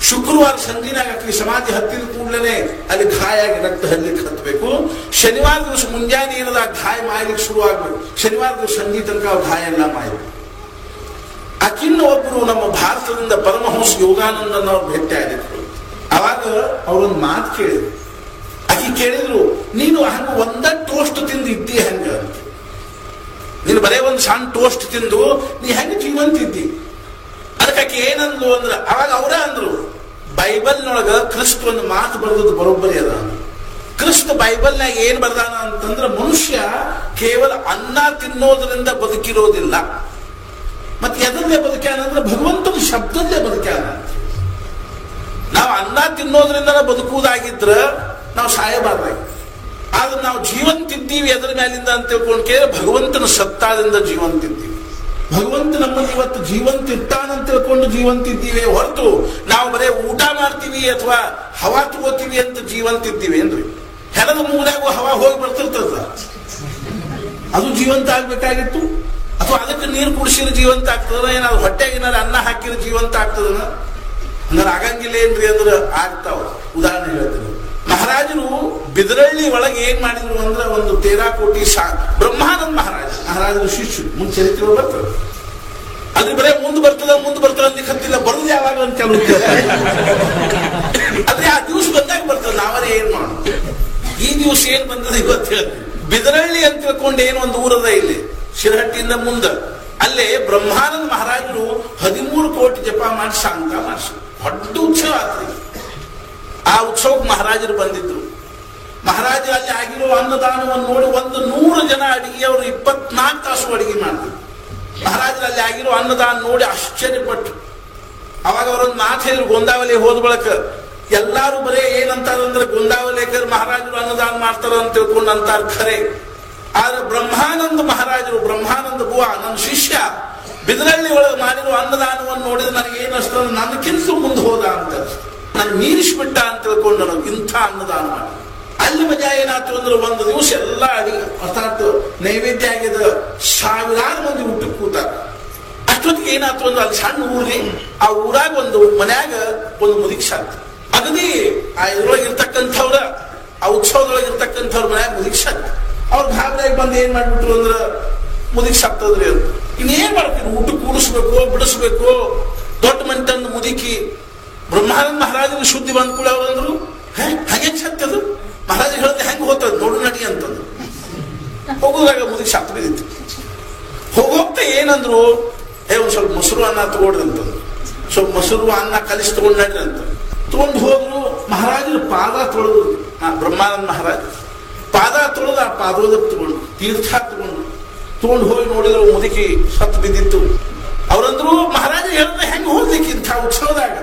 ಶುಕ್ರವಾರ ಸಂಜೆನಾಗ ಆಕಿ ಸಮಾಧಿ ಹತ್ತಿದ ಕೂಡಲೇ ಅಲ್ಲಿ ಗಾಯ ಆಗಿ ರಕ್ತ ಹರಿಲಿಕ್ಕೆ ಹತ್ಬೇಕು. ಶನಿವಾರ ದಿವಸ ಮುಂಜಾನೆ ಏನದ ಗಾಯ ಮಾಯಲಿಕ್ಕೆ ಶುರು ಆಗ್ಬೇಕು. ಶನಿವಾರ ದಿವಸ ಸಂಜೆ ತನಕ ಗಾಯ ಎಲ್ಲ ಮಾಯಬೇಕು. ಆಕಿನ್ನ ಒಬ್ಬರು ನಮ್ಮ ಭಾರತದಿಂದ ಪರಮಹಂಸ ಯೋಗಾನಂದನ ಅವ್ರು ಭೇಟಿ ಆಗಿದ್ರು. ಅವಾಗ ಅವ್ರೊಂದು ಮಾತು ಕೇಳಿದ್ರು. ಆಕಿ ಕೇಳಿದ್ರು, ನೀನು ಹಂಗ ಒಂದ ಟೋಸ್ಟ್ ತಿಂದು ಇದ್ದಿ ಹೆಂಗ ಅಂತ. ನೀನು ಬರೇ ಒಂದು ಸಣ್ಣ ಟೋಸ್ಟ್ ತಿಂದು ನೀ ಹೆಂಗ ಜೀವಂತಿದ್ದಿ. ಅದಕ್ಕೆ ಏನಂದ್ರು ಅಂದ್ರ ಅವಾಗ ಅವರೇ ಅಂದ್ರು, ಬೈಬಲ್ನೊಳಗ ಕ್ರಿಸ್ತ ಒಂದು ಮಾತು ಬರೆದದ್ದು ಬರೋಬ್ಬರಿ ಅದ. ಕ್ರಿಸ್ತ ಬೈಬಲ್ನಾಗ ಏನ್ ಬರ್ದಾನ ಅಂತಂದ್ರ ಮನುಷ್ಯ ಕೇವಲ ಅನ್ನ ತಿನ್ನೋದ್ರಿಂದ ಬದುಕಿರೋದಿಲ್ಲ, ಮತ್ತೆ ಎದರಲ್ಲೇ ಬದುಕ್ಯಾನಂದ್ರೆ ಭಗವಂತನ ಶಬ್ದಲ್ಲೇ ಬದುಕ್ಯಾನ. ನಾವು ಅನ್ನ ತಿನ್ನೋದ್ರಿಂದ ಬದುಕುವುದಾಗಿದ್ರ ನಾವು ಸಾಯಬಾರ್ದಾಗಿ. ಆದ್ರೆ ನಾವು ಜೀವಂತಿದ್ದೀವಿ ಎದರ ಮೇಲಿಂದ ಅಂತ ತಿಳ್ಕೊಂಡು ಕೇಳಿ ಭಗವಂತನ ಸತ್ತಾದಿಂದ ಜೀವಂತಿದ್ದೀವಿ. ಭಗವಂತ ನಮ್ಮಲ್ಲಿ ಇವತ್ತು ಜೀವಂತ ಇರ್ತಾನಂತ ತಿಳ್ಕೊಂಡು ಜೀವಂತಿದ್ದೀವಿ ಹೊರತು ನಾವು ಬರೇ ಊಟ ಮಾಡ್ತೀವಿ ಅಥವಾ ಹವಾ ತಗೋತೀವಿ ಅಂತ ಜೀವಂತಿದ್ದೀವಿ ಏನ್ರಿ. ಹೆಣದ ಮೂಲಾಗೂ ಹವಾ ಹೋಗಿ ಬರ್ತಿರ್ತದ, ಅದು ಜೀವಂತ ಆಗ್ಬೇಕಾಗಿತ್ತು. ಅಥವಾ ಅದಕ್ಕೆ ನೀರು ಕುಡಿಸಿದ್ರೆ ಜೀವಂತ ಆಗ್ತದ, ಏನಾದ್ರು ಹೊಟ್ಟೆಗೆ ಏನಾದ್ರು ಅನ್ನ ಹಾಕಿದ್ರೆ ಜೀವಂತ ಆಗ್ತದನ? ಹಂಗಾರೆ ಆಗಂಗಿಲ್ಲ ಏನ್ರಿ ಅಂದ್ರೆ ಆಗ್ತಾವ. ಉದಾಹರಣೆ ಹೇಳ್ತೀನಿ. ಮಹಾರಾಜರು ಬಿದರಳ್ಳಿ ಒಳಗೆ ಏನ್ ಮಾಡಿದ್ರು ಅಂದ್ರೆ ಒಂದು 13 ಕೋಟಿ ಬ್ರಹ್ಮಾನಂದ ಮಹಾರಾಜರು ಶಿಷ್ಯರು. ಮುಂದೆ ಚರಿತ್ರೆ ಬರ್ತದೆ, ಅದ್ರ ಬರೇ ಮುಂದೆ ಬರ್ತದ ಅಂತ ಕತ್ತಿಲ್ಲ, ಬರುದು ಯಾವಾಗ ಅಂತ ಕೆಲವು ಆದ್ರೆ ಆ ದಿವಸ ಬಂದಾಗ ಬರ್ತದೆ. ನಾವರೇ ಏನ್ ಮಾಡೋದು, ಈ ದಿವಸ ಏನ್ ಬಂದದ ಇವತ್ತು ಹೇಳ್ತೀವಿ. ಬಿದರಳ್ಳಿ ಅಂತ ತಿಳ್ಕೊಂಡು ಏನು ಒಂದು ಊರದ ಇಲ್ಲಿ ಶಿರಹಟ್ಟಿಯಿಂದ ಮುಂದೆ, ಅಲ್ಲೇ ಬ್ರಹ್ಮಾನಂದ ಮಹಾರಾಜರು 13 ಕೋಟಿ ಜಪ ಮಾಡಿ ಶಾಂತ ಮಾಡಿಸಿ ದೊಡ್ಡ ಉತ್ಸವ ಆತ್ರಿ. ಆ ಉತ್ಸವಕ್ಕೆ ಮಹಾರಾಜರು ಬಂದಿದ್ರು. ಮಹಾರಾಜ ಅಲ್ಲಿ ಆಗಿರೋ ಅನ್ನದಾನವನ್ನು ನೋಡಿ 100 ಜನ ಅಡಿಗೆಯವರು 24 ತಾಸು ಅಡಿಗೆ ಮಾಡಿದ್ರು. ಮಹಾರಾಜರು ಅಲ್ಲಿ ಆಗಿರೋ ಅನ್ನದಾನ ನೋಡಿ ಆಶ್ಚರ್ಯಪಟ್ಟು ಅವಾಗ ಅವರೊಂದು ಮಾತು ಹೇಳಿದ್ರು, ಗೊಂದಾವಲಿ ಹೋದ ಬಳಕ ಎಲ್ಲಾರು ಬರೇ ಏನಂತಾರಂದ್ರೆ ಗೊಂದಾವಲೇಕರ್ ಮಹಾರಾಜರು ಅನ್ನದಾನ ಮಾಡ್ತಾರ ಅಂತ ತಿಳ್ಕೊಂಡು ಅಂತಾರ ಖರೆ. ಆದ್ರೆ ಬ್ರಹ್ಮಾನಂದ ಮಹಾರಾಜರು, ಬ್ರಹ್ಮಾನಂದ ಬುವ ನನ್ನ ಶಿಷ್ಯ, ಬಿದರಳ್ಳಿ ಒಳಗೆ ಮಾಡಿರೋ ಅನ್ನದಾನವನ್ನು ನೋಡಿದ್ರೆ ನನಗೆ ಏನಿಸ್ತದ, ನನಗಿಂತ ಮುಂದೆ ಹೋದ ಅಂತ ನಾನು ಮೀರಿಸ್ಬಿಟ್ಟ ಅಂತ ತಿಳ್ಕೊಂಡು ನನಗೆ ಇಂಥ ಅನ್ನದಾನ ಮಾಡಿ. ಅಲ್ಲಿ ಮಜಾ ಏನಾಯ್ತು ಅಂದ್ರೆ ಒಂದು ದಿವಸ ಎಲ್ಲ ಅಡಿಗೆ ಅರ್ಥಾತ್ ನೈವೇದ್ಯ ಆಗಿದೆ, 1000 ಮಂದಿ ಊಟಕ್ಕೆ ಕೂತಾರ. ಅಷ್ಟೊತ್ತಿಗೆ ಏನಾಯ್ತು ಅಂದ್ರೆ ಅಲ್ಲಿ ಸಣ್ಣ ಊರಿ, ಆ ಊರಾಗ ಒಂದು ಮನ್ಯಾಗ ಒಂದು ಮುದಿಕ್ ಸಾಕ್ತು. ಅಗದಿ ಆ ಇದ್ರೊಳಗೆ ಇರ್ತಕ್ಕಂಥವ್ರ ಆ ಉತ್ಸವದೊಳಗೆ ಇರ್ತಕ್ಕಂಥವ್ರ ಮನ್ಯಾಗ ಮುದಿಕ್ ಸಾಕ್ತು. ಅವ್ರು ಗಾಬರಿಯಾಗಿ ಬಂದು ಏನ್ ಮಾಡ್ಬಿಟ್ರು ಅಂದ್ರೆ ಮುದಿಕ್ ಸಾಕ್ತದ್ರಿ ಅಂತ. ಇನ್ನೇನ್ ಮಾಡ್ಬೇಕು, ಊಟ ಕೂಡಿಸ್ಬೇಕು ಬಿಡಿಸ್ಬೇಕು, ದೊಡ್ಡ ಮಂಟನ್ನು ಮುದುಕಿ. ಬ್ರಹ್ಮಾನಂದ ಮಹಾರಾಜನ ಶುದ್ಧಿ ಬಂದ್ ಕೂಡ ಅವ್ರಂದ್ರು, ಹಾಗೆ ಸತ್ತದು ಮಹಾರಾಜ ಹೇಳದೆ ಹೆಂಗ್ ಹೋಗ್ತದ ನೋಡು ನಡಿ ಅಂತಂದ್ರು. ಹೋಗೋದಾಗ ಮುದುಕಿ ಸಾಕ್ ಬಿದ್ದಿತ್ತು. ಹೋಗೋಗ್ತಾ ಏನಂದ್ರು, ಒಂದ್ ಸ್ವಲ್ಪ ಮೊಸರು ಅನ್ನ ತಗೊಳ್ರಿ ಅಂತಂದ್ರು. ಸ್ವಲ್ಪ ಮೊಸರು ಅನ್ನ ಕಲಿಸಿ ತಗೊಂಡ್ ನಡ್ರಿ ಅಂತ ತಗೊಂಡು ಹೋದ್ರು. ಮಹಾರಾಜರು ಪಾದ ತೊಳೆದು, ಬ್ರಹ್ಮಾನಂದ ಮಹಾರಾಜ ಪಾದ ತೊಳೆದು ಆ ಪಾದೋದಕ್ ತಗೊಂಡು ತೀರ್ಥ ತಗೊಂಡು ಹೋಗಿ ನೋಡಿದ್ರು ಮುದುಕಿ ಸತ್ತು ಬಿದ್ದಿತ್ತು. ಅವ್ರಂದ್ರು ಮಹಾರಾಜ ಹೇಳಿದ್ರೆ ಹೆಂಗ್ ಹೋಗ್ಲಿಕ್ಕೆ ಇಂಥ ಉತ್ಸವದಾಗ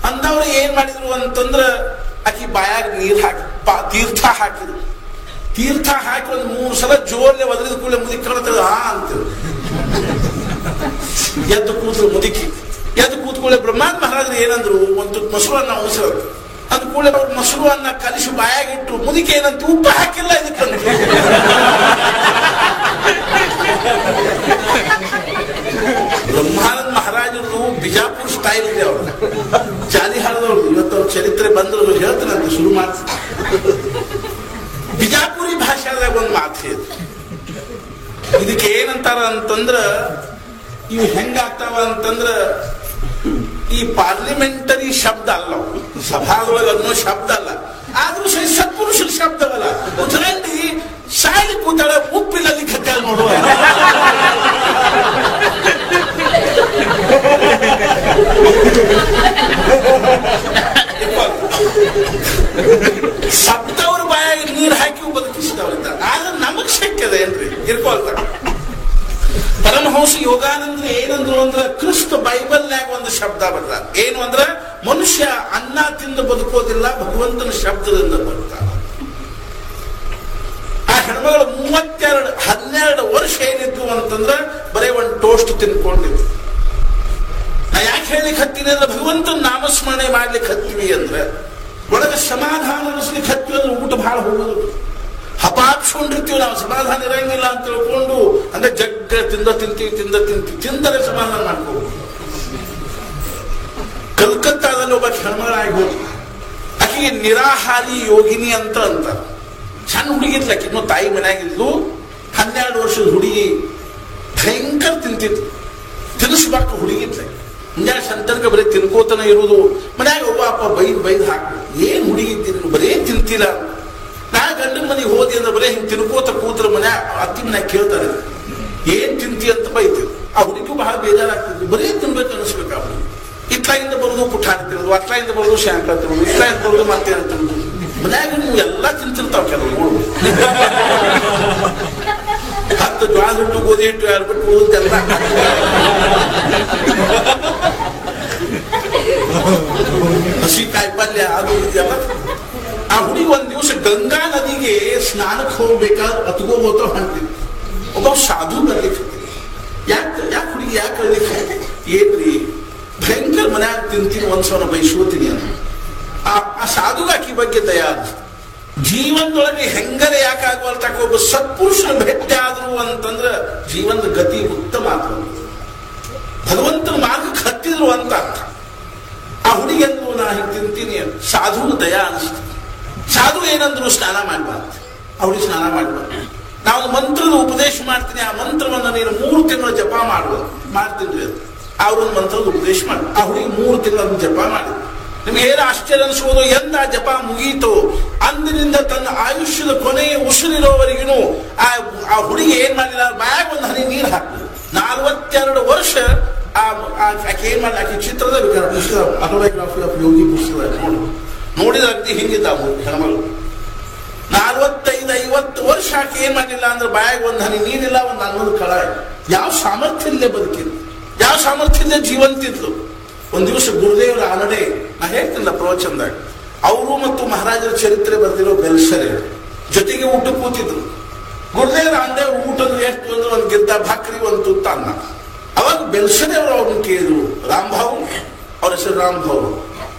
ಅಂದವ್ರು ಏನ್ ಮಾಡಿದ್ರು ಅಂತಂದ್ರ ಆಕಿ ಬಾಯಾಗ ನೀರ್ ಹಾಕಿ ತೀರ್ಥ ಹಾಕಿದ್ರು. ತೀರ್ಥ ಹಾಕಿ 3 ಸಲ ಜೋರ್ಲೆ ಒದರಿದ ಕೂಡಲೇ ಮುದುಕಿ ಕಾಣ್ತದ ಅಂತ ಎದ್ದು ಕೂತ್ರು. ಮುದುಕಿ ಎದ್ದು ಕೂತ್ಕೊಳ್ಳೆ ಬ್ರಹ್ಮಾನಂದ ಮಹಾರಾಜರು ಏನಂದ್ರು, ಒಂದು ಮೊಸರು ಅನ್ನ ಉಳಿಸೋರು ಅಂದ ಕೂಡಲೇ ಅವ್ರು ಮೊಸರು ಅನ್ನ ಕಲಿಸಿ ಬಾಯಾಗಿಟ್ಟು ಮುದುಕಿ ಏನಂತ ಉಪ್ಪು ಹಾಕಿಲ್ಲ ಇದಕ್ಕಂತ. ಬ್ರಹ್ಮಾನಂದ ಮಹಾರಾಜರು ಬಿಜಾಪುರ ಸ್ಟೈಲ್ ಇದೆ, ಅವ್ರು ಜಾಲಿ ಹಾಡದವ್ರು. ಇವತ್ತು ಅವ್ರ ಚರಿತ್ರೆ ಬಂದ್ರು ಹೇಳ್ತಾನಂತ ಶುರು ಮಾಡ್ತಾರೆ. ಬಿಜಾಪುರಿ ಭಾಷೆದಾಗ ಒಂದು ಮಾತು ಇದೆ. ಇದಕ್ಕೆ ಏನಂತಾರ ಅಂತಂದ್ರ, ಇವು ಹೆಂಗಾಗ್ತಾವ ಅಂತಂದ್ರ ಈ ಪಾರ್ಲಿಮೆಂಟರಿ ಶಬ್ದ ಅಲ್ಲ, ಸಭಾದೊಳಗೆ ಅನ್ನೋ ಶಬ್ದ ಅಲ್ಲ, ಆದ್ರೂ ಸತ್ಪುರುಷರ ಶಬ್ದವಲ್ಲ. ಉದಾಹರಣೆ ಶಾಲೆ ಕೂತಾಳ ಇರ್ಕೊಳ್ತಾರೆ. ಪರಮಹಂಸ ಯೋಗಾನಂದ್ರ ಏನಂದ್ರು ಅಂದ್ರೆ ಕ್ರಿಸ್ತ ಬೈಬಲ್ನ್ಯಾಗ ಒಂದು ಶಬ್ದ ಬರ್ತಾರ. ಏನು ಅಂದ್ರೆ ಮನುಷ್ಯ ಅನ್ನ ತಿಂದು ಬದುಕೋದಿಲ್ಲ, ಭಗವಂತನ ಶಬ್ದದಿಂದ ಬರ್ತಾರ. ಆ ಹೆಣ್ಮಗಳು 12 ವರ್ಷ ಏನಿತ್ತು ಅಂತಂದ್ರೆ ಬರೀ ಒಂದು ಟೋಸ್ಟ್ ತಿನ್ಕೊಂಡಿದ್ರು. ನಾ ಯಾಕೆ ಹೇಳಿಕ್ ಹತ್ತೀನಿ ಅಂದ್ರೆ ಭಗವಂತನ ನಾಮಸ್ಮರಣೆ ಮಾಡ್ಲಿಕ್ಕೆ ಹತ್ತೀವಿ ಅಂದ್ರೆ ಒಳಗೆ ಸಮಾಧಾನ ಅನಿಸ್ಲಿಕ್ಕೆ ಹತ್ತೀವಿ ಅಂದ್ರೆ ಊಟ ಬಹಳ ಹೋಗೋದು. ಹಪಾಪ್ಸ್ಕೊಂಡಿರ್ತೀವಿ ನಾವು, ಸಮಾಧಾನ ಇರಂಗಿಲ್ಲ ಅಂತ ತಿಳ್ಕೊಂಡು ಅಂದ್ರೆ ಜಗ್ಗ ತಿಂತೀವಿ ತಿಂದರೆ ಸಮಾಧಾನ ಮಾಡ್ಕೋಬಹುದು. ಕಲ್ಕತ್ತಾದಲ್ಲಿ ಒಬ್ಬ ಹೆಣ್ಮಗಳಾಗಿ ಹೋಗಿ ಆಕೆಗೆ ನಿರಾಹಾರಿ ಯೋಗಿನಿ ಅಂತ ಅಂತಾರೆ. ಸಣ್ಣ ಹುಡುಗಿದ್ಲಕ್ಕೆ ಇನ್ನೂ ತಾಯಿ ಮನೆಯಾಗಿದ್ಲು. 12 ವರ್ಷದ ಹುಡುಗಿ, ಭಯಂಕರ ತಿಂತಿತ್ತು. ತಿನ್ನಿಸ್ಬೇಕು ಹುಡುಗಿದ್ಲೆ. ಮುಂಜಾನೆ ಸಂತರ್ಕ ಬರೀ ತಿನ್ಕೋತನ ಇರುವುದು. ಮನ್ಯಾಗ ಒಬ್ಬ ಅಪ್ಪ ಬೈದ್ ಹಾಕು, ಏನ್ ಹುಡುಗಿದ್ದೀನಿ ಬರೀ ತಿಂತಿಲ್ಲ. ನಾ ಗಂಡನ ಮನೆಗೆ ಹೋದಿ ಅಂದ್ರೆ ಬರೀ ಹಿಂಗ್ ತಿನ್ಕೋತ ಕೂತ್ರ ಮನ್ಯಾಗ ಅತ್ತಿ ಮನ್ಯಾಗ ಕೇಳ್ತಾರೆ ಏನ್ ತಿಂತಿ ಅಂತ ಬೈತಿದ್ರು. ಆ ಹುಡುಗಿ ಬಹಳ ಬೇಜಾರಾಗ್ತಿದ್ರು. ಬರೀ ತಿನ್ಬೇಕು ಅನಿಸ್ಬೇಕು. ಅವ್ರು ಇತ್ಲಾಗಿಂದ ಬರೋದು ಪುಠಾಣಿ ತಿನ್ನೋದು, ಅತ್ಲಾಗಿಂದ ಬರೋದು ಶಾಂಕ ತಿನ್ನೋದು, ಇತ್ಲಾಗಿಂದ ಬರೋದು ಮತ್ತೇನ ತಿನ್ನೋದು. ಮನ್ಯಾಗ ನೀವು ಎಲ್ಲಾ ತಿಂತಿರ್ತಾವ ಕೆಲವು. 10 ಜ್ವಾಳ ಹಿಟ್ಟು ಗೋಧಿ ಹಿಟ್ಟು ಹೇಳ್ಬಿಟ್ಟು ಉಳಿದೆಲ್ಲ ಹಸಿ ಕಾಯಿ ಪಲ್ಯ ಅದು ಇದೆಲ್ಲ. ಆ ಹುಡುಗಿ ಒಂದ್ ದಿವಸ ಗಂಗಾ ನದಿಗೆ ಸ್ನಾನಕ್ಕೆ ಹೋಗ್ಬೇಕಾದ್ರೆ ಅತ್ಕೋಬೋತ ಹೊಂಟಿದ್ವಿ. ಒಬ್ಬ ಸಾಧು ಬರ್ಲಿಕ್ಕೆ ಯಾಕೆ ಹುಡುಗಿ ಯಾಕೆ ಹೇಳ್ಲಿಕ್ಕೆ ಏನ್ರಿ ಭಯಂಕರ ಮನ್ಯಾಗ ತಿಂತೀನಿ ಒಂದ್ಸಲ ಬೈಸ್ಕೋತೀನಿ ಅಂತ. ಆ ಸಾಧುಗಾಕಿ ಬಗ್ಗೆ ದಯಾ ಜೀವನದೊಳಗೆ ಹೆಂಗರೆ ಯಾಕಾಗುವಲ್ತಾಕ ಒಬ್ಬ ಸತ್ಪುರುಷನ ಭೇಟಿ ಆದ್ರು ಅಂತಂದ್ರ ಜೀವನದ ಗತಿ ಉತ್ತಮ ಆಗ್ತದೆ. ಭಗವಂತನ ಮಾರ್ಗಕ್ಕೆ ಹತ್ತಿದ್ರು ಅಂತ ಅರ್ಥ. ಆ ಹುಡುಗಿ ಅಂದ್ರು ನಾ ಹಿಂಗೆ ತಿಂತೀನಿ, ಸಾಧುನ ದಯಾ ಅನಿಸ್ತು. ಸಾಧು ಏನಂದ್ರು ಸ್ನಾನ ಮಾಡ್ಬಾರ್ದು, ಅವಳಿಗೆ ಸ್ನಾನ ಮಾಡ್ಬಾರ್ದು. ನಾವು ಮಂತ್ರದ ಉಪದೇಶ ಮಾಡ್ತೀನಿ, ಆ ಮಂತ್ರವನ್ನು ನೀನು 3 ತಿಂಗಳು ಜಪ ಮಾಡ್ಬೋದು. ಮಾಡ್ತಿದ್ವಿ ಅದು ಅವ್ರೊಂದು ಮಂತ್ರದ ಉಪದೇಶ ಮಾಡಿ ಆ ಹುಡುಗಿ 3 ತಿಂಗಳು ಜಪ ಮಾಡಿ. ನಿಮ್ಗೆ ಏನು ಆಶ್ಚರ್ಯ ಅನಿಸ್ಬೋದು, ಎಂದ ಜಪ ಮುಗೀತು ಅಂದಿನಿಂದ ತನ್ನ ಆಯುಷ್ಯದ ಕೊನೆಯ ಉಸಿರಿರೋವರೆಗೂ ಆ ಹುಡುಗಿ ಏನ್ ಮಾಡಿಲ್ಲ, ಬ್ಯಾಗ್ ಒಂದು ಹನಿ ನೀರು ಹಾಕಿದ್ರು. 42 ವರ್ಷ ಆಕೆ ಏನ್ ಮಾಡಿ, ಆಕೆ ಚಿತ್ರದ ಆಟೋಬಯೋಗ್ರಫಿ ಆಫ್ ಯೋಗಿ ಪುಸ್ತಕ ನೋಡಿದ ಅಗ್ದಿ ಹಿಂಗಿದ್ದ ಹೆಣ್ಮಗಳು. 45-50 ವರ್ಷ ಆಕೆ ಏನ್ ಮಾಡಿಲ್ಲ ಅಂದ್ರೆ ಬ್ಯಾಗ್ ಒಂದು ಹನಿ ನೀರಿಲ್ಲ, ಒಂದು ಅನ್ನದ ಕಳ. ಯಾವ ಸಾಮರ್ಥ್ಯ ಇಲ್ಲೇ ಬದುಕಿದ್ರು, ಯಾವ ಸಾಮರ್ಥ್ಯದ ಜೀವಂತಿದ್ಲು. ಒಂದ್ ದಿವಸ ಗುರುದೇವರ ಆನಡೆ ನಾ ಹೇಳ್ತಿಲ್ಲ ಪ್ರವಚನದಾಗ, ಅವರು ಮತ್ತು ಮಹಾರಾಜರ ಚರಿತ್ರೆ ಬರೆದಿರೋ ಬೆಲ್ಸರೆ ಜೊತೆಗೆ ಊಟ ಕೂತಿದ್ರು. ಗುರುದೇವರ ಆನಡೆ ಊಟದ ಎಷ್ಟು ಅಂದ್ರೆ ಒಂದು ಗಿದ್ದ ಭಾಕ್ರಿ ಒಂದು ತುತ್ತ ಅನ್ನ. ಅವಾಗ ಬೆಲ್ಸರೆ ಅವರು ಅವ್ರನ್ನ ಕೇಳಿದ್ರು, ರಾಮ್ಭಾವ್ ಅವ್ರ ಹೆಸರು ರಾಮ್ಭಾವ್,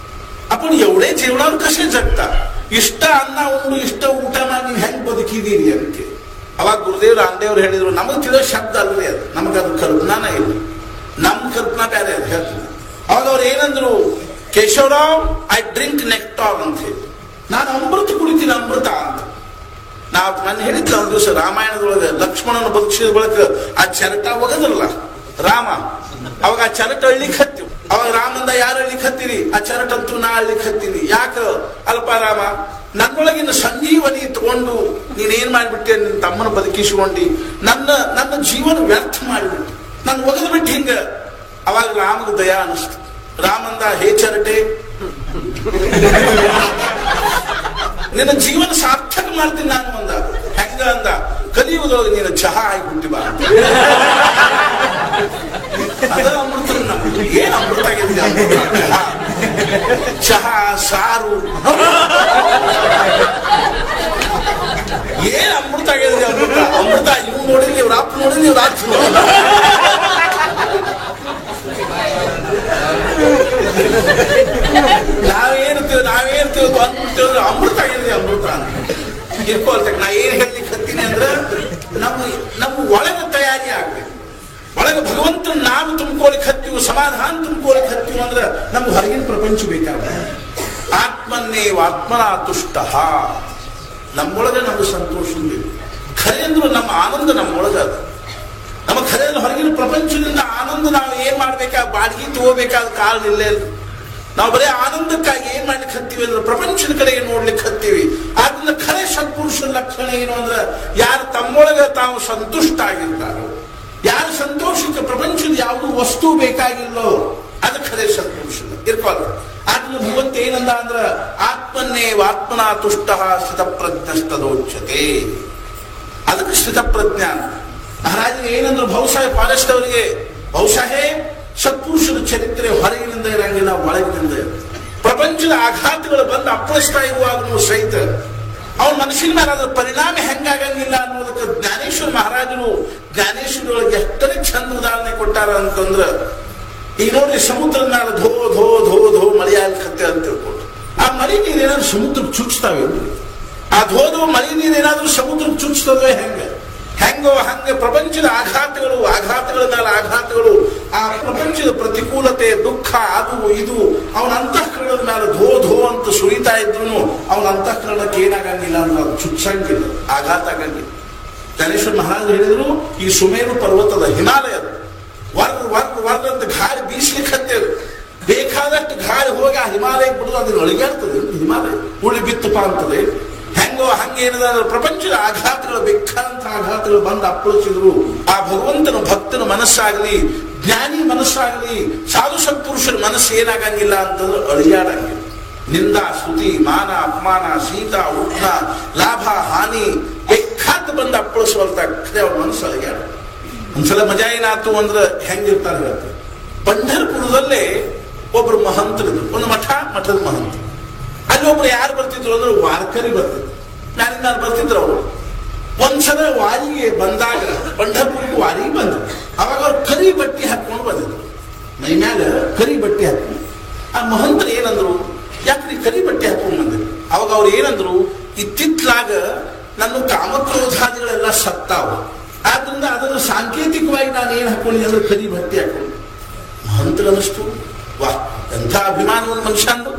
आपण एवढे जेवणावर कसे जगता, ಇಷ್ಟ ಅನ್ನ ಉಂಡು ಇಷ್ಟ ಊಟ ಮಾಡಿ ನೀವು ಹೆಂಗ್ ಬದುಕಿದೀರಿ ಅಂತ. ಅವಾಗ ಗುರುದೇವ್ ರಾಮದೇವ್ರು ಹೇಳಿದ್ರು, ನಮಗೆ ತಿಳಿಯೋ ಶಬ್ದ ಅಲ್ವೇ ಅದು, ನಮಗದು ಕಲ್ಪನಾನ ಇಲ್ಲ, ನಮ್ ಕಲ್ಪನಾ ಬೇರೆ ಅದು ಹೇಳ್ತೀನಿ. ಅವಾಗ ಅವ್ರು ಏನಂದ್ರು, ಕೇಶವರಾವ್ ಐ ಡ್ರಿಂಕ್ ನೆಕ್ಟಾರ್ ಅಂತ ಹೇಳಿ, ನಾನು ಅಮೃತ ಕುಡಿತೀನಿ ಅಮೃತ ಅಂತ. ನಾನು ಹೇಳಿದ್ದೆ ಒಂದು ದಿವಸ ರಾಮಾಯಣದೊಳಗೆ ಲಕ್ಷ್ಮಣನ ಬದುಕಿಸಿದ ಬಳಕ ಆ ಚರಟ ಒಗದ್ರಲ್ಲ ರಾಮ, ಅವಾಗ ಆ ಚರಟ ಅಳ್ಳಿಕ್ ಹತ್ತಿವ್. ಅವಾಗ ರಾಮಂದ ಯಾರು ಅಳ್ಳಿಕ್ ಹತ್ತೀರಿ, ಆ ಚರಟ ಅಂತೂ ನಾ ಅಳ್ಳಿಕ್ ಹತ್ತೀನಿ. ಯಾಕ ಅಲ್ಪ ರಾಮ, ನನ್ನೊಳಗಿನ ಸಂಜೀವನಿ ತಗೊಂಡು ನೀನೇನ್ ಮಾಡ್ಬಿಟ್ಟೆ, ನಿನ್ನ ತಮ್ಮನ ಬದುಕಿಸ್ಕೊಂಡಿ ನನ್ನ ಜೀವನ ವ್ಯರ್ಥ ಮಾಡಿಬಿಟ್ಟು ನಾನು ಒಗದ್ ಬಿಟ್ಟು ಹಿಂಗ. ಅವಾಗ ರಾಮಗ ದಯಾ ಅನಿಸ್ತು. ರಾಮಂದ, ಹೇ ಚರಟೆ, ನಿನ್ನ ಜೀವನ ಸಾರ್ಥಕ ಮಾಡ್ತೀನಿ ನಾನು ಅಂದ. ಹೆಂಗ ಅಂದ, ಕಲಿಯುವುದೊಳಗೆ ನೀನು ಚಹಾ ಆಗಿಬಿಟ್ಟಿ ಬಾ. ಅದ ಅಮೃತ, ಏನ್ ಅಮೃತ ಆಗಿದೆ, ಚಹಾ ಸಾರು ಏನ್ ಅಮೃತ ಆಗಿದೆ. ಅಮೃತ ಇವ್ ನೋಡಿದ್ರಿ, ಇವ್ರ ಅಪ್ಪ ನೋಡಿದ್ರಿ, ಇವ್ರ ಅಪ್ಪ ನೋಡಿದ್ರಿ. ನಾವೇನ್ತೀವಿ ಅಂದ್ಬಿಟ್ಟಿದ್ರೆ ಅಮೃತ ಆಗಿದೆ ಅಮೃತ ಅಂತ ಇರ್ಕೊಳ್ತಕ್ಕ. ನಾ ಏನ್ ಹೇಳ್ಲಿಕ್ಕೆ ಹತ್ತೀನಿ ಅಂದ್ರೆ, ನಮ್ಮ ಒಳಗ ತಯಾರಿ ಆಗ್ಬೇಕು. ಒಳಗೆ ಭಗವಂತನ ನಾವು ತುಂಬ್ಕೊಳಿಕ್ ಹತ್ತೀವಿ, ಸಮಾಧಾನ ತುಂಬ್ಕೊಳಿಕ್ ಹತ್ತೀವಿ ಅಂದ್ರೆ ನಮ್ಗೆ ಹೊರಗಿನ ಪ್ರಪಂಚ ಬೇಕಾಗುತ್ತೆ. ಆತ್ಮನ್ನೇವ ಆತ್ಮನ ತುಷ್ಟ, ನಮ್ಮೊಳಗೆ ನಮ್ಗೆ ಸಂತೋಷ ಬೇಕು. ಖರೆ ಅಂದ್ರು ನಮ್ಮ ಆನಂದ ನಮ್ಮೊಳಗ ಅದು. ನಮ್ಮ ಖರೆ ಅಂದ್ರೆ ಹೊರಗಿನ ಪ್ರಪಂಚದಿಂದ ಆನಂದ ನಾವು ಏನ್ ಮಾಡ್ಬೇಕಾ, ಬಾಡಿಗೆ ತಗೋಬೇಕಾದ ಕಾರಣ ಇಲ್ಲೇ ಇಲ್ಲ. ನಾವು ಬರೀ ಆನಂದಕ್ಕಾಗಿ ಏನ್ ಮಾಡ್ಲಿಕ್ಕೆ ಹತ್ತೀವಿ ಅಂದ್ರೆ ಪ್ರಪಂಚದ ಕಡೆಗೆ ನೋಡ್ಲಿಕ್ಕೆ ಹತ್ತೀವಿ. ಆದ್ರಿಂದ ಖರೆ ಸತ್ಪುರುಷನ ಲಕ್ಷಣ ಏನು ಅಂದ್ರೆ, ಯಾರು ತಮ್ಮೊಳಗ ತಾವು ಸಂತುಷ್ಟ ಆಗಿರ್ತಾರೋ, ಯಾರು ಸಂತೋಷಕ್ಕೆ ಪ್ರಪಂಚದ ಯಾವುದು ವಸ್ತು ಬೇಕಾಗಿಲ್ಲೋ, ಅದು ಖರೆ ಸತ್ಪುರುಷನ ಇರ್ಕೊಳ್ಳ. ಆದ್ರಿಂದ ಭಗವಂತ ಏನಂದ ಅಂದ್ರ, ಆತ್ಮನ್ನೇವ ಆತ್ಮನಾ ತುಷ್ಟ ಸ್ಥಿತಪ್ರಜ್ಞಸ್ತದೋಚ್ಯತೆ. ಅದಕ್ಕೆ ಸ್ಥಿತಪ್ರಜ್ಞಾನ. ಮಹಾರಾಜರಿಗೆ ಏನಂದ್ರು ಬಹುಶಃ ಫಾರೆಸ್ಟ್ ಅವರಿಗೆ, ಬಹುಶಃ ಸತ್ಪುರುಷರ ಚರಿತ್ರೆ ಹೊರಗಿನಿಂದ ಇರಂಗಿಲ್ಲ, ಒಳಗಿನಿಂದ. ಪ್ರಪಂಚದ ಆಘಾತಗಳು ಬಂದು ಅಪ್ಪಳಿಸ್ತಾ ಇರುವಾಗಲೂ ಸಹಿತ ಅವನ ಮನಸ್ಸಿನ ಮೇಲೆ ಅದರ ಪರಿಣಾಮ ಹೆಂಗಾಗಂಗಿಲ್ಲ ಅನ್ನೋದಕ್ಕೆ ಜ್ಞಾನೇಶ್ವರ ಮಹಾರಾಜರು ಜ್ಞಾನೇಶ್ವರೊಳಗೆ ಎಷ್ಟನೇ ಚಂದ ಉದಾಹರಣೆ ಕೊಟ್ಟಾರ ಅಂತಂದ್ರ, ಈಗ ನೋಡ್ರಿ ಸಮುದ್ರದ ಮೇಲೆ ಧೋ ಧೋ ಧೋ ಧೋ ಮಳೆ ಆಗ್ತದೆ ಅಂತ ತಿಳ್ಕೊಂಡು, ಆ ಮಳೆ ನೀರು ಏನಾದ್ರು ಸಮುದ್ರಕ್ಕೆ ಚುಚ್ತಾವೆ, ಆ ಧೋಧೋ ಮಳೆ ನೀರು ಏನಾದ್ರೂ ಸಮುದ್ರಕ್ಕೆ ಚುಚ್ತದೆ ಹೆಂಗೋ ಹಂಗೆ ಪ್ರಪಂಚದ ಆಘಾತಗಳು, ಆಘಾತಗಳ ಮೇಲೆ ಆಘಾತಗಳು, ಆ ಪ್ರಪಂಚದ ಪ್ರತಿಕೂಲತೆ, ದುಃಖ, ಅದು ಇದು ಅವನ ಅಂತಃಕರಣದ ಮೇಲೆ ಧೋ ಧೋ ಅಂತ ಸುರಿತಾ ಇದ್ರು ಅವನ ಅಂತಃಕರಣಕ್ಕೆ ಏನಾಗಂಗಿಲ್ಲ ಅಂದ್ರೆ ಅದು ಚುಚ್ಚಂಗಿಲ್ಲ, ಆಘಾತ ಆಗಂಗಿಲ್ಲ. ಜ್ಞಾನೇಶ್ವರ ಮಹಾರಾಜರು ಹೇಳಿದ್ರು, ಈ ಸುಮೇರು ಪರ್ವತದ ಹಿಮಾಲಯದ ವರ್ಗ ಅಂತ ಗಾಳಿ ಬೀಸ್ಲಿಕ್ಕೆ ಬೇಕಾದಷ್ಟು ಗಾಳಿ ಹೋಗಿ ಆ ಹಿಮಾಲಯಕ್ಕೆ ಬಿಡುದು, ಅದನ್ನ ಒಳಗಾಡ್ತದೆ. ಹಿಮಾಲಯ ಉಳಿ ಬಿತ್ತಪ್ಪ ಅಂತದೆ. ಹೆಂಗೋ ಹಂಗೇನಿದೆ ಅಂದ್ರೆ ಪ್ರಪಂಚದ ಆಘಾತಗಳು, ಬೇಕಾದಂತ ಆಘಾತಗಳು ಬಂದು ಅಪ್ಪಳಿಸಿದ್ರು ಆ ಭಗವಂತನ ಭಕ್ತನ ಮನಸ್ಸಾಗಲಿ, ಜ್ಞಾನಿ ಮನಸ್ಸಾಗಲಿ, ಸಾಧು ಸತ್ಪುರುಷರ ಮನಸ್ಸು ಏನಾಗಂಗಿಲ್ಲ ಅಂತಂದ್ರೆ ಅಳಿಯಾಡಂಗಿಲ್ಲ. ನಿಂದ, ಸ್ತುತಿ, ಮಾನ, ಅಪಮಾನ, ಶೀತ, ಉಷ್ಣ, ಲಾಭ, ಹಾನಿ ಬೇಕಾದ ಬಂದು ಅಪ್ಪಳಿಸುವಂತ ಅವ್ರ ಮನಸ್ಸು ಅಳಿಯಾಡ. ಒಂದ್ಸಲ ಮಜಾ ಏನಾಯ್ತು ಅಂದ್ರೆ ಹೆಂಗಿರ್ತಾರೆ ಹೇಳ್ತಾರೆ, ಪಂಢರಪುರದಲ್ಲೇ ಒಬ್ರು ಮಹಂತರಿದ್ರು, ಒಂದು ಮಠದ ಮಹಂತ. ಅಲ್ಲಿ ಒಬ್ರು ಯಾರು ಬರ್ತಿದ್ರು ಅಂದ್ರೆ ವಾರ್ಕರಿ ಬರ್ತಿದ್ರು, ನಾನಿಂದ ಬರ್ತಿದ್ರು. ಅವರು ಒಂದ್ಸಲ ವಾರಿಗೆ ಬಂದಾಗ, ಪಂಢರಪುರಕ್ಕೆ ವಾರಿಗೆ ಬಂದ್ರು, ಅವಾಗ ಅವ್ರು ಕರಿ ಬಟ್ಟೆ ಹಾಕೊಂಡು ಬಂದಿದ್ರು, ಮೈ ಮ್ಯಾಲ ಕರಿ ಬಟ್ಟೆ ಹಾಕೊಂಡು. ಆ ಮಹಂತರು ಏನಂದ್ರು, ಯಾಕ್ರಿ ಕರಿ ಬಟ್ಟೆ ಹಾಕೊಂಡು ಬಂದಿದ್ರು? ಅವಾಗ ಅವ್ರು ಏನಂದ್ರು, ಇತ್ತಿತ್ಲಾಗ ನನ್ನ ಕಾಮಕ್ರೋಧಾದಿಗಳೆಲ್ಲ ಸತ್ತಾವ, ಆದ್ರಿಂದ ಅದನ್ನು ಸಾಂಕೇತಿಕವಾಗಿ ನಾನು ಏನ್ ಹಾಕೊಂಡಿದ್ದೆ ಅಂದ್ರೆ ಕರಿ ಬಟ್ಟೆ ಹಾಕೊಂಡು. ಮಹಂತರು ಅನ್ನಿಸ್ತು, ವಾ ಎಂಥ ಅಭಿಮಾನವನ್ನು ಮನುಷ್ಯ ಅಂದು,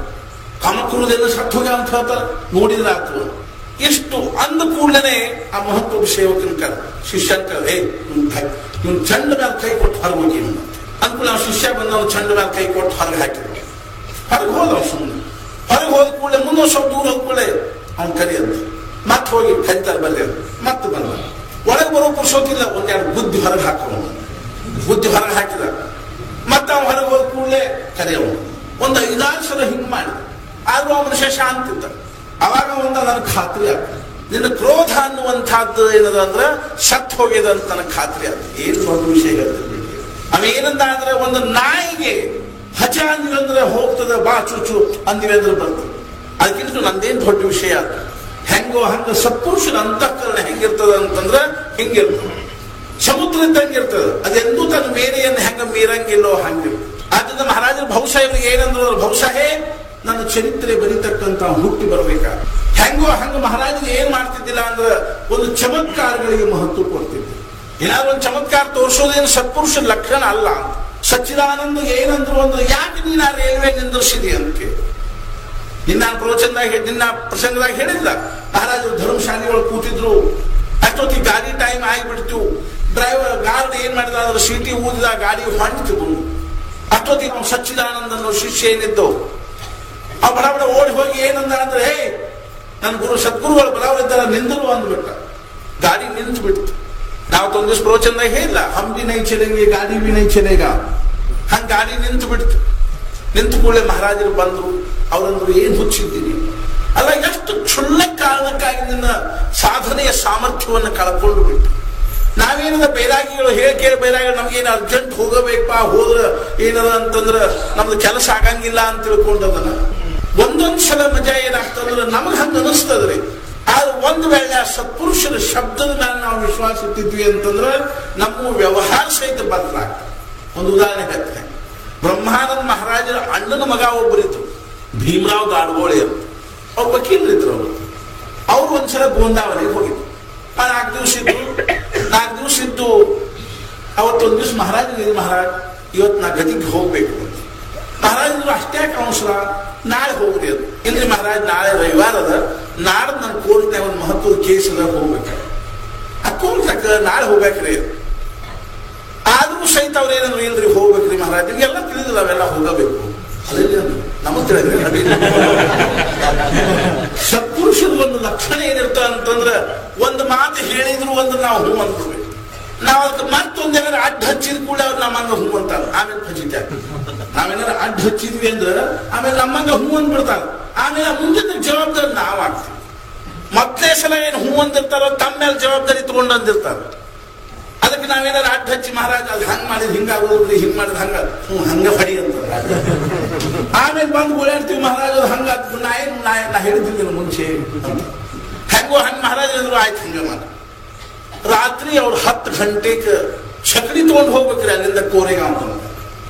ಕಾಮಕ್ರೋಧೆಲ್ಲ ಸತ್ತು ಹೋಗ ಅಂತ ಹೇಳ್ತಾರೆ, ನೋಡಿದ್ರೆ ಆತು. ಎಷ್ಟು ಅಂದ ಕೂಡಲೇ ಆ ಮಹತ್ವ ಸೇವಕನ ಕರ ಶಿಷ್ಯನ ಕರ, ಇವ್ನು ಚಂಡ ಮೇಲೆ ಕೈ ಕೊಟ್ಟು ಹೊರಗೆ ಹೋಗಿ ಅಂದ್ಕೂಡ ಅವ್ನ ಶಿಷ್ಯ ಬಂದ ಅವ್ನು ಚಂಡ ಮೇಲೆ ಕೈ ಕೊಟ್ಟು ಹೊರಗೆ ಹಾಕಿದ್ರು. ಹೊರಗೆ ಹೋದ ಅವ್ನು ಸುಮ್ಮನೆ. ಹೊರಗೆ ಹೋದ ಕೂಡಲೇ ಮುಂದೊಂದು ಸ್ವಲ್ಪ ದೂರ ಹೋದ ಕೂಡಲೇ ಅವ್ನು ಕರಿ ಅಂತ ಮತ್ತೆ ಹೋಗಿ ಕರಿತಾರೆ ಬರ್ರಿ ಅಂತ ಮತ್ತೆ ಬಂದ. ಒಳಗೆ ಬರೋ ಪುರುಷೋತಿಲ್ಲ, ಒಂದೆರಡು ಬುದ್ಧಿ ಹೊರಗೆ ಹಾಕೋಣ, ಬುದ್ಧಿ ಹೊರಗೆ ಹಾಕಿದ. ಮತ್ತೆ ಅವ್ನು ಹೊರಗೆ ಹೋದ ಕೂಡಲೇ ಕರೆಯವ ಒಂದು 5-6 ಸಲ ಹಿಂಗೆ ಮಾಡಿ. ಆದ್ರೂ ಆ ಮನುಷ್ಯ ಶಾಂತ ಇದ್ದ. ಅವಾಗ ಒಂದು ನನಗೆ ಖಾತ್ರಿ ಆಗ್ತದೆ, ನಿನ್ನ ಕ್ರೋಧ ಅನ್ನುವಂಥದ್ದು ಏನದ ಅಂದ್ರೆ ಸತ್ ಹೋಗಿದೆ ಅಂತ ನನಗೆ ಖಾತ್ರಿ ಆಗ್ತದೆ. ಏನು ದೊಡ್ಡ ವಿಷಯ ಅವೇನಂದ ಅಂದ್ರೆ, ಒಂದು ನಾಯಿಗೆ ಹಜ ಅಂದಿವಂದ್ರೆ ಹೋಗ್ತದೆ, ಬಾ ಚುಚು ಅಂದಿವೆ ಅಂದ್ರೆ ಬರ್ತದೆ. ಅದಕ್ಕಿಂತ ನಂದೇನು ದೊಡ್ಡ ವಿಷಯ ಅದ. ಹೆಂಗೋ ಹಂಗ ಸತ್ಪುರುಷನ ಅಂತಃಕರಣ ಹೆಂಗಿರ್ತದ ಅಂತಂದ್ರೆ ಹಿಂಗಿರ್ತದೆ, ಸಮುದ್ರ ಇದ್ದಂಗಿರ್ತದೆ. ಅದೆಂದೂ ತನ್ನ ಮೇರೆಯನ್ನು ಹೆಂಗ ಮೀರಂಗಿಲ್ಲೋ ಹಂಗಿರ್ತದೆ. ಆದ್ರಿಂದ ಮಹಾರಾಜರು ಬಹುಶಃ ಇವ್ರಿಗೆ ಏನಂದ್ರು, ಬಹುಶಃ ನನ್ನ ಚರಿತ್ರೆ ಬರೀತಕ್ಕಂತ ಹುಟ್ಟಿ ಬರ್ಬೇಕ. ಹೆಂಗೋ ಹಂಗ ಮಹಾರಾಜರಿಗೆ ಏನ್ ಮಾಡ್ತಿದ್ದಿಲ್ಲ ಅಂದ್ರೆ ಒಂದು ಚಮತ್ಕಾರಗಳಿಗೆ ಮಹತ್ವ ಕೊಡ್ತಿದ್ದೆ. ಏನಾದ್ರು ಒಂದು ಚಮತ್ಕಾರ ತೋರಿಸೋದೇನು ಸತ್ಪುರುಷನ ಲಕ್ಷಣ ಅಲ್ಲ. ಸಚ್ಚಿದಾನಂದ ಏನಂದ್ರು ಅಂದ್ರೆ, ಯಾಕೆ ನೀನು ಆ ರೈಲ್ವೆ ನಿಂದಿರ್ಸಿದಿ ಅಂತ ನಿನ್ನ ಪ್ರಸಂಗದಾಗ ಹೇಳಿಲ್ಲ. ಮಹಾರಾಜರು ಧರ್ಮಶಾಲೆಗಳು ಕೂತಿದ್ರು, ಅಷ್ಟೊತ್ತಿಗೆ ಗಾಡಿ ಟೈಮ್ ಆಗಿಬಿಡ್ತು. ಡ್ರೈವರ್ ಗಾರ್ಡ್ ಏನ್ ಮಾಡಿದ ಅಂದ್ರೆ ಸೀಟಿ ಊದಿದ, ಗಾಡಿ ಹೊಂಟಿತು. ಅಷ್ಟೊತ್ತಿಗೆ ನಾವು ಸಚ್ಚಿದಾನಂದನ ಶಿಷ್ಯ ಏನಿದ್ದು ಆ ಬಡ ಬಡ ಓಡಿ ಹೋಗಿ ಏನಂದ ಅಂದ್ರೆ, ಹೇ ನನ್ನ ಗುರು ಸದ್ಗುರುಗಳು ಬಡವರಿದ್ದಾರ ನಿಂದರು ಅಂದ್ಬಿಟ್ಟ. ಗಾಡಿ ನಿಂತು ಬಿಡ್ತು. ನಾವು ತೊಂದಿಸ್ ಪ್ರವಚನದಾಗ ಹೇಳಿಲ್ಲ, ಹಮ್ ಬಿ ನೈ ಚಲೆಂಗೆ ಗಾಡಿ ಬಿ ನೈ ಚಲೆಗ. ಹಂಗ ಗಾಡಿ ನಿಂತು ಬಿಡ್ತು. ನಿಂತು ಕೂಡಲೇ ಮಹಾರಾಜರು ಬಂದ್ರು. ಅವರಂದ್ರು, ಏನ್ ಹುಚ್ಚಿದ್ದೀನಿ ಅಲ್ಲ, ಎಷ್ಟು ಕ್ಷುಲ್ಲ ಕಾರಣಕ್ಕಾಗಿ ನಿನ್ನ ಸಾಧನೆಯ ಸಾಮರ್ಥ್ಯವನ್ನು ಕಳ್ಕೊಂಡು ಬಿಟ್ಟು. ನಾವೇನದ ಬೈರಾಗಿಗಳು ಕೇಳಿ ಬೈರಾಗಿಗಳು ನಮ್ಗೇನು ಅರ್ಜೆಂಟ್ ಹೋಗಬೇಕಪ್ಪ, ಹೋದ್ರ ಏನದ ಅಂತಂದ್ರ ನಮ್ದು ಕೆಲಸ ಆಗಂಗಿಲ್ಲ ಅಂತ ತಿಳ್ಕೊಂಡದನ್ನ. ಒಂದೊಂದ್ ಸಲ ಮಜಾ ಏನಾಗ್ತಂದ್ರೆ ನಮಗ್ ಹಂಗ ಅನಿಸ್ತದ್ರಿ. ಆದ್ರೆ ಒಂದು ವೇಳೆ ಆ ಸತ್ಪುರುಷರ ಶಬ್ದದ ಮೇಲೆ ನಾವು ವಿಶ್ವಾಸ ಇಟ್ಟಿದ್ವಿ ಅಂತಂದ್ರೆ ನಮ್ಮ ವ್ಯವಹಾರ ಸಹಿತ ಬದಲಾಗ್ತದೆ. ಒಂದು ಉದಾಹರಣೆ ಹೇಳ್ತೇನೆ. ಬ್ರಹ್ಮಾನಂದ ಮಹಾರಾಜರ ಅಣ್ಣನ ಮಗ ಒಬ್ಬರಿದ್ರು, ಭೀಮರಾವ್ ಗಾಡ್ಗೋಳಿ ಅಂತ. ಅವ್ರು ವಕೀಲರಿದ್ರು. ಅವ್ರು ಒಂದ್ಸಲ ಗೋಂದಾವಲಿಗೆ ಹೋಗಿದ್ರು. 4 ದಿವಸ ಇದ್ದು ಅವತ್ತೊಂದು ದಿವಸ ಮಹಾರಾಜನಿಗೆ, ಮಹಾರಾಜ್ ಇವತ್ತು ನಾ ಗದಿಗೆ ಹೋಗ್ಬೇಕು ಅಂತ. ಮಹಾರಾಜರು ಅಷ್ಟೇ ಅವಸರ, ನಾಳೆ ಹೋಗ್ರಿ ಅದು. ಇಲ್ರಿ ಮಹಾರಾಜ್, ನಾಳೆ ರವಿವಾರ ಅದ, ನಾಡ್ದು ನನ್ನ ಕೋರ್ಟ್ನಾಗ ಒಂದು ಮಹತ್ವದ ಕೇಸ್ ಅದ, ಹೋಗ್ಬೇಕ. ಆ ಕೋರ್ಟ್ ನಾಳೆ ಹೋಗ್ಬೇಕ್ರಿ. ಆದ್ರೂ ಸಹಿತ ಅವ್ರು ಏನಂದ್ರು, ಇಲ್ರಿ ಹೋಗ್ಬೇಕ್ರಿ ಮಹಾರಾಜ್, ನಿಮ್ಗೆಲ್ಲ ತಿಳಿದಿಲ್ಲ, ಅವೆಲ್ಲ ಹೋಗಬೇಕು. ಅದೇ ನಮಗ್ ತಿಳಿದ್ರಿ. ಸತ್ಪುರುಷದ ಒಂದು ಲಕ್ಷಣ ಏನಿರ್ತ ಅಂತಂದ್ರ, ಒಂದು ಮಾತು ಹೇಳಿದ್ರು ಒಂದು ನಾವು ಹೂ ಅಂದ್ಬಿಡ್ಬೇಕು. ನಾವ್ ಅದಕ್ಕೆ ಮತ್ತೊಂದೇನಾರ ಅಡ್ಡ ಹಚ್ಚಿದ ಕೂಡ ಅವ್ರು ನಮ್ಮಂಗ ಹೂ ಅಂತಾರ. ಆಮೇಲೆ ಫಜಿತ ನಾವೇನಾರ ಅಡ್ಡ ಹಚ್ಚಿದ್ವಿ ಅಂದ್ರೆ ಆಮೇಲೆ ನಮ್ಮಂಗ ಹೂ ಅಂದ್ಬಿಡ್ತಾರ. ಆಮೇಲೆ ಮುಂದಿನ ಜವಾಬ್ದಾರಿ ನಾವ್ ಆಗ್ತೀವಿ. ಮೊದಲೇ ಸಲ ಏನು ಹೂ ಅಂದಿರ್ತಾರೋ ತಮ್ಮ ಮೇಲೆ ಜವಾಬ್ದಾರಿ ತಗೊಂಡು ಅಂದಿರ್ತಾರ. ಅದಕ್ಕೆ ನಾವೇನಾದ್ರು ಅಡ್ಡ ಹಚ್ಚಿ ಮಹಾರಾಜ ಅದು ಹಂಗ್ ಮಾಡಿದ್ ಹಿಂಗಾಗೋದ್ರಿ, ಹಿಂಗ್ ಮಾಡಿದ್ ಹಂಗ ಹಂಗ ಹೊಡಿ ಅಂತ ಆಮೇಲೆ ಬಂದು ಓಡಾಡ್ತೀವಿ ಮಹಾರಾಜ ಹಂಗ ನಾ ಹೇಳಿದ್ದೀನಿ ಮುಂಚೆ ಹೆಂಗೋ ಹಂಗ ಮಹಾರಾಜ ಅಂದ್ರು ಆಯ್ತು ಹಂಗ ಮಾಡ. ರಾತ್ರಿ ಅವ್ರು 10 ಗಂಟೆಗೆ ಚಕಡಿ ತಗೊಂಡು ಹೋಗ್ಬೇಕ್ರಿ ಅಲ್ಲಿಂದ ಕೋರೆಗಾಂವ್.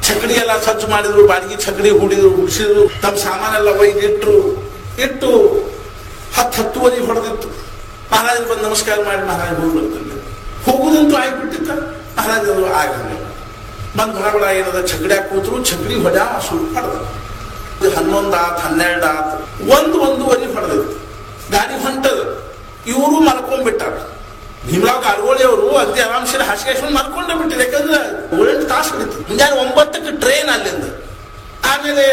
ಚಕಡಿ ಎಲ್ಲ ಸಜ್ಜು ಮಾಡಿದ್ರು, ಬಾಡಿಗೆ ಚಕಡಿ ಹೂಡಿದ್ರು, ಹುಡ್ಸಿದ್ರು, ತಮ್ಮ ಸಾಮಾನೆಲ್ಲ ಒಯ್ದಿಟ್ರು. ಇಟ್ಟು 10-10:30 ಹೊಡೆದಿತ್ತು. ಮಹಾರಾಜ ಬಂದು ನಮಸ್ಕಾರ ಮಾಡಿ ಮಹಾರಾಜ ಹೋಗ್ಬಿಡ್ತಂತೆ. ಹೋಗುದಂತೂ ಆಗ್ಬಿಟ್ಟಿತ್ತ. ಮಹಾರಾಜರು ಆಗಲ್ಲ ಬಂದು ಹೊರಗಡ ಏನದ ಚಕಡ್ಯಾಗ ಕೂತ್ರು. ಚಕಡಿ ಹೊಡ್ಯ ಸುರು ಹೊಡೆದ. 11 ಆತ್ 12 ಆತ್ 1-1:30 ಹೊಡೆದಿತ್ತು. ಗಾಡಿ ಹೊಂಟದ. ಇವರು ಮಲ್ಕೊಂಡ್ಬಿಟ್ಟಾರ. ಭೀಮರಾವ್ ಕಾರಗೋಳಿ ಅವರು ಅಗ್ದಿ ಆರಾಮ್ಸೆ ಹಾಸಿಗೆ ಮಲ್ಕೊಂಡೇ ಬಿಟ್ಟಿದೆ. ಯಾಕಂದ್ರೆ 7-8 ತಾಸು ಹಿಡಿತು. ಮುಂಜಾನೆ 9ಕ್ಕೆ ಟ್ರೈನ್ ಅಲ್ಲಿಂದ. ಆಮೇಲೆ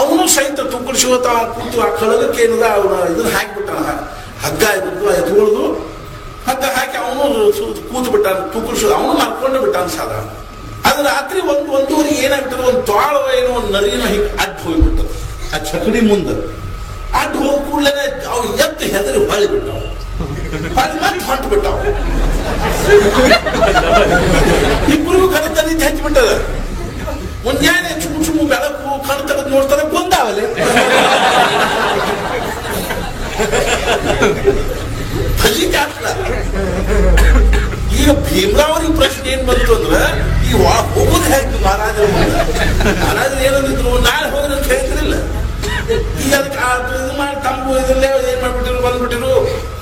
ಅವನು ಸಹಿತ ತುಕ್ಕಡಿ ಶಿವತ ಕೂತು ಆ ಕಳಗಕ್ಕೆ ಏನದ ಅವನ ಇದನ್ನ ಹಾಕಿಬಿಟ್ಟ. ಹಗ್ಗ ಇದ್ದು ಎತ್ಕೊಳ್ದು ಹಗ್ಗ ಹಾಕಿ ಅವನು ಕೂತು ಬಿಟ್ಟ. ತುಕ್ಕಡಿ ಶಿವ ಅವನು ಮಲ್ಕೊಂಡೇ ಬಿಟ್ಟ ಸಾಧಾರಣ. ಅದು ರಾತ್ರಿ 1-1:30 ಏನಾಗ್ಬಿಟ್ಟದ, ಒಂದು ತ್ವಾಳ ಏನೋ ಒಂದು ನರಿನ ಹೀಗೆ ಅಡ್ಡ ಹೋಗ್ಬಿಟ್ಟದ ಆ ಚಕಡಿ ಮುಂದೆ. ಅಡ್ಡ ಹೋಗಿ ಕೂಡಲೇ ಅವು ಎತ್ತು ಹೆದರಿ ಹೊಳಿ ಬಿಟ್ಟವು. ಹೊಳಿ ಮತ್ತೆ ಹೊಂಟು ಬಿಟ್ಟವು. ಇಬ್ಬರಿಗೂ ಕಣತಲ್ಲಿ ಹಚ್ಚಿಬಿಟ್ಟದ. ಮುಂಜಾನೆ ಚುಮ್ಮು ಬೆಳಕು ಕಣ್ ತೆಗೆದು ನೋಡ್ತಾರೆ ಗೊಂದಾವಲೆ. ಈಗ ಭೀಮರಾವ್ ಅವ್ರಿಗೆ ಪ್ರಶ್ನೆ ಏನ್ ಬಂತು ಅಂದ್ರೆ ಈ ಹೋಗೋದು ಹೇಗೆ ಮಹಾರಾಜರ ಮುಂದೆ. ಮಹಾರಾಜರು ಏನಂದಿದ್ರು, ನಾಳೆ ಹೋಗೋದು ಅಂತ ಹೇಳ್ತಿರಲಿಲ್ಲ. ಈಗ ಅದಕ್ಕೆ ಇದು ಮಾಡಿ ತಂಬು ಇದರಲ್ಲೇ ಏನ್ ಮಾಡ್ಬಿಟ್ಟಿರು ಬಂದ್ಬಿಟ್ಟಿರು.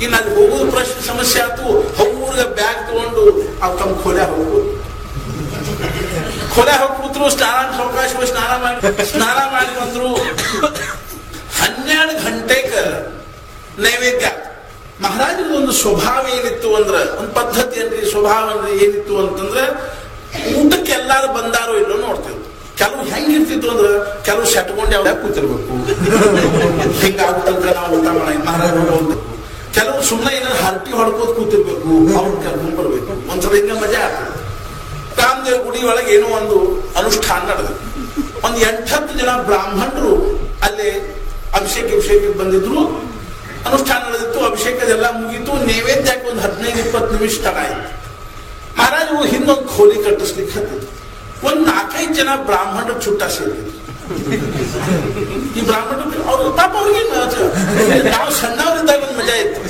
ಇನ್ನು ಅಲ್ಲಿ ಹೋಗೋದು ಪ್ರಶ್ನೆ ಸಮಸ್ಯೆ ಆಯ್ತು. ಅವ್ರಿಗೆ ಬ್ಯಾಗ್ ತಗೊಂಡು ಅವ್ ತಮ್ಮ ಕೊಲೆ ಹೋಗ್ಬೋದು. ಕೊಲೆ ಹೋಗಿ ಕೂತ್ರು. ಸ್ನಾನ ಮಾಡಿ ಬಂದ್ರು. 12 ಗಂಟೆಗೆ ನೈವೇದ್ಯ. ಮಹಾರಾಜರ ಒಂದು ಸ್ವಭಾವ ಏನಿತ್ತು ಅಂದ್ರೆ, ಒಂದು ಪದ್ಧತಿ ಅಂದ್ರೆ ಸ್ವಭಾವ ಅಂದ್ರೆ ಏನಿತ್ತು ಅಂತಂದ್ರೆ, ಊಟಕ್ಕೆ ಎಲ್ಲಾರು ಬಂದಾರೋ ಇಲ್ಲೋ ನೋಡ್ತೇವೆ. ಕೆಲವು ಹೆಂಗಿರ್ತಿತ್ತು ಅಂದ್ರೆ, ಕೆಲವು ಸೆಟ್ಕೊಂಡು ಯಾವ ಕೂತಿರ್ಬೇಕು, ಹಿಂಗಾಗುತ್ತಂದ್ರೆ ನಾವು ಊಟ ಮಾಡಿ ಮಹಾರಾಜ ಹೋಗ್ಬೇಕು. ಕೆಲವು ಸುಮ್ಮನೆ ಏನಾದ್ರು ಹರಟಿ ಹೊಡ್ಕೋದ್ ಕೂತಿರ್ಬೇಕು, ಅವ್ರು ಕರ್ಕೊಂಡ್ ಬರ್ಬೇಕು. ಒಂದ್ಸಲ ಹಿಂಗ ಮಜಾ ಆಗ್ತದೆ. ರಾಮದೇವ್ ಗುಡಿ ಒಳಗೆ ಏನೋ ಒಂದು ಅನುಷ್ಠಾನ ನಡೆದು ಒಂದು 8-10 ಜನ ಬ್ರಾಹ್ಮಣರು ಅಲ್ಲಿ ಅಭಿಷೇಕ ಬಂದಿದ್ರು. ಅನುಷ್ಠಾನ ನಡೆದಿತ್ತು. ಅಭಿಷೇಕದೆಲ್ಲ ಮುಗೀತು. ನೈವೇದ್ಯಕ್ಕೆ ಒಂದು 15-20 ನಿಮಿಷ ತಡ ಆಯ್ತು. ಮಹಾರಾಜರು ಹಿಂದೊಂದು ಖೋಲಿ ಕಟ್ಟಿಸ್ಲಿಕ್ಕೆ ಹತ್ತಿದ್ರು. ಒಂದು 4-5 ಜನ ಬ್ರಾಹ್ಮಣರು ಚುಟ್ಟ ಸೇರಿದ್ರು. ಈ ಬ್ರಾಹ್ಮಣರು ಅವ್ರು ಪಾಪ ಅವ್ರಿಗೇನು, ನಾವು ಸಣ್ಣವರಿದ್ದಾಗ ಒಂದು ಮಜಾ ಇತ್ತು.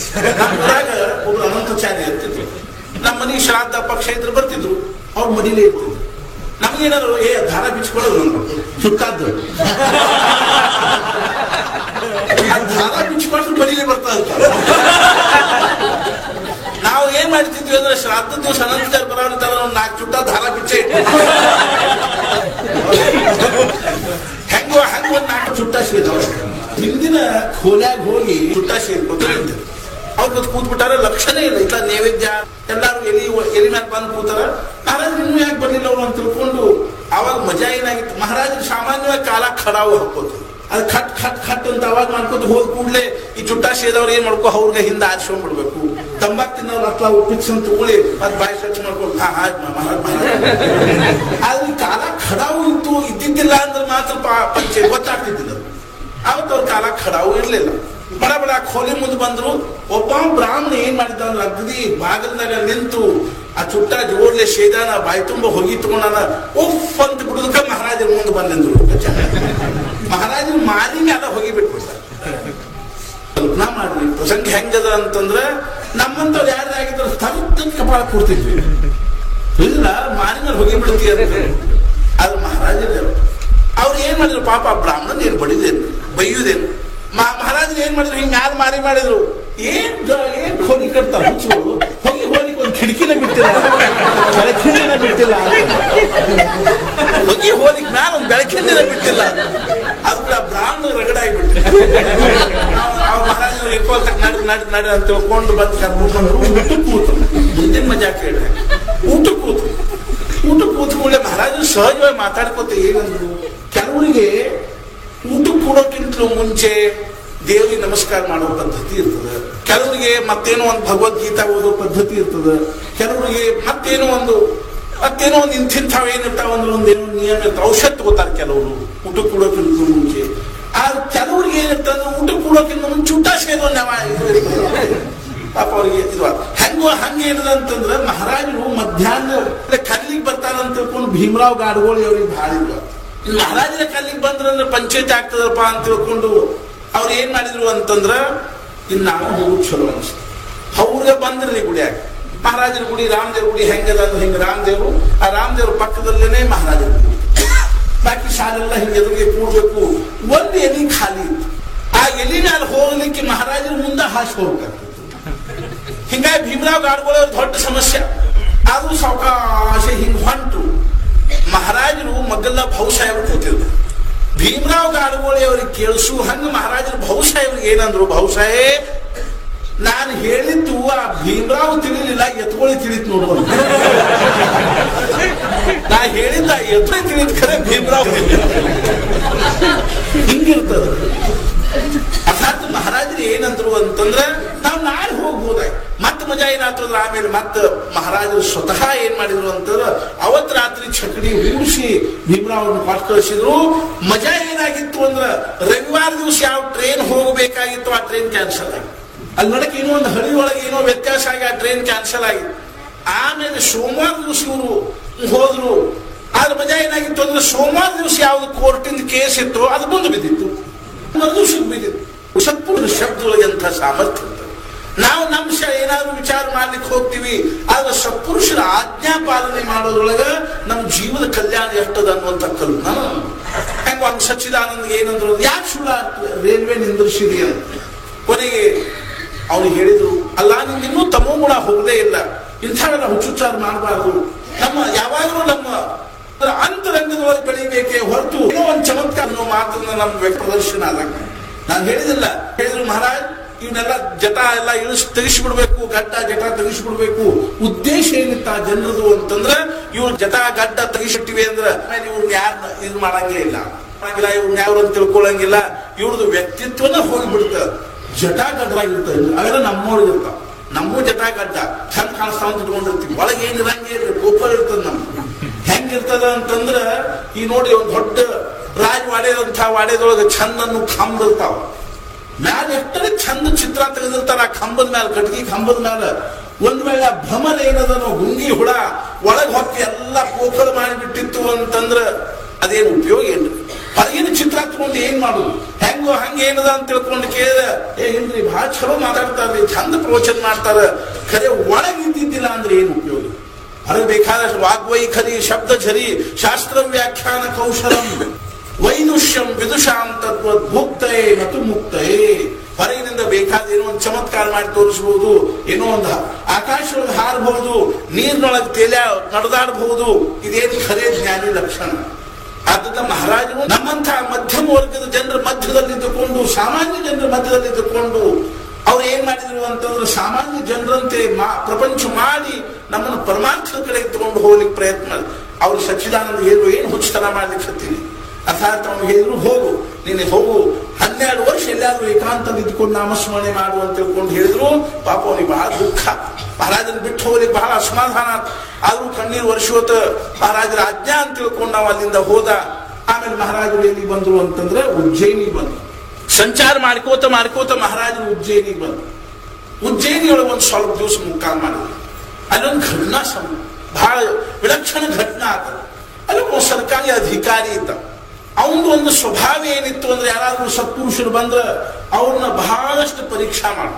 ನಮ್ಮ ಊರಾಗ ಒಬ್ರು ಅನಂತಾಚಾರ್ಯ ಇರ್ತಿದ್ರು. ನಮ್ಮ ಮನೆಗೆ ಶ್ರಾದ್ದ ಪಕ್ಷ ಇದ್ರು ಬರ್ತಿದ್ರು. ಅವ್ರ ಮನೇಲೇ ಇರ್ತಿದ್ರು. ನಮ್ಗೇನಾದ್ರು ದಾರ ಬಿಚ್ಕೊಳ್ಳೋದು ಚುಟ್ಟಾದ್ದು ದಾರ ಬಿಚ್ಕೊಂಡ್ರು ಮನೇಲಿ ಬರ್ತಾ ಇರ್ತಾರೆ. ನಾವು ಏನ್ ಮಾಡ್ತಿದ್ವಿ ಅಂದ್ರೆ ಶ್ರಾದ್ದ ದಿವಸ ಅನಂತಾಚಾರ್ಯ ಬರೋರ್ತಾರ 4 ಚುಟ್ಟ ದಾರ ಬಿಚ್ಚೆ ಹೆಂಗೋ ಒಂದು 4 ಚುಟ್ಟ ಸೇರಿದವ. ಹಿಂದಿನ ಖೋಲ್ಯಾಗ ಹೋಗಿ ಚುಟ್ಟ ಸೇರ್ಕೊತ ಅವ್ರು ಕೂತ್ಬಿಟ್ಟಾರ. ಲಕ್ಷಣ ಇಲ್ಲ. ಇಲ್ಲ ನೈವೇದ್ಯ ಎಲ್ಲಾರು ಎಲಿ ಮ್ಯಾಲ ಬಂದು ಕೂತಾರ. ಮಹಾರಾಜ್ ಇನ್ನೂ ಯಾಕೆ ಬರ್ಲಿಲ್ಲ ಅವ್ರು ಅಂತ ತಿಳ್ಕೊಂಡು ಅವಾಗ ಮಜಾ ಏನಾಗಿತ್ತು. ಮಹಾರಾಜರು ಸಾಮಾನ್ಯವಾಗಿ ಕಾಲ ಖಡಾವು ಹಾಕೋದು. ಅದು ಖಟ್ ಅಂತ ಅವಾಗ ಮಾಡ್ಕೋತ ಹೋದ್ ಕೂಡ್ಲೆ ಈ ಚುಟ್ಟ ಸೇದವ್ರು ಏನ್ ಮಾಡ್ಕೋ ಅವ್ರಿಗೆ ಹಿಂದೆ ಆರಿಸ್ಕೊಂಡ್ಬಿಡ್ಬೇಕು. ತಂಬಾಕ್ ತಿನ್ನೋರು ಅತ್ಲ ಉಪ್ಪಿಕ್ಸ್ ಅಂತ ತಗೊಳ್ಳಿ ಅದ್ ಬಾಯಿ ಸ್ವಚ್ಛ ಮಾಡ್ಕೊಂಡು ಆದ್ರೆ ಕಾಲ ಖಡಾವು ಇತ್ತು. ಇದ್ದಿದ್ದಿಲ್ಲ ಅಂದ್ರೆ ಮಾತ್ರ ಪಂಚೆ ಗೊತ್ತಾಗ್ತಿದ್ದಿಲ್ಲ. ಅವತ್ತು ಅವ್ರ ಕಾಲ ಖಡಾವು ಇರ್ಲಿಲ್ಲ. ಬಡ ಬಡ ಖೋಲಿ ಮುಂದೆ ಬಂದ್ರು. ಒಬ್ಬ ಬ್ರಾಹ್ಮಣ ಏನ್ ಮಾಡಿದ ಅಂದ್ರೆ ಅಗದಿ ಬಾಗಿಲ್ದಾಗ ನಿಂತು ಆ ಚುಟ್ಟ ಜೋರ್ಲೆ ಸೇದಾನ ಬಾಯಿ ತುಂಬ ಹೊಗಿ ತಗೊಂಡಾನ. ಉಫ್ ಅಂತ ಬಿಡುದಕ್ಕ ಮಹಾರಾಜರ ಮುಂದೆ ಬಂದಿದ್ರು. ಮಹಾರಾಜರು ಮಾರಿ ಮ್ಯಾಲ ಹೋಗಿ ಬಿಟ್ಬಿಡ್ತಾರೆ. ಕಲ್ಪನಾ ಮಾಡ್ರಿ ಪ್ರಸಂಗ ಹೆಂಗದ ಅಂತಂದ್ರ, ನಮ್ಮಂತವ್ರು ಯಾರಾಗಿದ್ರು ತರ್ತ ಕಪಾಳ ಕೂರ್ತಿದ್ವಿ. ಇಲ್ಲ ಮಾರಿ ಮೇಲೆ ಹೋಗಿ ಬಿಡ್ತೀವಿ ಅಂತ. ಅದು ಮಹಾರಾಜರು ಅವ್ರು ಏನ್ ಮಾಡಿದ್ರು ಪಾಪ ಬ್ರಾಹ್ಮಣನ್ ಏನ್ ಬಡಿದೇನು ಬೈಯುದೇನು. ಮಹಾರಾಜರು ಏನ್ ಮಾಡಿದ್ರು ಹಿಂಗ ಮ್ಯಾಲ ಮಾರಿ ಮಾಡಿದ್ರು. ಏನ್ ಹೋಗಿ ಕಟ್ತಾರ ಹುಚ್ಚು ಹೋಗಿ ಹೋಲಿಗೆ ಒಂದು ಕಿಟಕಿನ ಬಿಟ್ಟಿಲ್ಲ, ಬೆಳಕಿನ ಬಿಟ್ಟಿಲ್ಲ. ಹೋಗಿ ಹೋಲಿಗೆ ಮ್ಯಾಲ ಒಂದು ಬೆಳಕಿನ ಬಿಟ್ಟಿಲ್ಲ. ಅದು ಬ್ರಾಹ್ಮಣ ರಗಡ ಆಗಿಬಿಟ್ಟು ಮಹಾರಾಜರು ಇಟ್ಕೊಳ್ತಕ್ಕ ನಡಿ ಅಂತ ತಿಳ್ಕೊಂಡು ಬಂದು ಕರ್ಕೊಂಡು ಊಟಕ್ಕೆ ಕೂತು. ಮುಂದಿನ ಮಜಾ ಕೇಳ್ರಿ. ಊಟಕ್ಕೆ ಕೂತ್ಕೊಳ್ಳೆ ಮಹಾರಾಜರು ಸಹಜವಾಗಿ ಮಾತಾಡ್ಕೋತ ಏನಂದ್ರು, ಕೆಲವರಿಗೆ ಊಟಕ್ಕೆ ಕೂಡೋಕ್ಕಿಂತಲೂ ಮುಂಚೆ ದೇವರಿಗೆ ನಮಸ್ಕಾರ ಮಾಡೋ ಪದ್ಧತಿ ಇರ್ತದೆ. ಕೆಲವರಿಗೆ ಮತ್ತೇನೋ ಒಂದು ಭಗವದ್ಗೀತಾ ಓದೋ ಪದ್ಧತಿ ಇರ್ತದೆ. ಕೆಲವರಿಗೆ ಮತ್ತೇನೋ ಒಂದು ಇಂಥಿಂಥವೇನಿರ್ತಾವ ಅಂದ್ರೆ ಒಂದೇನೋ ನಿಯಮ ಇರ್ತಾವ. ಔಷಧ ತಗೋತಾರೆ ಕೆಲವರು ಊಟಕ್ಕೆ ಕೂಡೋಕ್ಕಿಂತಲೂ ಮುಂಚೆ. ಆದ್ರೆ ಕೆಲವ್ರಿಗೆ ಏನಿರ್ತಂದ್ರೆ ಊಟ ಕೂಡೋಕ್ಕಿಂತ ಮುಂಚೆ ಊಟ ಸೇರೋ ಪಾಪ ಅವ್ರಿಗೆ ಹೆಂಗೋ ಹಂಗೆ ಏನದಂತಂದ್ರೆ ಮಹಾರಾಜರು ಮಧ್ಯಾಹ್ನ ಕಲ್ಲಿಗೆ ಬರ್ತಾರಂತ ತಿಳ್ಕೊಂಡು ಭೀಮರಾವ್ ಗಾಡ್ಗೋಳಿ ಅವ್ರಿಗೆ ಭಾಳ ಇಲ್ವ. ಮಹಾರಾಜರ ಕಲ್ಲಿಗೆ ಬಂದ್ರಂದ್ರೆ ಪಂಚಾಯತ್ ಆಗ್ತದಪ್ಪ ಅಂತ ತಿಳ್ಕೊಂಡು ಅವ್ರು ಏನ್ ಮಾಡಿದ್ರು ಅಂತಂದ್ರ ಇನ್ನು ನಾವು ಹೋಗುದು ಚಲೋ ಅನಿಸ್ತು. ಅವ್ರಿಗೆ ಬಂದ್ರಿ ಗುಡಿಯಾಗ ಮಹಾರಾಜರ ಗುಡಿ ರಾಮದೇವ್ರ ಗುಡಿ ಹೆಂಗದ ಅಂದ್ರೆ ಹಿಂಗ ರಾಮದೇವ್ರು ಆ ರಾಮದೇವ್ರ ಪಕ್ಕದಲ್ಲೇನೆ ಮಹಾರಾಜರ ಗುಡಿ. ಬಾಕಿ ಶಾಲೆಲ್ಲ ಹಿಂಗೆ ಎದುರಿಗೆ ಕೂಡ್ಬೇಕು. ಒಂದು ಎಲಿ ಖಾಲಿ ಇತ್ತು. ಆ ಎಲಿ ಮೇಲೆ ಹೋಗ್ಲಿಕ್ಕೆ ಮಹಾರಾಜರ ಮುಂದೆ ಹಾಸಿ ಹೋಗ್ಬೇಕು. ಹಿಂಗಾಗಿ ಭೀಮರಾವ್ ಗಾಡ್ಗೋಳ ದೊಡ್ಡ ಸಮಸ್ಯೆ. ಅದು ಸಾವಕಾಶ ಹಿಂಗ್ ಹೊಂಟು ಮಹಾರಾಜರು ಮಗ್ಗಲ್ಲ ಬಹುಸಾಹೇಬರು ಕೂತಿದ್ರು. ಭೀಮರಾವ್ ಗಾಡ್ಗೋಳಿ ಅವ್ರಿಗೆ ಕೇಳಿಸು ಹಂಗ ಮಹಾರಾಜರು ಬಹುಸಾಹೇಬ್ರಿಗೆ ಏನಂದ್ರು, ಬಹುಸಾಹೇಬ್ ನಾನು ಹೇಳಿದ್ದು ಆ ಭೀಮರಾವ್ ತಿಳಿಲಿಲ್ಲ, ಎತ್ಕೊಳ್ಳಿ ತಿಳಿತ್ ನೋಡುವ. ನಾ ಹೇಳಿದ್ದ ಎತ್ಕೊಳ್ಳಿ ತಿಳಿದ್ ಖರೆ ಭೀಮರಾವ್ ಹಿಂಗಿರ್ತದ. ಅರ್ಥಾತ್ ಮಹಾರಾಜರು ಏನಂದ್ರು ಅಂತಂದ್ರೆ ನಾವು ನಾಳೆ ಹೋಗ್ಬೋದಾಗಿ ಮತ್ತೆ ಮಜಾ ಏನಾಗ್ತದ್ರ. ಆಮೇಲೆ ಮತ್ತೆ ಮಹಾರಾಜರು ಸ್ವತಃ ಏನ್ ಮಾಡಿದ್ರು ಅಂತಂದ್ರೆ ಅವತ್ ರಾತ್ರಿ ಚಕಡಿ ಹೂಡಿಸಿ ಭೀಮರಾವ್ನ ಕೊಟ್ಟು ಕಳಿಸಿದ್ರು. ಮಜಾ ಏನಾಗಿತ್ತು ಅಂದ್ರೆ ರವಿವಾರ ದಿವಸ ಯಾವ ಟ್ರೈನ್ ಹೋಗಬೇಕಾಗಿತ್ತು ಆ ಟ್ರೈನ್ ಕ್ಯಾನ್ಸಲ್ ಆಗಿ, ಅಲ್ಲಿ ನಡಕ್ಕೆ ಏನೋ ಒಂದು ಹಳಿ ಒಳಗೆ ಏನೋ ವ್ಯತ್ಯಾಸ ಆಗಿ ಆ ಟ್ರೈನ್ ಕ್ಯಾನ್ಸಲ್ ಆಗಿ ಆಮೇಲೆ ಸೋಮವಾರ ದಿವಸ ಇವರು ಹೋದ್ರು. ಆದ್ರೆ ಮಜಾ ಏನಾಗಿತ್ತು ಅಂದ್ರೆ ಸೋಮವಾರ ದಿವಸ ಯಾವ್ದು ಕೋರ್ಟಿಂದ ಕೇಸ್ ಇತ್ತು ಅದು ಮುಂದೆ ಬಿದ್ದಿತ್ತು, ಮರುದಿವ್ಸಕ್ಕೆ ಬಿದ್ದಿತ್ತು. ಸತ್ಪುರುಷ ಶಬ್ದೊಳಗೆ ಅಂತ ಸಾಮರ್ಥ್ಯ ಇರ್ತದೆ. ನಾವು ನಮ್ಮ ಏನಾದ್ರು ವಿಚಾರ ಮಾಡ್ಲಿಕ್ಕೆ ಹೋಗ್ತೀವಿ, ಆದ್ರೆ ಸತ್ಪುರುಷರ ಆಜ್ಞಾ ಪಾಲನೆ ಮಾಡೋದ್ರೊಳಗ ನಮ್ಮ ಜೀವದ ಕಲ್ಯಾಣ ಎಷ್ಟದ ಅನ್ನುವಂಥ ಕಲ್ಪನಾ. ಹೆಂಗ ಒಂದು ಸಚ್ಚಿದಾನಂದ ಏನಂದ್ರು, ಯಾಕೆ ಸುಳ್ಳ ರೈಲ್ವೆ ನಿಂದ್ರಿಸಿದಿ ಅಂತ. ಕೊನೆಗೆ ಅವ್ರಿಗೆ ಹೇಳಿದ್ರು, ಅಲ್ಲ ನಿಮ್ಗೆ ಇನ್ನೂ ತಮೋಗುಣ ಹೋಗದೇ ಇಲ್ಲ, ಇಂಥವೆಲ್ಲ ಹುಚ್ಚುಚ್ಚಾರ ಮಾಡಬಾರ್ದು. ನಮ್ಮ ಯಾವಾಗಲೂ ನಮ್ಮ ಅಂತರಂಗದೊಳಗೆ ಬೆಳಿಬೇಕೆ ಹೊರತು ಏನೋ ಒಂದು ಚಮತ್ಕಾರ ಅನ್ನೋ ಮಾತನ್ನ ನಮ್ಮ ಪ್ರದರ್ಶನ ಆದಾಗ ನಾನು ಹೇಳಿದಿಲ್ಲ. ಹೇಳಿದ್ರು ಮಹಾರಾಜ್ ಇವನ್ನೆಲ್ಲ ಜಟ ಎಲ್ಲ ತೆಗಿಸ್ಬಿಡ್ಬೇಕು, ಗಡ್ಡ ಜಟ ತೆಗಿಸ್ಬಿಡ್ಬೇಕು. ಉದ್ದೇಶ ಏನಿತ್ತ ಆ ಜನರದು ಅಂತಂದ್ರೆ ಇವ್ರು ಜಟ ಗಡ್ಡ ತೆಗಿಸಿಟ್ಟಿವಿ ಅಂದ್ರೆ ಆಮೇಲೆ ಇವ್ರನ್ನ ಯಾರನ್ನ ಇದು ಮಾಡಂಗೇ ಇಲ್ಲ, ಇವ್ರನ್ನ ಯಾವ್ರಂತ ತಿಳ್ಕೊಳಂಗಿಲ್ಲ. ಇವ್ರದ್ದು ವ್ಯಕ್ತಿತ್ವನ ಹೋಗಿಬಿಡ್ತದೆ. ಜಟ ಗಡ್ಡಾಗಿರ್ತದೆ ಅವೆಲ್ಲ ನಮ್ಮವ್ರಿಗೆ ಇರ್ತಾವ. ನಮ್ಮೂ ಜಟ ಗಡ್ಡ ಚಂದ ಕಾಣಿಸ್ತಾವ ಅಂತ ಇಟ್ಕೊಂಡಿರ್ತೀವಿ, ಒಳಗೆ ಏನಿರಂಗೆ ಇರ್ತದೆ, ಗೋಪರ್ ಇರ್ತದೆ. ನಮ್ಗೆ ಹೆಂಗಿರ್ತದ ಅಂತಂದ್ರ ಈ ನೋಡಿ ಒಂದು ದೊಡ್ಡ ರಾಜವಾಡೆದಂಥ ವಾಡೆದೊಳಗೆ ಚಂದನ್ನು ಕಂಬ ಇರ್ತಾವ. ಮ್ಯಾಲ ಎಷ್ಟೇ ಚಂದ ಚಿತ್ರ ತೆಗೆದಿರ್ತಾರ ಆ ಕಂಬದ ಮ್ಯಾಲ, ಕಟ್ಗಿ ಕಂಬದ ಮ್ಯಾಲ. ಒಂದ್ ವೇಳೆ ಭ್ರಮರ ಏನದನೋ ಗುಂಗಿ ಹುಳ ಒಳಗೆ ಹೊಕ್ಕಿ ಎಲ್ಲ ಕೋಕಲ್ ಮಾಡಿಬಿಟ್ಟಿತ್ತು ಅಂತಂದ್ರ ಅದೇನು ಉಪಯೋಗ ಏನ್ರಿ? ಹೊರಗಿನ ಚಿತ್ರ ತಗೊಂಡು ಏನ್ ಮಾಡುದು? ಹೆಂಗೋ ಹಂಗ ಏನದ ಅಂತ ತಿಳ್ಕೊಂಡು ಕೇಳಿದ, ಏನ್ರಿ ಬಹಳ ಚಲೋ ಮಾತಾಡ್ತಾರ್ರಿ, ಚಂದ ಪ್ರವಚನ ಮಾಡ್ತಾರ, ಖರೆ ಒಳಗಿದ್ದಿದ್ದಿಲ್ಲ ಅಂದ್ರೆ ಏನು ಉಪಯೋಗ? ಹೊರಗೆ ಬೇಕಾದಷ್ಟು ವಾಗ್ವೈಖರಿ, ಶಬ್ದ ಝರಿ, ಶಾಸ್ತ್ರ ವ್ಯಾಖ್ಯಾನ ಕೌಶಲಂ, ವೈದುಷ್ಯಂ ವಿದುಷಾಂ ತದ್ವದ್ ಭುಕ್ತಯೇ ಮತ್ತು ಮುಕ್ತಯೇ. ಹೊರಗಿನಿಂದ ಬೇಕಾದ ಏನೋ ಒಂದು ಚಮತ್ಕಾರ ಮಾಡಿ ತೋರಿಸಬಹುದು, ಏನೋ ಒಂದು ಆಕಾಶದೊಳಗೆ ಹಾರಬಹುದು, ನೀರಿನೊಳಗೆ ತೇಲ ನಡೆದಾಡಬಹುದು. ಇದೇನು ಖರೇ ಜ್ಞಾನಿ ಲಕ್ಷಣ. ಆದ್ದರಿಂದ ಮಹಾರಾಜರು ನಮ್ಮಂಥ ಮಧ್ಯಮ ವರ್ಗದ ಜನರ ಮಧ್ಯದಲ್ಲಿದ್ದುಕೊಂಡು, ಸಾಮಾನ್ಯ ಜನರ ಮಧ್ಯದಲ್ಲಿದ್ದುಕೊಂಡು ಅವ್ರು ಏನ್ ಮಾಡಿದ್ರು ಅಂತಂದ್ರೆ ಸಾಮಾನ್ಯ ಜನರಂತೆ ಪ್ರಪಂಚ ಮಾಡಿ ನಮ್ಮನ್ನು ಪರಮಾರ್ಥದ ಕಡೆ ತಗೊಂಡು ಹೋಗ್ಲಿಕ್ಕೆ ಪ್ರಯತ್ನ ಮಾಡಿ. ಅವ್ರು ಸಚ್ಚಿದಾನಂದ ಹೇಳಿದ್ರು, ಏನು ಹುಚ್ಚತನ ಮಾಡ್ಲಿಕ್ಕೆ ಹತ್ತೀನಿ. ಅರ್ಥಾತ್ ಅವ್ನು ಹೇಳಿದ್ರು, ಹೋಗು ನೀನೆ ಹೋಗು, 12 ವರ್ಷ ಎಲ್ಲಾದ್ರೂ ಏಕಾಂತ ಇದ್ದುಕೊಂಡು ನಾಮಸ್ಮರಣೆ ಮಾಡು ಅಂತ ತಿಳ್ಕೊಂಡು ಹೇಳಿದ್ರು. ಪಾಪ ಅವನಿಗೆ ಬಹಳ ದುಃಖ, ಮಹಾರಾಜನ ಬಿಟ್ಟು ಹೋಗ್ಲಿಕ್ಕೆ ಬಹಳ ಅಸಮಾಧಾನ. ಆದ್ರೂ ಕಣ್ಣೀರು ವರ್ಷೋತ ಮಹಾರಾಜರ ಆಜ್ಞಾ ಅಂತ ತಿಳ್ಕೊಂಡು ನಾವು ಅಲ್ಲಿಂದ ಹೋದ. ಆಮೇಲೆ ಮಹಾರಾಜರು ಎಲ್ಲಿಗೆ ಬಂದ್ರು ಅಂತಂದ್ರೆ ಉಜ್ಜಯಿನಿಗೆ ಬಂದ್ರು. ಸಂಚಾರ ಮಾಡ್ಕೋತ ಮಹಾರಾಜರು ಉಜ್ಜಯಿನಿಗೆ ಬಂದ್ರು. ಉಜ್ಜಯಿನಿಯೊಳಗೆ ಒಂದು ಸ್ವಲ್ಪ ದಿವಸ ಮುಕ್ಕಾಲ್ ಮಾಡಿದ್ರು. ಅಲ್ಲೊಂದು ಘಟನಾ ಬಹಳ ವಿಲಕ್ಷಣ ಘಟನಾ ಆಗ್ತದೆ. ಅಲ್ಲೊಬ್ಬ ಸರ್ಕಾರಿ ಅಧಿಕಾರಿ ಇದ್ದ. ಅವನದು ಒಂದು ಸ್ವಭಾವ ಏನಿತ್ತು ಅಂದ್ರೆ ಯಾರಾದ್ರೂ ಸತ್ಪುರುಷರು ಬಂದ್ರೆ ಅವ್ರನ್ನ ಬಹಳಷ್ಟು ಪರೀಕ್ಷಾ ಮಾಡ.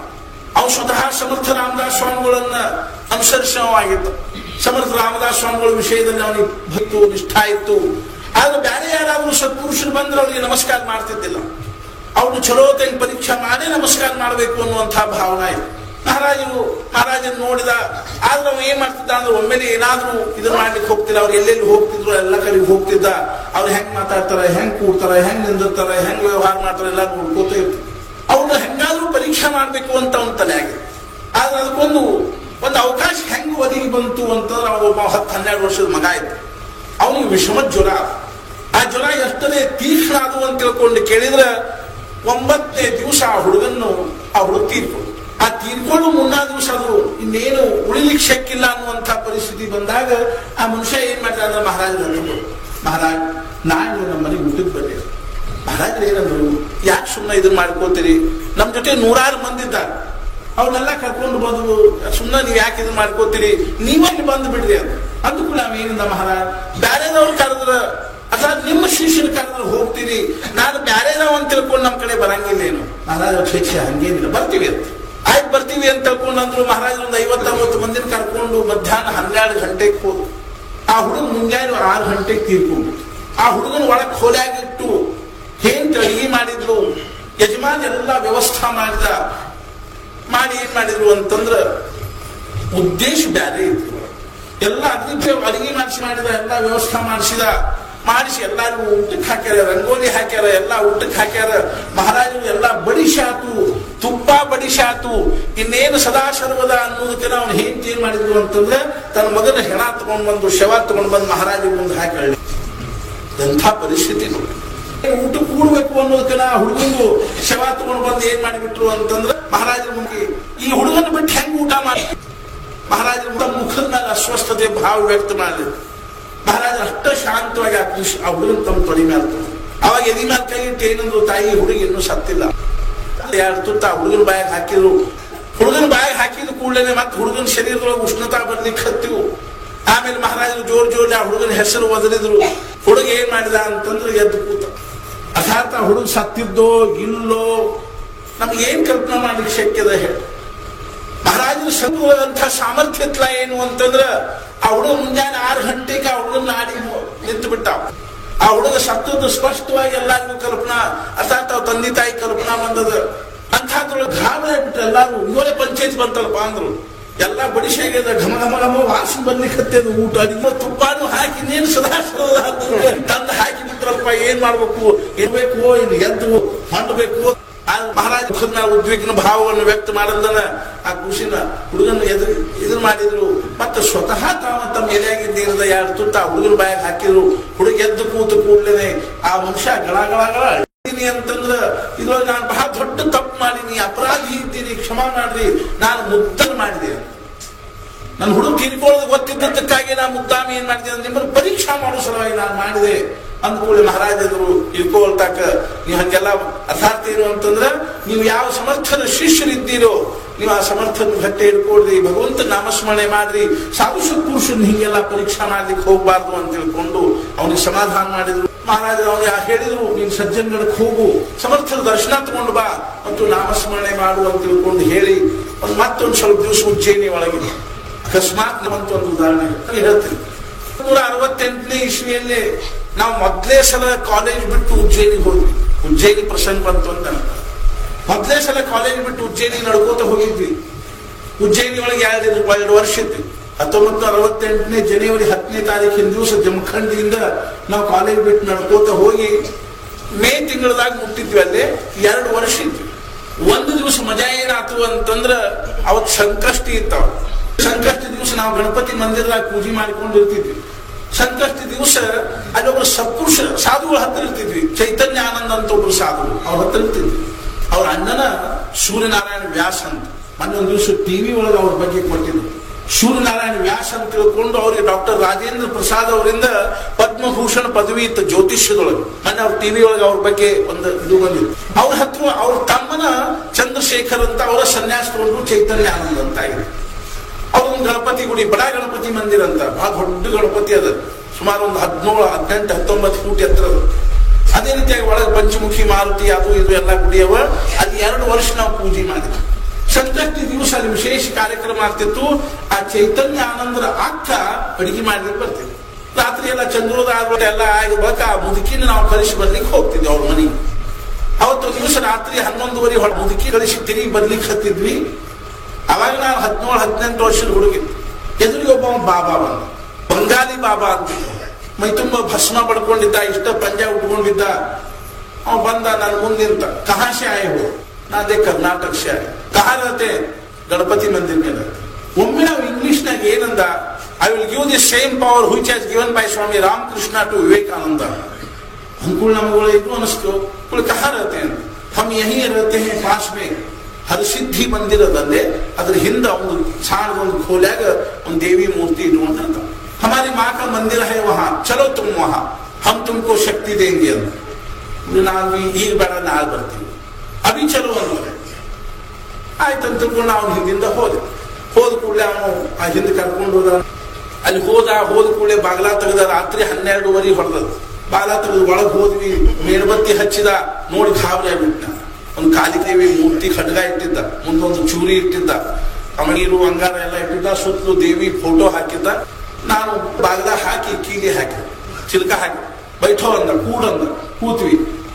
ಅವ್ನು ಸ್ವತಃ ಸಮರ್ಥ ರಾಮದಾಸ್ ಸ್ವಾಮಿಗಳನ್ನ ಅನುಸರಿಸವಾಗಿತ್ತು. ಸಮರ್ಥ ರಾಮದಾಸ್ ಸ್ವಾಮಿಗಳ ವಿಷಯದಲ್ಲಿ ಅವನಿಗೆ ಭಕ್ತು ನಿಷ್ಠಾ ಇತ್ತು. ಆದ್ರೆ ಬೇರೆ ಯಾರಾದ್ರೂ ಸತ್ಪುರುಷರು ಬಂದ್ರೆ ಅವ್ರಿಗೆ ನಮಸ್ಕಾರ ಮಾಡ್ತಿದ್ದಿಲ್ಲ. ಅವ್ರನ್ನ ಚಲೋತೆಗೆ ಪರೀಕ್ಷಾ ಮಾಡಿ ನಮಸ್ಕಾರ ಮಾಡಬೇಕು ಅನ್ನುವಂತಹ ಭಾವನೆ ಇತ್ತು. ಮಹಾರಾಜನ ನೋಡಿದ. ಆದ್ರೆ ಅವ್ನು ಏನ್ ಮಾಡ್ತಿದ್ದ ಅಂದ್ರೆ ಒಮ್ಮೆಲೆ ಏನಾದ್ರೂ ಇದನ್ನ ಮಾಡ್ಲಿಕ್ಕೆ ಹೋಗ್ತಿಲ್ಲ. ಅವ್ರು ಎಲ್ಲೆಲ್ಲಿ ಹೋಗ್ತಿದ್ರು ಎಲ್ಲ ಕಡೆಗೆ ಹೋಗ್ತಿದ್ದ. ಅವ್ರು ಹೆಂಗ್ ಮಾತಾಡ್ತಾರ, ಹೆಂಗ್ ಕೂಡ್ತಾರ, ಹೆಂಗ್ ನಿಂದಿರ್ತಾರ, ಹೆಂಗ್ ವ್ಯವಹಾರ ಮಾಡ್ತಾರ ಎಲ್ಲ ನೋಡ್ಕೋತ ಇರ್ತಾರೆ. ಅವ್ರನ್ನ ಹೆಂಗಾದ್ರೂ ಪರೀಕ್ಷೆ ಮಾಡ್ಬೇಕು ಅಂತ ಅವನ ತಲೆ ಆಗಿದೆ. ಆದ್ರೆ ಅದಕ್ಕೊಂದು ಅವಕಾಶ ಹೆಂಗ್ ಒದಗಿ ಬಂತು ಅಂತಂದ್ರೆ ಅವ್ರು ಒಬ್ಬ 10-12 ವರ್ಷದ ಮಗ ಇತ್ತು. ಅವನಿಗೆ ವಿಷಮ ಜ್ವರ. ಆ ಜ್ವರ ಎಷ್ಟನೇ ತೀಕ್ಷ್ಣ ಅದು ಅಂತ ತಿಳ್ಕೊಂಡು ಕೇಳಿದ್ರೆ 9ನೇ ದಿವಸ ಆ ಹುಡುಗ ತೀರ್ಕೊಂಡು. ಆ ತೀರ್ಕೊಂಡು ಮುನ್ನಾ ದಿವಸ ಅದು ಇನ್ನೇನು ಉಳಿಲಿಕ್ಕೆ ಶಕ್ಕಿಲ್ಲ ಅನ್ನುವಂಥ ಪರಿಸ್ಥಿತಿ ಬಂದಾಗ ಆ ಮನುಷ್ಯ ಏನ್ ಮಾಡಿದ ಅಂದ್ರೆ ಮಹಾರಾಜ ನಾಳೆ ನಮ್ಮ ಮನೆಗೆ ಊಟಕ್ಕೆ ಬರ್ರಿ. ಮಹಾರಾಜರು ಏನಂದ್ರು, ಯಾಕೆ ಸುಮ್ಮನೆ ಇದನ್ನ ಮಾಡ್ಕೋತೀರಿ, ನಮ್ ಜೊತೆ 100 ಮಂದಿ ಇದ್ದಾರೆ, ಅವ್ರನ್ನೆಲ್ಲ ಕರ್ಕೊಂಡು ಬಂದು ಸುಮ್ಮನೆ ನೀವ್ ಯಾಕೆ ಇದನ್ನ ಮಾಡ್ಕೋತೀರಿ, ನೀವಲ್ಲಿ ಬಂದು ಬಿಡ್ರಿ ಅಂತ. ಅಂದ್ಕೂ ನಾವೇನಿಂದ ಮಹಾರಾಜ್ ಬ್ಯಾರೆದವ್ರು ಕರೆದ್ರ ಅಥವಾ ನಿಮ್ಮ ಶಿಷ್ಯನ ಕರೆದ್ರೆ ಹೋಗ್ತೀರಿ, ನಾನು ಬ್ಯಾರೆದವ್ ಅಂತ ತಿಳ್ಕೊಂಡು ನಮ್ ಕಡೆ ಬರಂಗಿಲ್ಲ ಏನು. ಮಹಾರಾಜ್ ಶಿಕ್ಷೆ ಹಂಗೇನಿಲ್ಲ, ಬರ್ತೀವಿ ಅಂತ. ಆಯ್ತು ಬರ್ತೀವಿ ಅಂತ ತಿಳ್ಕೊಂಡು ಅಂದ್ರು. ಮಹಾರಾಜ್ ಒಂದು 50-60 ಮಂದಿನ ಕರ್ಕೊಂಡು ಮಧ್ಯಾಹ್ನ 12 ಗಂಟೆಗೆ ಹೋದ್ರು. ಆ ಹುಡುಗ ಮುಂಜಾನೆ 6 ಗಂಟೆಗೆ ತೀರ್ಕೊಂಡು, ಆ ಹುಡುಗನ ಒಳಗ್ ಖೋಲಾಗಿಟ್ಟು ಏನ್ ಅಡಿಗೆ ಮಾಡಿದ್ರು, ಯಜಮಾನ್ ಎಲ್ಲ ವ್ಯವಸ್ಥೆ ಮಾಡಿ ಏನ್ ಮಾಡಿದ್ರು ಅಂತಂದ್ರ ಉದ್ದೇಶ ಬ್ಯಾರೆ ಇತ್ತು. ಎಲ್ಲ ಅಡಿಗೆ ಮಾಡಿದ ಎಲ್ಲ ವ್ಯವಸ್ಥೆ ಮಾಡಿಸಿ ಎಲ್ಲಾರು ಊಟಕ್ಕೆ ಹಾಕ್ಯಾರ, ರಂಗೋಲಿ ಹಾಕ್ಯಾರ, ಎಲ್ಲ ಊಟಕ್ಕೆ ಹಾಕ್ಯಾರ. ಮಹಾರಾಜರು ಎಲ್ಲ ಬಡಿಶಾತು, ತುಪ್ಪ ಬಡಿಶಾತು. ಇನ್ನೇನು ಸದಾ ಸರ್ವದ ಅನ್ನೋದಕ್ಕೆ ನಾವು ಹೆಂಡತಿ ಏನ್ ಮಾಡಿದ್ರು ಅಂತಂದ್ರೆ ತನ್ನ ಮಗನ ಹೆಣ ತಗೊಂಡ್ ಬಂದು ಶವ ತಗೊಂಡ್ ಬಂದು ಮಹಾರಾಜರ ಮುಂದೆ ಹಾಕಿ ಎಂಥ ಪರಿಸ್ಥಿತಿ ನೋಡಿ. ಊಟ ಕೂಡ್ಬೇಕು ಅನ್ನೋದಕ್ಕೆ ಹುಡುಗಂದು ಶವ ತಗೊಂಡ್ ಬಂದು ಏನ್ ಮಾಡಿಬಿಟ್ರು ಅಂತಂದ್ರೆ ಮಹಾರಾಜರ ಮುಂದೆ ಈ ಹುಡುಗನ ಬಿಟ್ಟು ಹೆಂಗ್ ಊಟ ಮಾಡಿ ಮಹಾರಾಜರ ಮುಖದ ಮೇಲೆ ಅಸ್ವಸ್ಥತೆ ಭಾವ ವ್ಯಕ್ತ ಮಾಡಿದ್ರು. ಮಹಾರಾಜ ಅಷ್ಟ ಶಾಂತವಾಗಿ ಆ ಹುಡುಗನ ತಮ್ಮ ತೊಡಿ ಮೇಲೆ ಅವಾಗ ಎದಿ ಮೇಲೆ ಕೈ ಇಟ್ಟು ಏನಂದ್ರು, ತಾಯಿ ಹುಡುಗಿ ಇನ್ನೂ ಸತ್ತಿಲ್ಲ. 2 ತುತ್ತ ಆ ಹುಡುಗನ ಬಾಯಿಗೆ ಹಾಕಿದ್ರು. ಹುಡುಗನ ಬಾಯಿಗೆ ಹಾಕಿದ ಕೂಡಲೇ ಮತ್ತೆ ಹುಡುಗನ ಶರೀರದೊಳಗೆ ಉಷ್ಣತಾ ಬರ್ಲಿಕ್ಕೆ ಹತ್ತಿವು. ಆಮೇಲೆ ಮಹಾರಾಜರು ಜೋರ್ ಆ ಹುಡುಗನ ಹೆಸರು ಒದರಿದ್ರು. ಹುಡುಗ ಏನ್ ಮಾಡಿದ ಅಂತಂದ್ರೆ ಎದ್ದು ಕೂತ. ಅರ್ಥಾತ್ ಆ ಹುಡುಗ ಸತ್ತಿದ್ದೋ ಇಲ್ಲೋ ನಮ್ಗೆ ಏನ್ ಕಲ್ಪನಾ ಮಾಡ್ಲಿಕ್ಕೆ ಶಕ್ಯದ ಹೇಳಿ. ಮಹಾರಾಜರು ಸಂಘದಂಥ ಸಾಮರ್ಥ್ಯ ಇತ್ಲ ಏನು ಅಂತಂದ್ರ ಆ ಹುಡುಗ ಮುಂಜಾನೆ 6 ಗಂಟೆಗೆ ಆ ಹುಡುಗನ ನಾಡಿ ನಿಂತು ಬಿಟ್ಟ. ಆ ಹುಡುಗ ಸತ್ತದ್ದು ಸ್ಪಷ್ಟವಾಗಿ ಎಲ್ಲರಿಗೂ ಕಲ್ಪನಾ, ಅರ್ಥಾತ್ ಅವ್ರ ತಂದೆ ತಾಯಿ ಕಲ್ಪನಾ ಬಂದದ. ಅಂಥದ್ರೊಳಗೆ ಗಾಬರಿ ಆಗ್ಬಿಟ್ರೆ ಎಲ್ಲಾರು ಇವರೇ ಪಂಚಾಯತ್ ಬಂತಲ್ಪ ಅಂದ್ರು. ಎಲ್ಲ ಬಡಿಶಾಗ್ಯದ, ಘಮ ಘಮ ಘಮ ವಾಸನೆ ಬರ್ಲಿಕ್ಕೆ ಹತ್ತದ. ಊಟ ನಿಮ್ಮ ತುಪ್ಪಾನು ಹಾಕಿ ನೀನು ಸದಾ ತಂದು ಹಾಕಿ ಬಿಟ್ರಲ್ಪ. ಏನ್ ಮಾಡ್ಬೇಕು, ಇರ್ಬೇಕು, ಇನ್ನು ಎದ್ದು ಮಾಡಬೇಕು. ಮಹಾರಾಜ ಮುಖದ ಮೇಲೆ ಉದ್ವಿಗ್ನ ಭಾವವನ್ನು ವ್ಯಕ್ತ ಮಾಡಲ್ದನ ಆ ಖುಷಿನ ಹುಡುಗನ ಎದುರು ಮಾಡಿದ್ರು. ಮತ್ತೆ ಸ್ವತಃ ತಮ್ಮ ಎಲೆಯಾಗಿದ್ದ 2 ತುತ್ತ ಆ ಹುಡುಗನ ಬಾಯಿಗೆ ಹಾಕಿದ್ರು. ಹುಡುಗ ಎದ್ದು ಕೂತು ಕೂಡ್ಲೇನೆ ಆ ಮನುಷ್ಯ ಗಳ ಅಂತಂದ್ರ ಇದ್ರೊಳಗೆ ನಾನು ಬಹಳ ದೊಡ್ಡ ತಪ್ಪು ಮಾಡೀನಿ, ಅಪರಾಧಿ ಇದ್ದೀನಿ, ಕ್ಷಮಾ ಮಾಡ್ರಿ, ನಾನು ಮುದ್ದನ್ ಮಾಡಿದೆ. ನನ್ನ ಹುಡುಗ ಕಿರಿಕೊಳ್ಳೋದು ಗೊತ್ತಿದ್ದಕ್ಕಾಗಿ ನಾನು ಮುದ್ದಾಮಿ ಏನ್ ಮಾಡಿದೆ, ನಿಮ್ಮನ್ನು ಪರೀಕ್ಷಾ ಮಾಡೋ ಸಲುವಾಗಿ ನಾನು ಮಾಡಿದೆ ಅಂದ್ಕೊಳ್ಳಿ. ಮಹಾರಾಜರು ಇಳ್ಕೊಳ್ತಾಕ ನೀವು ಹಂಗೆಲ್ಲ ಅರ್ಥಾರ್ಥ ಏನು ಅಂತಂದ್ರ ನೀವು ಯಾವ ಸಮರ್ಥನ ಶಿಷ್ಯರಿದ್ದೀರೋ ನೀವು ಆ ಸಮರ್ಥನ ಗಟ್ಟೆ ಹಿಡ್ಕೊಡ್ರಿ, ಭಗವಂತ ನಾಮಸ್ಮರಣೆ ಮಾಡ್ರಿ. ಸಾಧು ಸತ್ಪುರುಷನ್ ಹಿಂಗೆಲ್ಲ ಪರೀಕ್ಷಾ ಮಾಡ್ಲಿಕ್ಕೆ ಹೋಗ್ಬಾರ್ದು ಅಂತ ತಿಳ್ಕೊಂಡು ಅವನಿಗೆ ಸಮಾಧಾನ ಮಾಡಿದ್ರು. ಮಹಾರಾಜರು ಅವನಿಗೆ ಹೇಳಿದ್ರು, ನೀನ್ ಸಜ್ಜನ್ಗಡಕ್ಕೆ ಹೋಗು, ಸಮರ್ಥನ ದರ್ಶನ ತಗೊಂಡು ಬಾ ಮತ್ತು ನಾಮಸ್ಮರಣೆ ಮಾಡು ಅಂತ ತಿಳ್ಕೊಂಡು ಹೇಳಿ ಮತ್ತೊಂದು ಸ್ವಲ್ಪ ದಿವಸ ಉಜ್ಜಯಿನಿ ಒಳಗಿದೆ. ಅಕಸ್ಮಾತ್ ನಮ್ಮಂತ ಒಂದು ಉದಾಹರಣೆ ಹೇಳ್ತೀನಿ. 1968ನೇ ಇಸ್ವಿಯಲ್ಲಿ ನಾವು ಮೊದಲೇ ಸಲ ಕಾಲೇಜ್ ಬಿಟ್ಟು ಉಜ್ಜಯಿನಿಗೆ ಹೋದ್ವಿ. ಉಜ್ಜಯಿನಿ ಪ್ರಸಂಗ ಬಂತು ಅಂತ ಮೊದಲೇ ಸಲ ಕಾಲೇಜ್ ಬಿಟ್ಟು ಉಜ್ಜಯಿನಿ ನಡ್ಕೋತ ಹೋಗಿದ್ವಿ. ಉಜ್ಜಯಿನಿ ಒಳಗೆ 2 ವರ್ಷ ಇದ್ವಿ. 1968ನೇ ಜನವರಿ 10ನೇ ತಾರೀಕಿನ ದಿವಸ ಜಮಖಂಡಿಯಿಂದ ನಾವು ಕಾಲೇಜ್ ಬಿಟ್ಟು ನಡ್ಕೋತ ಹೋಗಿ ಮೇ ತಿಂಗಳದಾಗ ಮುಟ್ಟಿದ್ವಿ. ಅಲ್ಲೇ 2 ವರ್ಷ ಇದ್ವಿ. ಒಂದು ದಿವಸ ಮಜಾ ಏನಾಯ್ತು ಅಂತಂದ್ರ ಅವತ್ ಸಂಕಷ್ಟಿ ಇತ್ತಾವ. ಸಂಕಷ್ಟಿ ದಿವಸ ನಾವು ಗಣಪತಿ ಮಂದಿರದಾಗ ಪೂಜೆ ಮಾಡಿಕೊಂಡಿರ್ತಿದ್ವಿ. ಸಂಕಷ್ಟಿ ದಿವಸ ಅಲ್ಲೊಬ್ರು ಸತ್ಪುರುಷ ಸಾಧುಗಳ ಹತ್ರ ಇರ್ತಿದ್ವಿ. ಚೈತನ್ಯ ಆನಂದ ಅಂತ ಒಬ್ರು ಸಾಧುಗಳು ಅವ್ರ ಹತ್ರ ಇರ್ತಿದ್ವಿ. ಅವ್ರ ಅಣ್ಣನ ಸೂರ್ಯನಾರಾಯಣ ವ್ಯಾಸ ಅಂತ ಮೊನ್ನೊಂದು ದಿವಸ ಟಿವಿ ಒಳಗೆ ಅವ್ರ ಬಗ್ಗೆ ಕೊಟ್ಟಿದ್ರು. ಸೂರ್ಯನಾರಾಯಣ ವ್ಯಾಸ ಅಂತ ತಿಳ್ಕೊಂಡು ಅವ್ರಿಗೆ ಡಾಕ್ಟರ್ ರಾಜೇಂದ್ರ ಪ್ರಸಾದ್ ಅವರಿಂದ ಪದ್ಮಭೂಷಣ ಪದವಿ ಇತ್ತು ಜ್ಯೋತಿಷ್ಯದೊಳಗೆ. ಮೊನ್ನೆ ಅವ್ರ ಟಿವಿ ಒಳಗೆ ಅವ್ರ ಬಗ್ಗೆ ಒಂದು ಇದು ಬಂದಿತ್ತು. ಅವ್ರ ಹತ್ರ ಅವ್ರ ತಮ್ಮನ ಚಂದ್ರಶೇಖರ್ ಅಂತ ಅವರ ಸನ್ಯಾಸ ತಗೊಂಡು ಚೈತನ್ಯ ಆನಂದ ಅಂತ ಆಗಿದೆ. ಅವ್ರೊಂದು ಗಣಪತಿ ಗುಡಿ, ಬಡ ಗಣಪತಿ ಮಂದಿರ ಅಂತ ಬಹಳ ದೊಡ್ಡ ಗಣಪತಿ ಅದ. ಸುಮಾರು ಒಂದು 17, 18, 19 ಫೂಟ್ ಎತ್ತರ. ಅದೇ ರೀತಿಯಾಗಿ ಒಳಗೆ ಪಂಚಮುಖಿ ಮಾರುತಿ ಅದು ಇದು ಎಲ್ಲ ಗುಡಿಯವ. ಅದು 2 ವರ್ಷ ನಾವು ಪೂಜೆ ಮಾಡಿದ್ವಿ. ಸಂಕಷ್ಟಿ ದಿವಸ ಅಲ್ಲಿ ವಿಶೇಷ ಕಾರ್ಯಕ್ರಮ ಆಗ್ತಿತ್ತು. ಆ ಚೈತನ್ಯ ಆನಂದರ ಅಕ್ಕ ಅಡಿಗೆ ಮಾಡ್ಲಿಕ್ಕೆ ಬರ್ತಿದ್ವಿ. ರಾತ್ರಿ ಎಲ್ಲ ಚಂದ್ರೋದಯ ಎಲ್ಲ ಆಗಿ ಬಳಿಕ ಆ ಮುದುಕಿನ ನಾವು ಕಳಿಸಿ ಬರ್ಲಿಕ್ಕೆ ಹೋಗ್ತಿದ್ವಿ ಅವ್ರ ಮನೆಗೆ. ಅವತ್ತು ದಿವಸ ರಾತ್ರಿ 11:30 ಮುದುಕಿ ಕಳಿಸಿ ತಿರುಗಿ ಬರ್ಲಿಕ್ಕೆ ಹತ್ತಿದ್ವಿ. ಅವಾಗ ನಾನು 17, 18 ವರ್ಷದ ಹುಡುಗಿದ್ದೆ. ಎದುರಿಗೆ ಒಬ್ಬ ಬಾಬಾ ಬಂದ, ಬಂಗಾಲಿ ಬಾಬಾ ಅಂತ, ಮೈ ತುಂಬ ಭಸ್ಮ ಪಡ್ಕೊಂಡಿದ್ದ, ಇಷ್ಟ ಪಂಜಾ ಉಟ್ಕೊಂಡಿದ್ದ. ಅವ ಬಂದ ನನ್ನ ಮುಂದೆ ನಿಂತ, ಕಹಾ ಸೆ ಆಯೆ ಹೋ? ನಾದೇ ಕರ್ನಾಟಕ ಸೆ ಆಯೆ. ಕಹಾ ರಹತೆ? ಗಣಪತಿ ಮಂದಿರ ಮೇಲೆ. ಒಮ್ಮೆ ನಾವು ಇಂಗ್ಲಿಷ್ನಾಗ ಏನಂದ, I will give the same power which has given by Swami Ramakrishna to Vivekananda. ಅನುಕೂಲ ನಮಗಳು ಇದು ಅನಿಸ್ತು. ಕಹಾ ರಹತೆ ಅಂತ? ಹಮ್ ಯಹೀ ರಹತೆ ಹೈ ಪಾಸ್ ಮೇ ಹರಸಿದ್ಧಿ ಮಂದಿರದಲ್ಲೇ ಅದ್ರ ಹಿಂದ ಒಂದು ಸಾಣದೊಂದು ಖೋಲ್ಯಾಗ ಒಂದು ದೇವಿ ಮೂರ್ತಿ ಇಟ್ಕೊಂಡ. ಹಮಾರಿ ಮಾ ಕಾ ಮಂದಿರ ಹೈ ವಹಾ, ಚಲೋ ತುಮ್ ವಹಾ, ಹಮ್ ತುಮಕೋ ಶಕ್ತಿ ದೇಂಗೆ ಅಂತ. ನಾವು ಈಗ ಬೇಡ ನಾಳೆ ಬರ್ತೀವಿ ಅಭಿ ಚಲೋ ಅಂದ್ರೆ ಆಯ್ತಂತ ತಿಳ್ಕೊಂಡು ಅವನ ಹಿಂದಿಂದ ಹೋದ ಕೂಡಲೇ ಅವನು ಆ ಹಿಂದೆ ಕರ್ಕೊಂಡು ಹೋದ. ಅಲ್ಲಿ ಹೋದ ಕೂಡಲೇ ಬಾಗ್ಲಾ ತೆಗೆದ. ರಾತ್ರಿ 12:30 ಹೊಡೆದದು. ಬಾಗ್ಲಾ ತೆಗೆದು ಒಳಗೆ ಹೋದ್ವಿ. ಮೇಣಬತ್ತಿ ಹಚ್ಚಿದ. ನೋಡಿ ಗಾಬರಿ ಆಗ್ಬಿಟ್ಟ. ಒಂದು ಕಾಲಿದೇವಿ ಮೂರ್ತಿ ಖಡ್ಗ ಇಟ್ಟಿದ್ದ, ಮುಂದೊಂದು ಚೂರಿ ಇಟ್ಟಿದ್ದ, ಅಮಗೀರು ಅಂಗಾರ ಎಲ್ಲ ಇಟ್ಟಿದ್ದ, ಸುತ್ತಲೂ ದೇವಿ ಫೋಟೋ ಹಾಕಿದ್ದ. ನಾನು ಬಾಗ್ಲ ಹಾಕಿ ಕೀಲಿ ಹಾಕಿ ಚಿಲ್ಕ ಹಾಕಿ ಬೈಠೋ ಅಂದ, ಕೂಡಂದ.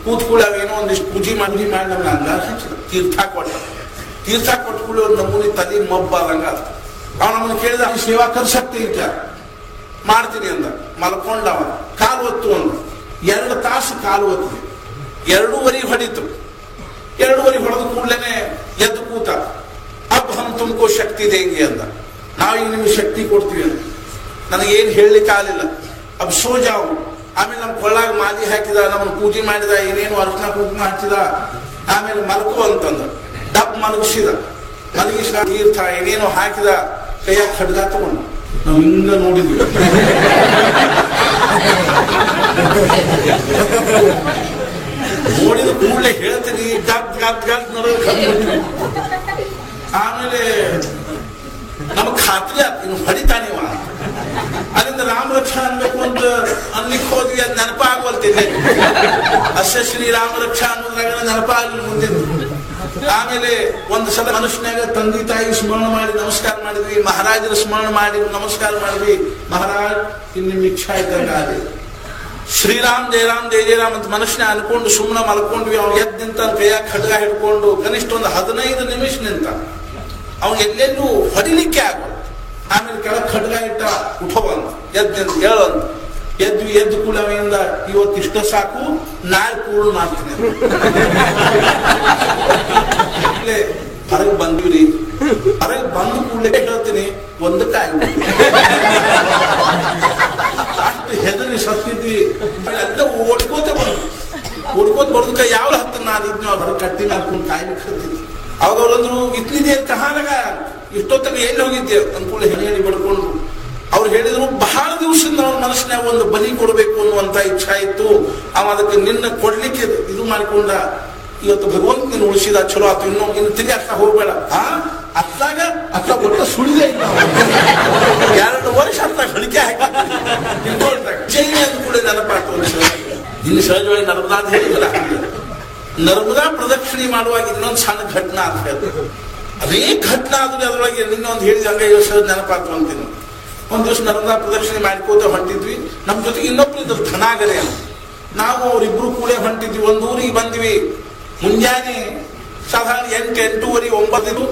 ಕೂತ್ಕೊಳ್ಳಿ ಅವೇನೋ ಒಂದಿಷ್ಟು ಪೂಜೆ ಮಾಡಿ ನಮ್ಗೆ ಅಂಗಾರ ಹಚ್ಚಿದ. ತೀರ್ಥ ಕೊಟ್ಕೊಳ್ಳಿ ಒಂದು ನಮೂನಿ ತಲೆ ಮಬ್ಬಾದಂಗ. ಅವ ನಮ್ಮನ್ನು ಕೇಳಿದ, ಸೇವಾ ಕರ್ಸಕ್ತಿ ಇಟ್ಟ ಮಾಡ್ತೀನಿ ಅಂದ. ಮಲ್ಕೊಂಡ ಅವ. ಕಾಲು ಒತ್ತು ಅಂದ. 2 ತಾಸು ಕಾಲು ಒತ್ತಿದೆ. 2:30 ಹೊಡಿತು. 2:30 ಹೊಡೆದ ಕೂಡಲೇ ಎದ್ದು ಕೂತ. ಅಬ್ ಹಮ್ ತುಮಕೋ ಶಕ್ತಿ ದೇಂಗೆ ಅಂದ. ನಾವೀಗ ನಿಮ್ಗೆ ಶಕ್ತಿ ಕೊಡ್ತೀವಿ ಅಂತ. ನನಗೇನು ಹೇಳಲಿಕ್ಕೆ ಆಗಲಿಲ್ಲ. ಅಬ್ ಸೋ ಜಾವು. ಆಮೇಲೆ ನಮ್ಮ ಕೊಳ್ಳಾಗ ಮಾಲಿ ಹಾಕಿದ, ನಮ್ಮನ್ನು ಪೂಜೆ ಮಾಡಿದ, ಏನೇನು ಅರ್ಶನ ಕುಂಕುಮ ಹಚ್ಚಿದ. ಆಮೇಲೆ ಮಲ್ಕೋ ಅಂತಂದ. ಡಬ್ ಮಲಗಿಸಿದ. ತೀರ್ಥ ಏನೇನೋ ಹಾಕಿದ. ಕೈಯಾಗ ಖಡ್ಗ ತಗೊಂಡು ನಾವು ಹಿಂಗ ನೋಡಿದ್ವಿ. ನೋಡಿದ ಕೂಡಲೇ ಹೇಳ್ತೀನಿ, ಗದ್ ಆಮೇಲೆ ನಮಗ್ ಖಾತ್ರಿ ಆಯ್ತು, ಇನ್ನು ಹೊಡಿತಾನಿವ. ಅಲ್ಲಿಂದ ರಾಮ ರಕ್ಷಾ ಅನ್ಬೇಕು ಅಂತ ಅನ್ಲಿಕ್ಕೆ ಹೋದ್ವಿ. ಅದು ನೆನಪಾಗುವಲ್ತಿದ್ದೆ. ಅಶ್ಯ ಶ್ರೀ ರಾಮ ರಕ್ಷಾ ಅನ್ನೋದ್ರಾಗ ನೆನಪಾಗಲಿ ಮುಂದಿನ. ಆಮೇಲೆ ಒಂದು ಸಲ ಮನುಷ್ಯನಾಗ ತಂದೆ ತಾಯಿ ಸ್ಮರಣ ಮಾಡಿ ನಮಸ್ಕಾರ ಮಾಡಿದ್ವಿ. ಮಹಾರಾಜರ ಸ್ಮರಣ ಮಾಡಿ ನಮಸ್ಕಾರ ಮಾಡಿದ್ವಿ. ಮಹಾರಾಜ್ ಇನ್ನು ಇಚ್ಛಾ ಇದ್ದಂಗ ಆಗಿ ಶ್ರೀರಾಮ್ ಜಯರಾಮ್ ಜಯ ಜಯರಾಮ್ ಅಂತ ಮನುಷ್ಯನ ಅನ್ಕೊಂಡು ಸುಮ್ಮನೆ ಮಲ್ಕೊಂಡ್ವಿ. ಅವ್ನು ಎದ್ದು ನಿಂತ ಕೈಯಾಗ ಖಡ್ಗ ಹಿಡ್ಕೊಂಡು ಕನಿಷ್ಠ ಒಂದು 15 ನಿಮಿಷ ನಿಂತ. ಅವ್ನು ಎಲ್ಲೆಲ್ಲೂ ಹೊಡಿಲಿಕ್ಕೆ ಆಗ. ಆಮೇಲೆ ಕೆಳಗೆ ಖಡ್ಗ ಇಟ್ಟ. ಉಠೋವಂತ ಎದ್ದು ನಿಂತ ಹೇಳಂತ. ಎದ್ದು ಕೂಡವಿಂದ ಇವತ್ತು ಇಷ್ಟ ಸಾಕು, ನಾಳೆ ಪೂರ್ಣ ಮಾಡ್ತೀನಿ. ಹೊರಗೆ ಬಂದಿವ್ರಿ. ಹೊರಗೆ ಬಂದು ಕೂಡಲೇ ಹೇಳ್ತೀನಿ, ಒಂದಕ್ಕೆ ಆಗ್ಬಿಟ್ಟು ಅಷ್ಟು ಹೆದರಿ ಸತ್ತಿದ್ವಿ. ಎಲ್ಲ ಓಡ್ಕೋತ ಬರೋದಕ್ಕೆ ಯಾವ ಹತ್ತ ನಾನು ಇದ್ನ ಹೊರಗೆ ಕಟ್ಟಿ ಹಾಕೊಂಡು ಕಾಯ್ಲಿಕ್ಕೆ ಹತ್ತಿದ್ವಿ. ಅವಾಗ ಅವ್ರಂದ್ರು, ಇತ್ಲಿದೆ ಕಹಾನಾಗ ಇಷ್ಟೊತ್ತಗ ಎಲ್ಲಿ ಹೋಗಿದ್ದೆ ಅಂದ್ಕೂಡ ಹೇಳಿ ಬಡ್ಕೊಂಡು. ಅವ್ರು ಹೇಳಿದ್ರು, ಬಹಳ ದಿವಸದಿಂದ ಅವ್ರ ಮನಸ್ಸಿನಾಗ ಒಂದು ಬಲಿ ಕೊಡಬೇಕು ಅನ್ನುವಂತ ಇಚ್ಛಾ ಇತ್ತು. ಅವ ಅದಕ್ಕೆ ನಿನ್ನ ಕೊಡ್ಲಿಕ್ಕೆ ಇದು ಮಾಡಿಕೊಂಡ. ಇವತ್ತು ಭಗವಂತ ನೀನು ಉಳಿಸಿದ, ಚಲೋ ಆತು. ಇನ್ನು ತಿರುಗಿ ಅಷ್ಟ ಹೋಗ್ಬೇಡ. ಅತ್ತಾಗ ಅತ್ತ ಒಟ್ಟ ಸುಳಿದೇ ಇಲ್ಲ. 2 ವರ್ಷ ಅತ್ತ ಗಳಿಕೆ ಹಾಕಿ ಜೈನ ಅಂದ್ಕೂಡ ನೆನಪಾತು. ಇಲ್ಲಿ ಸಹಜವಾಗಿ ನರ್ಮದಾ ಅಂತ ಹೇಳಿಲ್ಲ. ನರ್ಮದಾ ಪ್ರದಕ್ಷಿಣೆ ಮಾಡುವಾಗ ಇನ್ನೊಂದು ಸಣ್ಣ ಘಟನಾ ಅಂತ ಹೇಳ್ತಾರೆ. ಅದೇ ಘಟನಾ ಆದ್ರೆ ಅದ್ರೊಳಗೆ ಇನ್ನೊಂದು ಹೇಳಿದ ಹಂಗೆ ಸಹಜ ನೆನಪಾತು ಅಂತೀನಿ. ಒಂದ್ ದಿವಸ ನರ್ಮದಾ ಪ್ರದಕ್ಷಿಣೆ ಮಾಡ್ಕೋತ ಹೊಂಟಿದ್ವಿ. ನಮ್ ಜೊತೆಗೆ ಇನ್ನೊಬ್ರು ಇದ್ರು, ಧನಾಗರೆ ಅಂತ. ನಾವು ಅವ್ರಿಬ್ರು ಕೂಡ ಹೊಂಟಿದ್ವಿ. ಒಂದ್ ಊರಿಗೆ ಬಂದ್ವಿ. ಮುಂಜಾನೆ ಸಾಧಾರಣ 8, 8:30, 9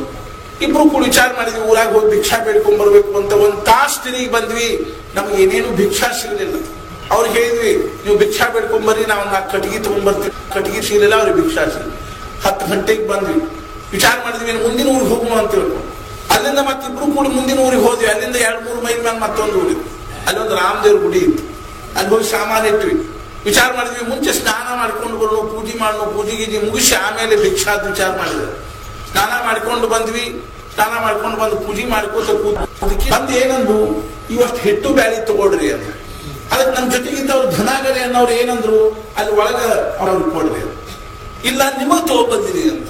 ಇಬ್ರು ಕೂಡ ವಿಚಾರ ಮಾಡಿದ್ವಿ, ಊರಾಗ ಹೋಗಿ ಭಿಕ್ಷಾ ಬೇಡ್ಕೊಂಡ್ ಬರ್ಬೇಕು ಅಂತ. 1 ತಾಸು ತಿರುಗಿ ಬಂದ್ವಿ. ನಮ್ಗೆ ಏನೇನು ಭಿಕ್ಷಾ ಸಿಗಲಿಲ್ಲ. ಅವ್ರಿಗೆ ಹೇಳಿದ್ವಿ, ನೀವು ಭಿಕ್ಷಾ ಬೇಡ್ಕೊಂಡ್ ಬರ್ರಿ, ನಾವು 4 ಕಟ್ಟಿಗೆ ತಗೊಂಡ್ಬರ್ತೀವಿ. ಕಟ್ಟಿಗೆ ಸಿಗಲಿಲ್ಲ, ಅವ್ರಿಗೆ ಭಿಕ್ಷಾ ಸಿಗಲಿ. 10 ಗಂಟೆಗೆ ಬಂದ್ವಿ. ವಿಚಾರ ಮಾಡಿದ್ವಿ, ಮುಂದಿನ ಊರಿಗೆ ಹೋಗೋಣ ಅಂತ ಹೇಳ್ಕೊಂಡು. ಅಲ್ಲಿಂದ ಮತ್ತಿಬ್ರು ಕೂಡ ಮುಂದಿನ ಊರಿಗೆ ಹೋದ್ವಿ. ಅಲ್ಲಿಂದ 2-3 ಮೈಲ್ ಮೇಲೆ ಮತ್ತೊಂದು ಊರಿಗೆ. ಅಲ್ಲೊಂದು ರಾಮದೇವ್ರ ಗುಡಿ ಇತ್ತು. ಅಲ್ಲಿ ಹೋಗಿ ಸಾಮಾನು ಇಟ್ವಿ. ವಿಚಾರ ಮಾಡಿದ್ವಿ, ಮುಂಚೆ ಸ್ನಾನ ಮಾಡ್ಕೊಂಡು ಬರೋಣ, ಪೂಜೆ ಮಾಡೋಣ. ಪೂಜೆ ಗೀಜೆ ಮುಗಿಸಿ ಆಮೇಲೆ ಭಿಕ್ಷಾದ ವಿಚಾರ ಮಾಡಿದ್ರೆ ಸ್ನಾನ ಮಾಡ್ಕೊಂಡು ಬಂದ್ವಿ. ಸ್ನಾನ ಮಾಡ್ಕೊಂಡು ಬಂದು ಪೂಜೆ ಮಾಡ್ಕೋತ ಬಂದು ಏನಂದ್ರು, ಇವಷ್ಟು ಹಿಟ್ಟು ಬ್ಯಾಳಿ ತಗೊಳ್ರಿ ಅಂತ. ಅದಕ್ಕೆ ನಮ್ಮ ಜೊತೆಗಿದ್ದವ್ರು ಧನಾಗರೆ ಅನ್ನೋರು ಏನಂದ್ರು, ಅಲ್ಲಿ ಒಳಗ ಅವ್ರಿಗೆ ಕೊಡ್ರಿ. ಇಲ್ಲ ನಿಮಗ್ ತಗೊಬಂದಿರಿ ಅಂತ.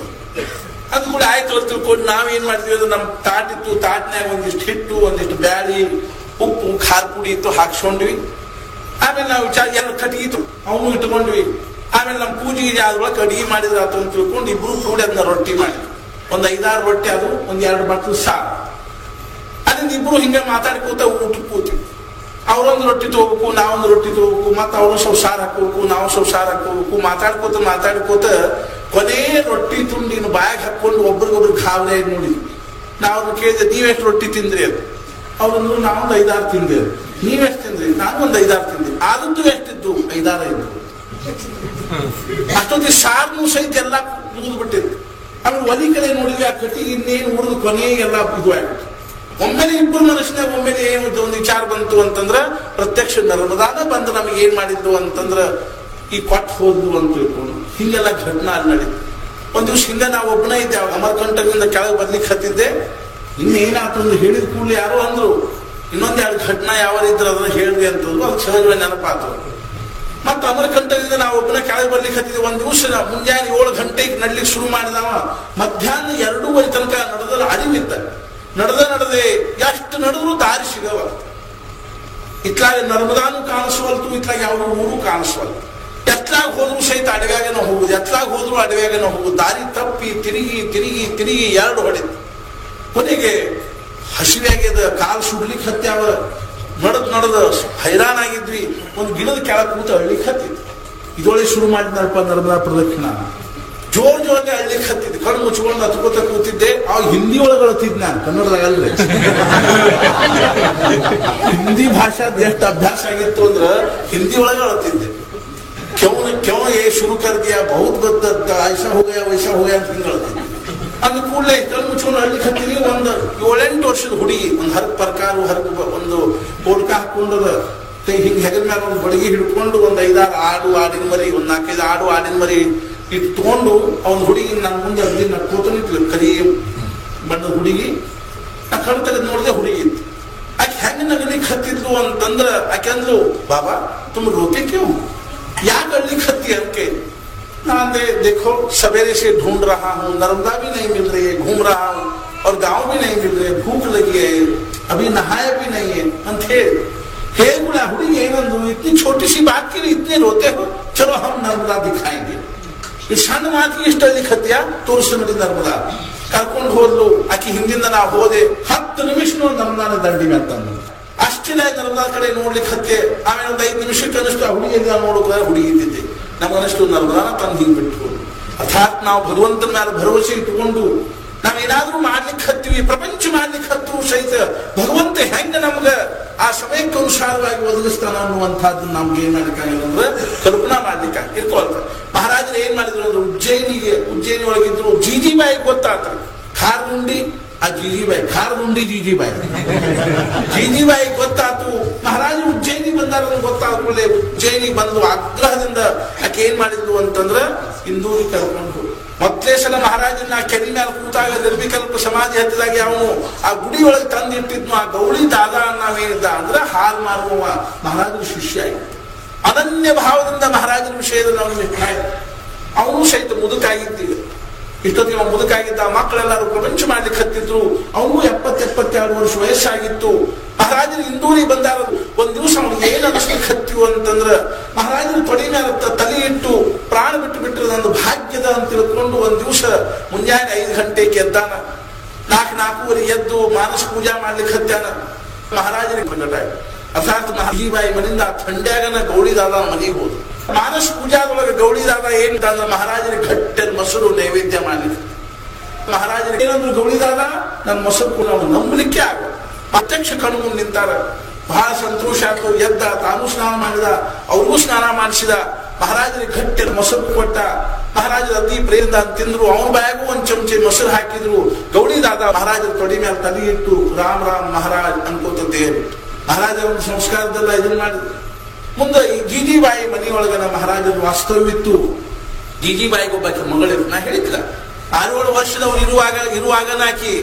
ಅದು ಕೂಡ ಆಯ್ತು ಅಂತ ತಿಳ್ಕೊಂಡು ನಾವೇನ್ ಮಾಡ್ತೀವಿ ಅಂದ್ರೆ, ನಮ್ ತಾಟಿತ್ತು, ತಾಟ್ನ್ಯಾಗ ಒಂದಿಷ್ಟು ಹಿಟ್ಟು, ಒಂದಿಷ್ಟು ಬ್ಯಾಳಿ, ಉಪ್ಪು, ಖಾರ ಪುಡಿ ಇತ್ತು, ಹಾಕ್ಸ್ಕೊಂಡ್ವಿ. ಆಮೇಲೆ ನಾವು ವಿಚಾರ ಎಲ್ಲ ಕಟ್ಟಿಗಿತ್ತು, ಅವನು ಇಟ್ಕೊಂಡ್ವಿ. ಆಮೇಲೆ ನಮ್ಮ ಪೂಜೆಗೆ ಅದ್ರೊಳಗೆ ಅಡಿಗೆ ಮಾಡಿದ್ರ ಆತು ಅಂತ ತಿಳ್ಕೊಂಡು ಇಬ್ರು ಕೂಡ ಅದನ್ನ ರೊಟ್ಟಿ ಮಾಡಿದ್ವಿ. ಒಂದು 5-6 ರೊಟ್ಟಿ, ಅದು 1-2 ಬಟ್ಲು ಸಾರು. ಅಲ್ಲಿಂದ ಇಬ್ರು ಹಿಂಗೆ ಮಾತಾಡ್ಕೋತ ಊಟಕ್ಕೆ ಕೂತೀವಿ. ಅವ್ರೊಂದು ರೊಟ್ಟಿ ತಗೋಬೇಕು, ನಾವೊಂದು ರೊಟ್ಟಿ ತಗೋಬೇಕು, ಮತ್ತೆ ಅವ್ರು ಸ್ವಲ್ಪ ಸಾರು ಹಾಕೋಬೇಕು, ನಾವು ಸ್ವಲ್ಪ ಸಾರು ಹಾಕೋಬೇಕು. ಮಾತಾಡ್ಕೋತ ಕೊನೆ ರೊಟ್ಟಿ ತುಂಡಿನ ಬಾಯಾಗ ಹಾಕೊಂಡು ಒಬ್ರಿಗೊಬ್ರು ಗಾಬರಿ ಆಗಿ ನೋಡಿದ್ವಿ. ನಾವು ಕೇಳಿದೆ, ನೀವೆಷ್ಟು ರೊಟ್ಟಿ ತಿಂದ್ರಿ ಅಂತ. ಅವ್ರಂದ್ರು, ನಾವೊಂದು 5-6 ತಿಂದೆ. ನೀವೆಷ್ಟು ತಿಂದ್ರಿ? ನಾನು ಒಂದು 5-6 ತಿಂದ್ರಿ. ಆದದ್ದು ಎಷ್ಟಿದ್ದು? 5-6 ಇದ್ದು. ಅಷ್ಟೊತ್ತಿಗೆ ಸಾರ್ನು ಸಹಿತ ಎಲ್ಲ ಮುಗಿದು ಬಿಟ್ಟಿತ್ತು. ಆಮೇಲೆ ಒಲಿ ಕಡೆ ನೋಡಿದ್ವಿ, ಆ ಕಟ್ಟಿಗೆ ಇನ್ನೇನು ಉಳಿದು ಕೊನೆಗೆಲ್ಲ ಇದು ಆಗ್ಬಿಟ್ಟು. ಒಮ್ಮೆಲೆ ಇಬ್ಬರು ಮನುಷ್ಯನಾಗ ಒಮ್ಮೆಲೆ ಏನು ಒಂದು ವಿಚಾರ ಬಂತು ಅಂತಂದ್ರ, ಪ್ರತ್ಯಕ್ಷ ನರ್ಮದಾನ ಬಂದು ನಮಗೆ ಏನ್ ಮಾಡಿದ್ದು ಅಂತಂದ್ರ, ಈ ಕೊಟ್ಟು ಹೋದ್ಲು ಅಂತ ತಿಳ್ಕೊಂಡು ಹಿಂಗೆಲ್ಲ ಘಟನಾ ಅಲ್ಲಿ ನಡೀತು. ಒಂದ್ ದಿವ್ಸ ಹಿಂಗ ನಾವು ಒಬ್ಬನೇ ಇದ್ದೆ. ಅಮರಕಂಠದಿಂದ ಕೆಳಗೆ ಬರ್ಲಿಕ್ಕೆ ಹತ್ತಿದ್ದೆ. ಇನ್ನೇನಾತು ಅಂದ್ರೆ ಹೇಳಿದ ಕೂಡಲೇ ಯಾರೋ ಅಂದ್ರು, ಇನ್ನೊಂದ್ 2 ಘಟನಾ ಯಾವ ಇದ್ರು ಅದನ್ನ ಹೇಳ್ರಿ ಅಂತಂದ್ರು. ಅದು ಸಹಜವಾಗಿ ನೆನಪಾತು. ಮತ್ತು ಅಮರಕಂಠದಿಂದ ನಾವು ಒಬ್ಬನ ಕೆಳಗೆ ಬರ್ಲಿಕ್ಕೆ ಹತ್ತಿದ್ವಿ. ಒಂದು ದಿವಸ ಮುಂಜಾನೆ 7 ಗಂಟೆಗೆ ನಡ್ಲಿಕ್ಕೆ ಶುರು ಮಾಡಿದವ ಮಧ್ಯಾಹ್ನ 2:30 ತನಕ ನಡೆದಲ್ಲ ಅರಿವಿತ್ತ. ನಡೆದೇ ಎಷ್ಟು ನಡೆದ್ರು ದಾರಿ ಸಿಗವ. ಇತ್ಲಾಗ ನರ್ಮದಾನು ಕಾಣಿಸುವಲ್ತು, ಇತ್ಲಾಗ ಯಾವ ಊರು ಕಾಣಿಸುವಲ್ತು. ಎತ್ಲಾಗ ಹೋದ್ರು ಸಹಿತ ಅಡವ್ಯಾಗನ ಹೋಗುದು, ಎತ್ಲಾಗ ಹೋದ್ರು ಅಡವ್ಯಾಗನ ಹೋಗುದು. ದಾರಿ ತಪ್ಪಿ ತಿರುಗಿ 2 ಹೊಡಿತು. ಕೊನೆಗೆ ಹಸಿವಾಗ್ಯದ, ಕಾಲು ಸುಡ್ಲಿಕ್ಕೆ ಹತ್ಯಾವ. ನಡೆದ ಹೈರಾಣಾಗಿದ್ವಿ. ಒಂದು ಗಿಡದ ಕೆಳಗೆ ಕೂತು ಅಳ್ಲಿಕ್ಕೆ ಹತ್ತಿತ್ತು. ಇದೊಳಗೆ ಶುರು ಮಾಡಿದ್ನಪ್ಪ ನರ್ಮದಾ ಪ್ರದಕ್ಷಿಣ. ಜೋರ್ಗೆ ಅಳ್ಲಿಕ್ಕೆ ಹತ್ತಿದ್ದು. ಕಣ್ಣು ಮುಚ್ಕೊಂಡು ಹತ್ಕೋತ ಕೂತಿದ್ದೆ. ಅವಾಗ ಹಿಂದಿ ಒಳಗೆ ಅಳ್ತಿದ್ ನಾನು, ಕನ್ನಡದಾಗ ಅಲ್ರಿ. ಹಿಂದಿ ಭಾಷಾದ ಎಷ್ಟು ಅಭ್ಯಾಸ ಆಗಿತ್ತು ಅಂದ್ರ ಹಿಂದಿ ಒಳಗೆ ಅಳ್ತಿದ್ದೆ. ಕ್ಯೋ ಏ ಶುರು ಕರ್ ದಿಯಾ ಬಹುತ್ ಬದ್ದ ಐಸಾ ಹೋಗ್ಯಾ ವೈಸಾ ಹೋಗ್ಯಾ ಅಂತ ಹಿಂಗೆ ಅಳ್ತಿದ್ದೆ. ಅಂದ ಕೂಡಲೇ ಕಣ್ಣು ಮುಚ್ಕೊಂಡು ಅಳ್ಲಿಕ್ಕೆ ಹತ್ತೀನಿ. ಒಂದು 7-8 ವರ್ಷದ ಹುಡುಗಿ, ಒಂದು ಹರಕ್ ಪರ್ಕಾರ ಒಂದು ಬೋಡ್ಕ ಹಾಕೊಂಡದ, ಹಿಂಗೆ ಹೆಗಲ ಮ್ಯಾಲ ಒಂದು ಬಡಗಿ ಹಿಡ್ಕೊಂಡು ಒಂದು 5-6 ಆಡಿನ ಮರಿ, ಒಂದು 4-5 ಆಡಿನ ಮರಿ ಇಟ್ಕೊಂಡು ಅವನ ಹುಡುಗಿ ನನ್ನ ಮುಂದೆ ಅಲ್ಲಿ ನಡ್ಕೋತ ನಿಂತಲು. ಕರಿ ಬಣ್ಣದ ಹುಡುಗಿ. ನಾ ಕಣ್ ತೆಗೆದು ನೋಡಿದೆ, ಹುಡುಗಿ ಇತ್ತು. ಆಕೆ ಹೆಂಗೆ ನಗಲಿಕ್ಕೆ ಹತ್ತಿದ್ಲು ಅಂತಂದ್ರ ಆಕೆ ಅಂದ್ಲು, ಬಾಬಾ ತುಮ್ ರೋತೆ ಕ್ಯೂ, ಯಾಕೆ ಅಳ್ಲಿಕ್ಕೆ ಹತ್ತಿ ಅಂಕೆ. नांदे देखो सवेरे से ढूंढ रहा हूँ, नर्मदा भी नहीं मिल रही है, घूम रहा हूँ और गांव भी नहीं मिल रहे, भूख लगी है, अभी नहाया भी नहीं है अंत हे गुड़ा हुड़ी ಏನಂದು, इतनी छोटी सी बात के लिए इतने रोते हो, चलो हम नर्मदा दिखाएंगे. ಈ ಸಣ್ಣ ಮಾತಿಗೆ ಇಷ್ಟ ಹತ್ಯ ತೋರಿಸು ನೋಡಿ ನರ್ಮದಾ. ಕರ್ಕೊಂಡು ಹೋದ್ಲು. ಆಕಿ ಹಿಂದಿಂದ ನಾ ಹೋದೆ. 10 ನಿಮಿಷ ನರ್ಮದಾನ ದಂಡಿ ಅಂತ ಅಷ್ಟಿನ ನರ್ಮದಾ ಕಡೆ ನೋಡ್ಲಿಕ್ಕೆ ಹತ್ತೆ. ಆಮೇಲೆ ಒಂದು 5 ನಿಮಿಷಕ್ಕೆ ಅನಿಸ್ತು ಆ ಹುಡುಗಿ ನೋಡೋಕೆ ಹುಡುಗಿ ಇದ್ದಿದ್ದೆ. ನಮಗನಿಷ್ಟು ನರ್ಮದಾನ ತಂದು ಹಿಂಗೆ ಬಿಟ್ಟು. ಅರ್ಥಾತ್ ನಾವು ಭಗವಂತನ ಮೇಲೆ ಭರವಸೆ ಇಟ್ಟುಕೊಂಡು ನಾವೇನಾದ್ರೂ ಮಾಡ್ಲಿಕ್ಕೆ ಹತ್ತೀವಿ, ಪ್ರಪಂಚ ಮಾಡ್ಲಿಕ್ಕೆ ಹತ್ತು ಸಹಿತ ಭಗವಂತ ಹೆಂಗ ನಮ್ಗ ಆ ಸಮಯಕ್ಕೆ ಅನುಸಾರವಾಗಿ ಒದಗಿಸ್ತಾನ ಅನ್ನುವಂಥದ್ದು ನಮ್ಗೆ ಏನ್ ಮಾಡ್ಲಿಕ್ಕಾಗಿಲ್ಲ ಅಂದ್ರೆ ಕಲ್ಪನಾ ಮಾಡ್ಲಿಕ್ಕೆ ಇರ್ಕೊಳ್ತ. ಮಹಾರಾಜರು ಏನ್ ಮಾಡಿದ್ರು ಅಂದ್ರೆ ಉಜ್ಜಯಿನಿ ಒಳಗಿದ್ರು ಜೀಜಿಬಾಯಿ ಗೊತ್ತಾತ. ಖಾರಗುಂಡಿ ಆ ಜೀಜಿಬಾಯಿ ಗೊತ್ತಾತು. ಮಹಾರಾಜರು ಉಜ್ಜಯಿನಿ ಬಂದಾರ ಗೊತ್ತಾದ್ಮೇಲೆ ಉಜ್ಜಯಿನಿ ಬಂದು ಆಗ್ರಹದಿಂದ ಆಕೆ ಏನ್ ಮಾಡಿದ್ರು ಅಂತಂದ್ರ ಇಂದೂರಿ ಕರ್ಕೊಂಡು ಮೊದಲೇ ಸಲ ಮಹಾರಾಜನ ಕೆರಿ ಮೇಲೆ ಕೂತಾಗ ನಿರ್ವಿಕಲ್ಪ ಸಮಾಧಿ ಹತ್ತಿದಾಗ ಅವನು ಆ ಗುಡಿ ಒಳಗೆ ತಂದಿಟ್ಟಿದ್ನು. ಆ ಗೌಳಿ ದಾದ ನಾವೇನಿದ್ದ ಅಂದ್ರೆ ಹಾಲು ಮಾರುವ ಮಹಾರಾಜನ ಶಿಷ್ಯ ಆಯ್ತು. ಅನನ್ಯ ಭಾವದಿಂದ ಮಹಾರಾಜನ ವಿಷಯದಲ್ಲಿ ಅವನು ಅವನು ಸಹಿತ ಮುದುಕಾಗಿದ್ದೀವಿ. ಇಷ್ಟೊತ್ತಿಗೆ ಅವನು ಮುದುಕಾಗಿದ್ದ. ಮಕ್ಕಳೆಲ್ಲರೂ ಪ್ರಪಂಚ ಮಾಡ್ಲಿಕ್ಕೆ ಹತ್ತಿದ್ರು. ಅವನು 70-72 ವರ್ಷ ವಯಸ್ಸಾಗಿತ್ತು. ಮಹಾರಾಜರು ಇಂದೂರಿಗೆ ಬಂದಾರ. ಒಂದ್ ದಿವಸ ಅವ್ನಿಗೆ ಏನ್ ಅನಿಸ್ಲಿಕ್ಕೆ ಹತ್ತಿವು ಅಂತಂದ್ರ ಮಹಾರಾಜರು ತೊಡೆ ಮೇಲೆ ತಲೆ ಇಟ್ಟು ಪ್ರಾಣ ಬಿಟ್ಟು ನಂದು ಭಾಗ್ಯದ ಅಂತ ತಿಳ್ಕೊಂಡು ಒಂದ್ ದಿವಸ ಮುಂಜಾನೆ 5 ಗಂಟೆಗೆ ಎದ್ದಾನ. 4-4:15 ಎದ್ದು ಮಾನಸ ಪೂಜಾ ಮಾಡ್ಲಿಕ್ಕೆ ಹತ್ತಾನ. ಮಹಾರಾಜರಿಗೆ ಪ್ರಕಟ ಆಯ್ತು. ಅರ್ಥಾತ್ ಮಹಾಜೀಬಾಯಿ ಮನೆಯಿಂದ ಥಂಡ್ಯಾಗನ ಗೌಳಿದಾದ ಮನೆಗೆ ಹೋದ. ಮಾನಸ ಪೂಜಾದೊಳಗೆ ಗೌಳಿದಾದ ಏನಿಲ್ಲ ಮಹಾರಾಜರಿಗೆ ಗಟ್ಟೆ ಮೊಸರು ನೈವೇದ್ಯ ಮಾಡ್ಲಿಕ್ಕೆ. ಮಹಾರಾಜರಿಗೆ ಏನಂದ್ರು ಗೌಳಿದಾದ ನನ್ನ ಮೊಸರು ಕೂಡ ಅವನು ನಂಬಲಿಕ್ಕೆ ಆಗ ಪ್ರತ್ಯಕ್ಷ ಕಣ್ಣು ಮುಂದೆ ನಿಂತಾರ. ಬಹಳ ಸಂತೋಷ ಆಯ್ತು. ಎದ್ದ, ತಾನು ಸ್ನಾನ ಮಾಡಿದ, ಅವ್ರಿಗೂ ಸ್ನಾನ ಮಾಡಿಸಿದ. ಮಹಾರಾಜರಿಗೆ ಗಟ್ಟೆ ಮೊಸರು ಕೊಟ್ಟ. ಮಹಾರಾಜರ ಅತಿ ಪ್ರೇಮದ ತಿಂದ್ರು. ಅವನ ಬಾಯಾಗೂ ಒಂದ್ ಚಮಚೆ ಮೊಸರು ಹಾಕಿದ್ರು. ಗೌಳಿದಾದ ಮಹಾರಾಜರ ತೊಡೆ ಮೇಲೆ ತಲೆ ಇಟ್ಟು ರಾಮ್ ಮಹಾರಾಜ್ ಅನ್ಕೋತ ದೇವರು ಮಹಾರಾಜರ ಒಂದು ಸಂಸ್ಕಾರದಲ್ಲ ಇದನ್ನ ಮಾಡಿದ್ರು. ಮುಂದೆ ಈ ಜೀಜಿಬಾಯಿ ಮನೆಯೊಳಗನ ಮಹಾರಾಜರ ವಾಸ್ತವ್ಯವಿತ್ತು. ಜೀಜಿಬಾಯಿಗೆ ಒಬ್ಬಾಕಿ ಮಗಳಿರು. ನಾ ಹೇಳಿದ್ಲ 6-7 ವರ್ಷದವ್ರು ಇರುವಾಗ ಆಕಿ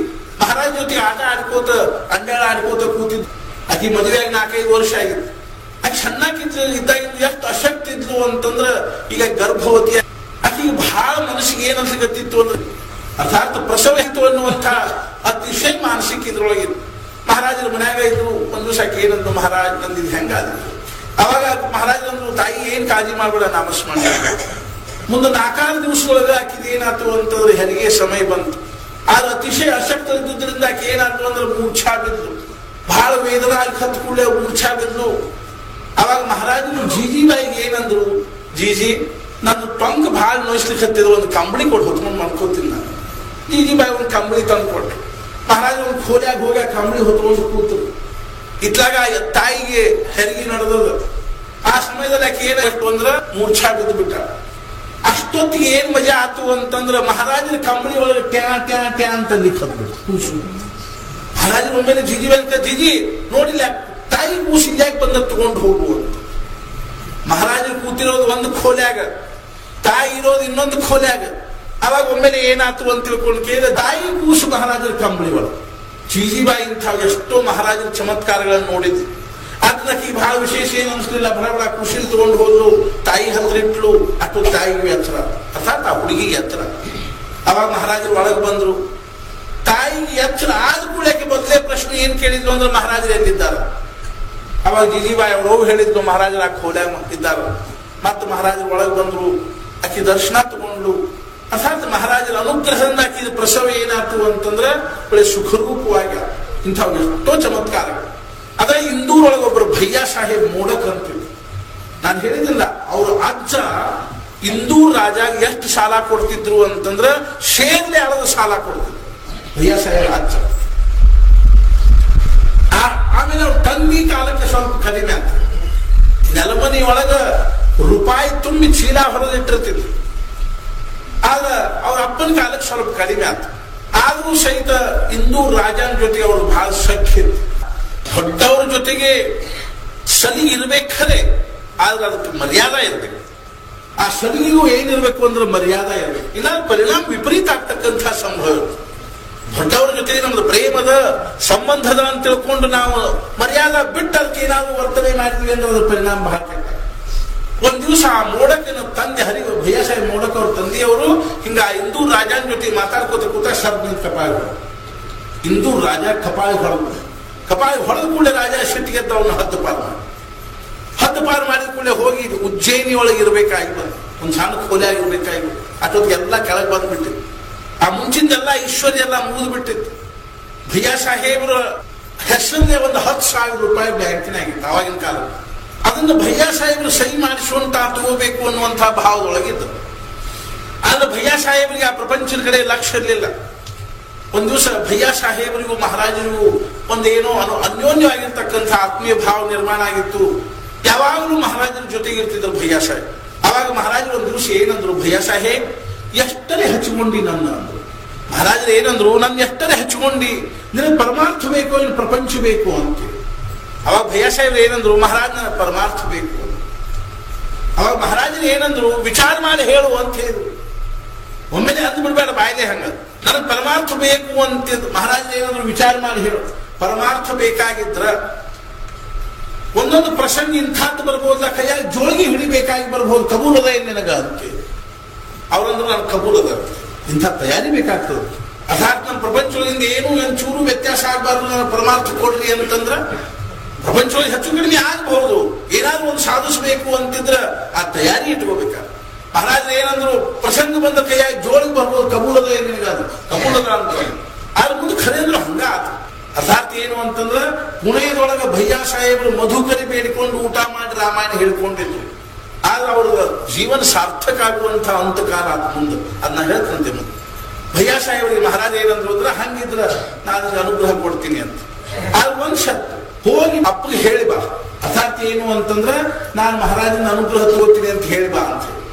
ಮಹಾರಾಜ ಜೊತೆಗೆ ಆಟ ಆಡ್ಕೋತ ಅಂಡಾಳ ಆಡ್ಕೋತ ಕೂತಿದ್ದು. ಆಕಿ ಮದುವೆಯಾಗಿ 4-5 ವರ್ಷ ಆಗಿತ್ತು. ಆಕಿ ಸಣ್ಣಾಕಿದ್ರು ಇದ್ದಾಗಿದ್ದು ಎಷ್ಟು ಅಶಕ್ತಿ ಇದ್ಲು ಅಂತಂದ್ರ ಈಗ ಗರ್ಭವತಿ. ಆಕಿಗೆ ಬಹಳ ಮನಸ್ಸಿಗೆ ಏನ್ ಅನ್ಸಕತ್ತಿತ್ತು ಅಂದ್ರೆ ಅರ್ಥಾತ್ ಪ್ರಸವ ಇತ್ತು ಅನ್ನುವಂಥ ಅತಿಶಯ ಮಾನಸಿಕ ಇದ್ರೊಳಗಿತ್ತು. ಮಹಾರಾಜರ ಮನ್ಯಾಗ ಇದ್ರು. ಒಂದ್ ದಿವಸ ಆಕಿ ಏನಂದ್ರು, ಮಹಾರಾಜ್ ನಂದಿದ್ ಹೆಂಗಾದ್ರು. ಅವಾಗ ಮಹಾರಾಜರಂದ್ರು, ತಾಯಿ ಏನ್ ಕಾಳಜಿ ಮಾಡ್ಬೇಡ, ನಾಮಸ್ಮರಣ. ಮುಂದೆ 4-6 ದಿವಸದೊಳಗ ಆಕಿದ ಏನಾಯ್ತು ಅಂತಂದ್ರೆ ಹೆರಿಗೆ ಸಮಯ ಬಂತು. ಆದ್ರೆ ಅತಿಶಯ ಅಶಕ್ತ ಇದ್ದುದ್ರಿಂದ ಆಕೆ ಏನಾಯ್ತು ಅಂದ್ರೆ ಮೂರ್ಛಾ ಬಿದ್ಲು. ಬಹಳ ವೇದನ ಆಗಿ ಹತ್ತು ಕೂಡಲೇ ಮೂರ್ಛಾ ಬಿದ್ಲು. ಅವಾಗ ಮಹಾರಾಜರು ಜೀಜಿಬಾಯಿಗೆ ಏನಂದ್ರು, ಜೀಜಿ ನನ್ನ ಟೊಂಕ ಬಹಳ ನೋಯಿಸ್ಲಿಕ್ಕೆ ಹತ್ತಿದ್ರು, ಒಂದು ಕಂಬಳಿ ಕೊಟ್ಟು ಹೊತ್ಕೊಂಡು ಮಾಡ್ಕೋತೀನಿ ನಾನು. ಜೀಜಿಬಾಯಿ ಒಂದು ಕಂಬಳಿ ತಂದು ಕೊಟ್ರು. ಮಹಾರಾಜ ಒಂದು ಖೋಲ್ಯಾಗ ಹೋಗಿ ಆ ಕಂಬಳಿ ಹೊತ್ಕೊಂಡು ಕೂತರು. ಇತ್ಲಾಗ ತಾಯಿಗೆ ಹೆರಿಗೆ ನಡೆದದ. ಆ ಸಮಯದಲ್ಲಿ ಆಕೆ ಏನಾಯ್ತು ಅಂದ್ರ ಮೂರ್ಛಾ ಬಿದ್ದು ಬಿಟ್ಟ. ಅಷ್ಟೊತ್ತಿಗೆ ಏನ್ ಮಜಾ ಆತು ಅಂತಂದ್ರ ಮಹಾರಾಜರ ಕಂಬಳಿ ಒಳಗೆ ಟ್ಯಾ ಅಂತ ಕೂಸು. ಮಹಾರಾಜರ ಒಮ್ಮೆಲೆ ಜೀಜಿ ನೋಡಿಲ್ಲ ತಾಯಿ ಕೂಸಿ ಯಾಕೆ ಬಂದ ತಗೊಂಡು ಹೋಗು ಅಂತ. ಮಹಾರಾಜರು ಕೂತಿರೋದು ಒಂದು ಖೋಲ್ಯಾಗ, ತಾಯಿ ಇರೋದು ಇನ್ನೊಂದು ಖೋಲ್ಯಾಗ. ಅವಾಗ ಒಮ್ಮೆಲೆ ಏನಾತು ಅಂತ ತಿಳ್ಕೊಂಡು ಕೇಳಿದ್ರೆ ತಾಯಿ ಕೂಸು ಮಹಾರಾಜರ ಕಂಬಳಿ ಒಳಗೆ. ಜೀಜಿಬಾಯಿ ಇಂಥ ಎಷ್ಟೋ ಮಹಾರಾಜರ ಚಮತ್ಕಾರಗಳನ್ನು ನೋಡಿದ್ವಿ. ಆ ಅದಕ್ಕೆ ಬಹಳ ವಿಶೇಷ ಏನು ಅನ್ಸ್ಲಿಲ್ಲ. ಬಡ ಖುಷಿಲಿ ತಗೊಂಡು ಹೋದ್ರು, ತಾಯಿ ಹತ್ರ ಇಟ್ಲು. ಅಷ್ಟು ತಾಯಿಗೆ ಎತ್ತರ, ಅರ್ಥಾತ್ ಆ ಹುಡುಗಿಗೆ ಎತ್ತರ. ಅವಾಗ ಮಹಾರಾಜರು ಒಳಗೆ ಬಂದ್ರು. ತಾಯಿಗೆ ಎತ್ತರ ಆದ ಕೂಡಕ್ಕೆ ಮೊದಲೇ ಪ್ರಶ್ನೆ ಏನ್ ಕೇಳಿದ್ರು ಅಂದ್ರೆ ಮಹಾರಾಜರು ಎಲ್ಲಿದ್ದಾರೆ. ಅವಾಗ ಜಿಜಿಬಾಯಿ ಅವರು ಹೇಳಿದ್ರು ಮಹಾರಾಜರು ಆ ಖೋಲ್ಯಾಗ ಇದ್ದಾರೆ. ಮತ್ತೆ ಮಹಾರಾಜರು ಒಳಗೆ ಬಂದ್ರು, ಆಕಿ ದರ್ಶನ ತಗೊಂಡ್ಲು. ಅರ್ಥಾತ್ ಮಹಾರಾಜರ ಅನುಗ್ರಹದಿಂದ ಆಕಿದ ಪ್ರಸವ ಏನಾಯ್ತು ಅಂತಂದ್ರೆ ಒಳ್ಳೆ ಸುಖರೂಪವಾಗಿ ಇಂಥ ಎಷ್ಟೋ ಚಮತ್ಕಾರ. ಅದ ಇಂದೂರೊಳಗೆ ಒಬ್ಬರು ಭಯ್ಯ ಸಾಹೇಬ್ ಮೋಡಕ್ ಅಂತಿದ್ರು. ನಾನು ಹೇಳಿದಿಲ್ಲ, ಅವ್ರ ಅಜ್ಜ ಇಂದೂರ್ ರಾಜಾಗ ಎಷ್ಟು ಸಾಲ ಕೊಡ್ತಿದ್ರು ಅಂತಂದ್ರೆ ಶೇರ್ಲೆ ಆಳದ ಸಾಲ ಕೊಡ್ತಿದ್ರು ಭಯ್ಯ ಸಾಹೇಬ್ ಅಜ್ಜ. ಆಮೇಲೆ ಅವ್ರ ತಂದಿ ಕಾಲಕ್ಕೆ ಸ್ವಲ್ಪ ಕಡಿಮೆ ಅಂತ, ನೆಲಮನಿ ಒಳಗ ರೂಪಾಯಿ ತುಂಬಿ ಚೀಲ ಹೊರದಿಟ್ಟಿರ್ತಿದ್ರು. ಆದ್ರೆ ಅವ್ರ ಅಪ್ಪನ ಕಾಲಕ್ಕೆ ಸ್ವಲ್ಪ ಕಡಿಮೆ ಆಯ್ತು. ಆದ್ರೂ ಸಹಿತ ಇಂದೂರ್ ರಾಜನ ಜೊತೆಗೆ ಅವರು ಬಹಳ ಸಖ್ಯ. ದೊಡ್ಡವ್ರ ಜೊತೆಗೆ ಸಲಿ ಇರ್ಬೇಕಾದ್ರೆ ಆದ್ರೆ ಅದಕ್ಕೆ ಮರ್ಯಾದೆ ಇರ್ಬೇಕು. ಆ ಸಲಿಗೂ ಏನಿರ್ಬೇಕು ಅಂದ್ರೆ ಮರ್ಯಾದೆ ಇರ್ಬೇಕು. ಇಲ್ಲ ಪರಿಣಾಮ ವಿಪರೀತ ಆಗ್ತಕ್ಕಂಥ ಸಂಭವ. ದೊಡ್ಡವ್ರ ಜೊತೆಗೆ ನಮ್ದು ಪ್ರೇಮದ ಸಂಬಂಧದ ಅಂತ ತಿಳ್ಕೊಂಡು ನಾವು ಮರ್ಯಾದೆ ಬಿಟ್ಟು ಅದಕ್ಕೆ ಏನಾದ್ರು ವರ್ತನೆ ಮಾಡಿದ್ವಿ ಅಂದ್ರೆ ಅದ್ರ ಪರಿಣಾಮ ಬಹಳ ಕೆಟ್ಟ. ಒಂದ್ ದಿವಸ ಆ ಮೋಡಕನ ತಂದೆ ಭಯ್ಯ ಸಾಹೇಬ್ ಮೋಡಕ್ ಅವ್ರ ತಂದೆಯವರು ಹಿಂಗ ಇಂದೂರ್ ರಾಜನ ಜೊತೆ ಮಾತಾಡ್ಕೋತ ಕೂತ ಸರ್ದ್ ನಿಂತ ಕಪಾಳ. ಇಂದೂರ್ ರಾಜ ಕಪಾಳಿ ಹೊಡೆದ ಕೂಡಲೇ ರಾಜ ಸಿಟ್ಟಿಗೆದ್ದ ಅವನು ಹದ್ದು ಪಾರು ಮಾಡಿದ ಕೂಡಲೇ ಹೋಗಿ ಉಜ್ಜಯಿನಿ ಒಳಗೆ ಇರ್ಬೇಕಾಗಿಲ್ಲ, ಒಂದ್ ಸಣ್ಣ ಖೋಲೆ ಆಗಿರ್ಬೇಕಾಗಿಲ್ಲ. ಅಷ್ಟೊತ್ತಿಗೆ ಎಲ್ಲ ಕೆಳಗೆ ಬಂದ್ಬಿಟ್ಟಿತ್ತು. ಆ ಮುಂಚಿಂದೆಲ್ಲ ಐಶ್ವರ್ಯ ಎಲ್ಲ ಮುಗಿದು ಬಿಟ್ಟಿತ್ತು. ಭಯ್ಯ ಸಾಹೇಬ್ರ ಹೆಸರನ್ನೇ ಒಂದು 10,000 ರೂಪಾಯಿ ಬ್ಯಾಂಕಿನಾಗಿತ್ತು ಆವಾಗಿನ ಕಾಲ. ಅದನ್ನು ಭಯ್ಯ ಸಾಹೇಬ್ರು ಸಹಿ ಮಾಡಿಸುವಂತ ತಗೋಬೇಕು ಅನ್ನುವಂಥ ಭಾವದೊಳಗಿದ್ದು. ಆದ್ರೆ ಭಯ್ಯ ಸಾಹೇಬರಿಗೆ ಆ ಪ್ರಪಂಚದ ಕಡೆ ಲಕ್ಷ್ಯ ಇರಲಿಲ್ಲ. ಒಂದ್ ದಿವಸ ಭಯ್ಯ ಸಾಹೇಬರಿಗೂ ಮಹಾರಾಜರಿಗೂ ಒಂದೇನೋ ಅನ್ಯೋನ್ಯವಾಗಿರ್ತಕ್ಕಂಥ ಆತ್ಮೀಯ ಭಾವ ನಿರ್ಮಾಣ ಆಗಿತ್ತು. ಯಾವಾಗಲೂ ಮಹಾರಾಜರ ಜೊತೆಗೆ ಇರ್ತಿದ್ರು ಭಯ್ಯ ಸಾಹೇಬ್. ಅವಾಗ ಮಹಾರಾಜರು ಒಂದ್ ದಿವಸ ಏನಂದ್ರು, ಭಯ್ಯ ಸಾಹೇಬ್ ಎಷ್ಟರೇ ಹಚ್ಕೊಂಡಿ ನನ್ನ ಅಂದ್ರು. ಮಹಾರಾಜರು ಏನಂದ್ರು, ನನ್ನ ಎಷ್ಟರೇ ಹಚ್ಕೊಂಡಿ, ನಿನಗೆ ಪರಮಾರ್ಥ ಬೇಕು ಇನ್ನು ಪ್ರಪಂಚ ಬೇಕು ಅಂತ. ಅವಾಗ ಭಯ್ಯ ಸಾಹೇಬ್ರು ಏನಂದ್ರು, ಮಹಾರಾಜನ ಪರಮಾರ್ಥ ಬೇಕು. ಅವಾಗ ಮಹಾರಾಜರು ಏನಂದ್ರು, ವಿಚಾರ ಮಾಡಿ ಹೇಳು ಅಂತ ಹೇಳಿದ್ರು. ಒಮ್ಮೆಲೆ ಅಂದು ಬಿಡ್ಬೇಡ ಬಾಯಿಲೆ ಹಂಗ, ನನಗೆ ಪರಮಾರ್ಥ ಬೇಕು ಅಂತ. ಮಹಾರಾಜರು ಏನಂದ್ರು, ವಿಚಾರ ಮಾಡಿ ಹೇಳು. ಪರಮಾರ್ಥ ಬೇಕಾಗಿದ್ರ ಒಂದೊಂದು ಪ್ರಸಂಗ ಇಂಥದ್ದು ಬರ್ಬೋದ, ಕೈಯಾಗಿ ಜೋಳಿಗೆ ಹಿಡಿಬೇಕಾಗಿ ಬರ್ಬೋದು, ಕಬೂಲದ ಏನ್ ನಿನಗ ಅಂತ. ಅವ್ರಂದ್ರು ನಾನು ಕಬೂಲದ, ಇಂಥ ತಯಾರಿ ಬೇಕಾಗ್ತದೆ. ಅರ್ಥಾತ್ ನಮ್ಮ ಪ್ರಪಂಚದಿಂದ ಏನು ಚೂರು ವ್ಯತ್ಯಾಸ ಆಗಬಾರ್ದು, ನನ್ನ ಪರಮಾರ್ಥ ಕೊಡ್ರಿ ಅಂತಂದ್ರ ಪ್ರಪಂಚವಾಗಿ ಹೆಚ್ಚು ಕಡಿಮೆ ಆಗಬಹುದು. ಏನಾದ್ರೂ ಒಂದು ಸಾಧಿಸಬೇಕು ಅಂತಿದ್ರ ಆ ತಯಾರಿ ಇಟ್ಕೋಬೇಕಾಗ. ಮಹಾರಾಜರು ಏನಂದ್ರು, ಪ್ರಸಂಗ ಬಂದ ಕೈಯಾಗಿ ಜೋಳಿಗೆ ಬರ್ಬೋದು, ಕಬೂಲದ ಏನ್ ನಿನಗಾದ್ರು ಕಬೂಲದ ಅಂತ. ಆದ್ರೆ ಮುಂದೆ ಖರೆ ಅಂದ್ರು ಹಂಗ ಆತ. ಅರ್ಥಾತ್ ಏನು ಅಂತಂದ್ರ ಪುಣೆಯದೊಳಗ ಭಯ್ಯ ಸಾಹೇಬರು ಮಧುಕರಿ ಬೇಡಿಕೊಂಡು ಊಟ ಮಾಡಿ ರಾಮಾಯಣ ಹೇಳ್ಕೊಂಡಿದ್ರು. ಆದ್ರೆ ಅವ್ರ ಜೀವನ ಸಾರ್ಥಕ ಆಗುವಂತ ಅಂತಕಾಲ ಆದ ಮುಂದೆ ಅದನ್ನ ಹೇಳ್ತಂತೆ. ಮುಂದೆ ಭಯ್ಯ ಸಾಹೇಬರಿಗೆ ಮಹಾರಾಜ ಏನಂದ್ರು ಅಂದ್ರೆ, ಹಂಗಿದ್ರ ನಾನು ಅನುಗ್ರಹ ಕೊಡ್ತೀನಿ ಅಂತ. ಆದ್ರೆ ಒಂದ್ ಶರ್ತ್, ಹೋಗಿ ಅಪ್ಪಗೆ ಹೇಳಿ ಬಾ. ಅರ್ಥಾತ್ ಏನು ಅಂತಂದ್ರ ನಾನು ಮಹಾರಾಜನ ಅನುಗ್ರಹ ತಗೋತೀನಿ ಅಂತ ಹೇಳಿ ಬಾ ಅಂತ.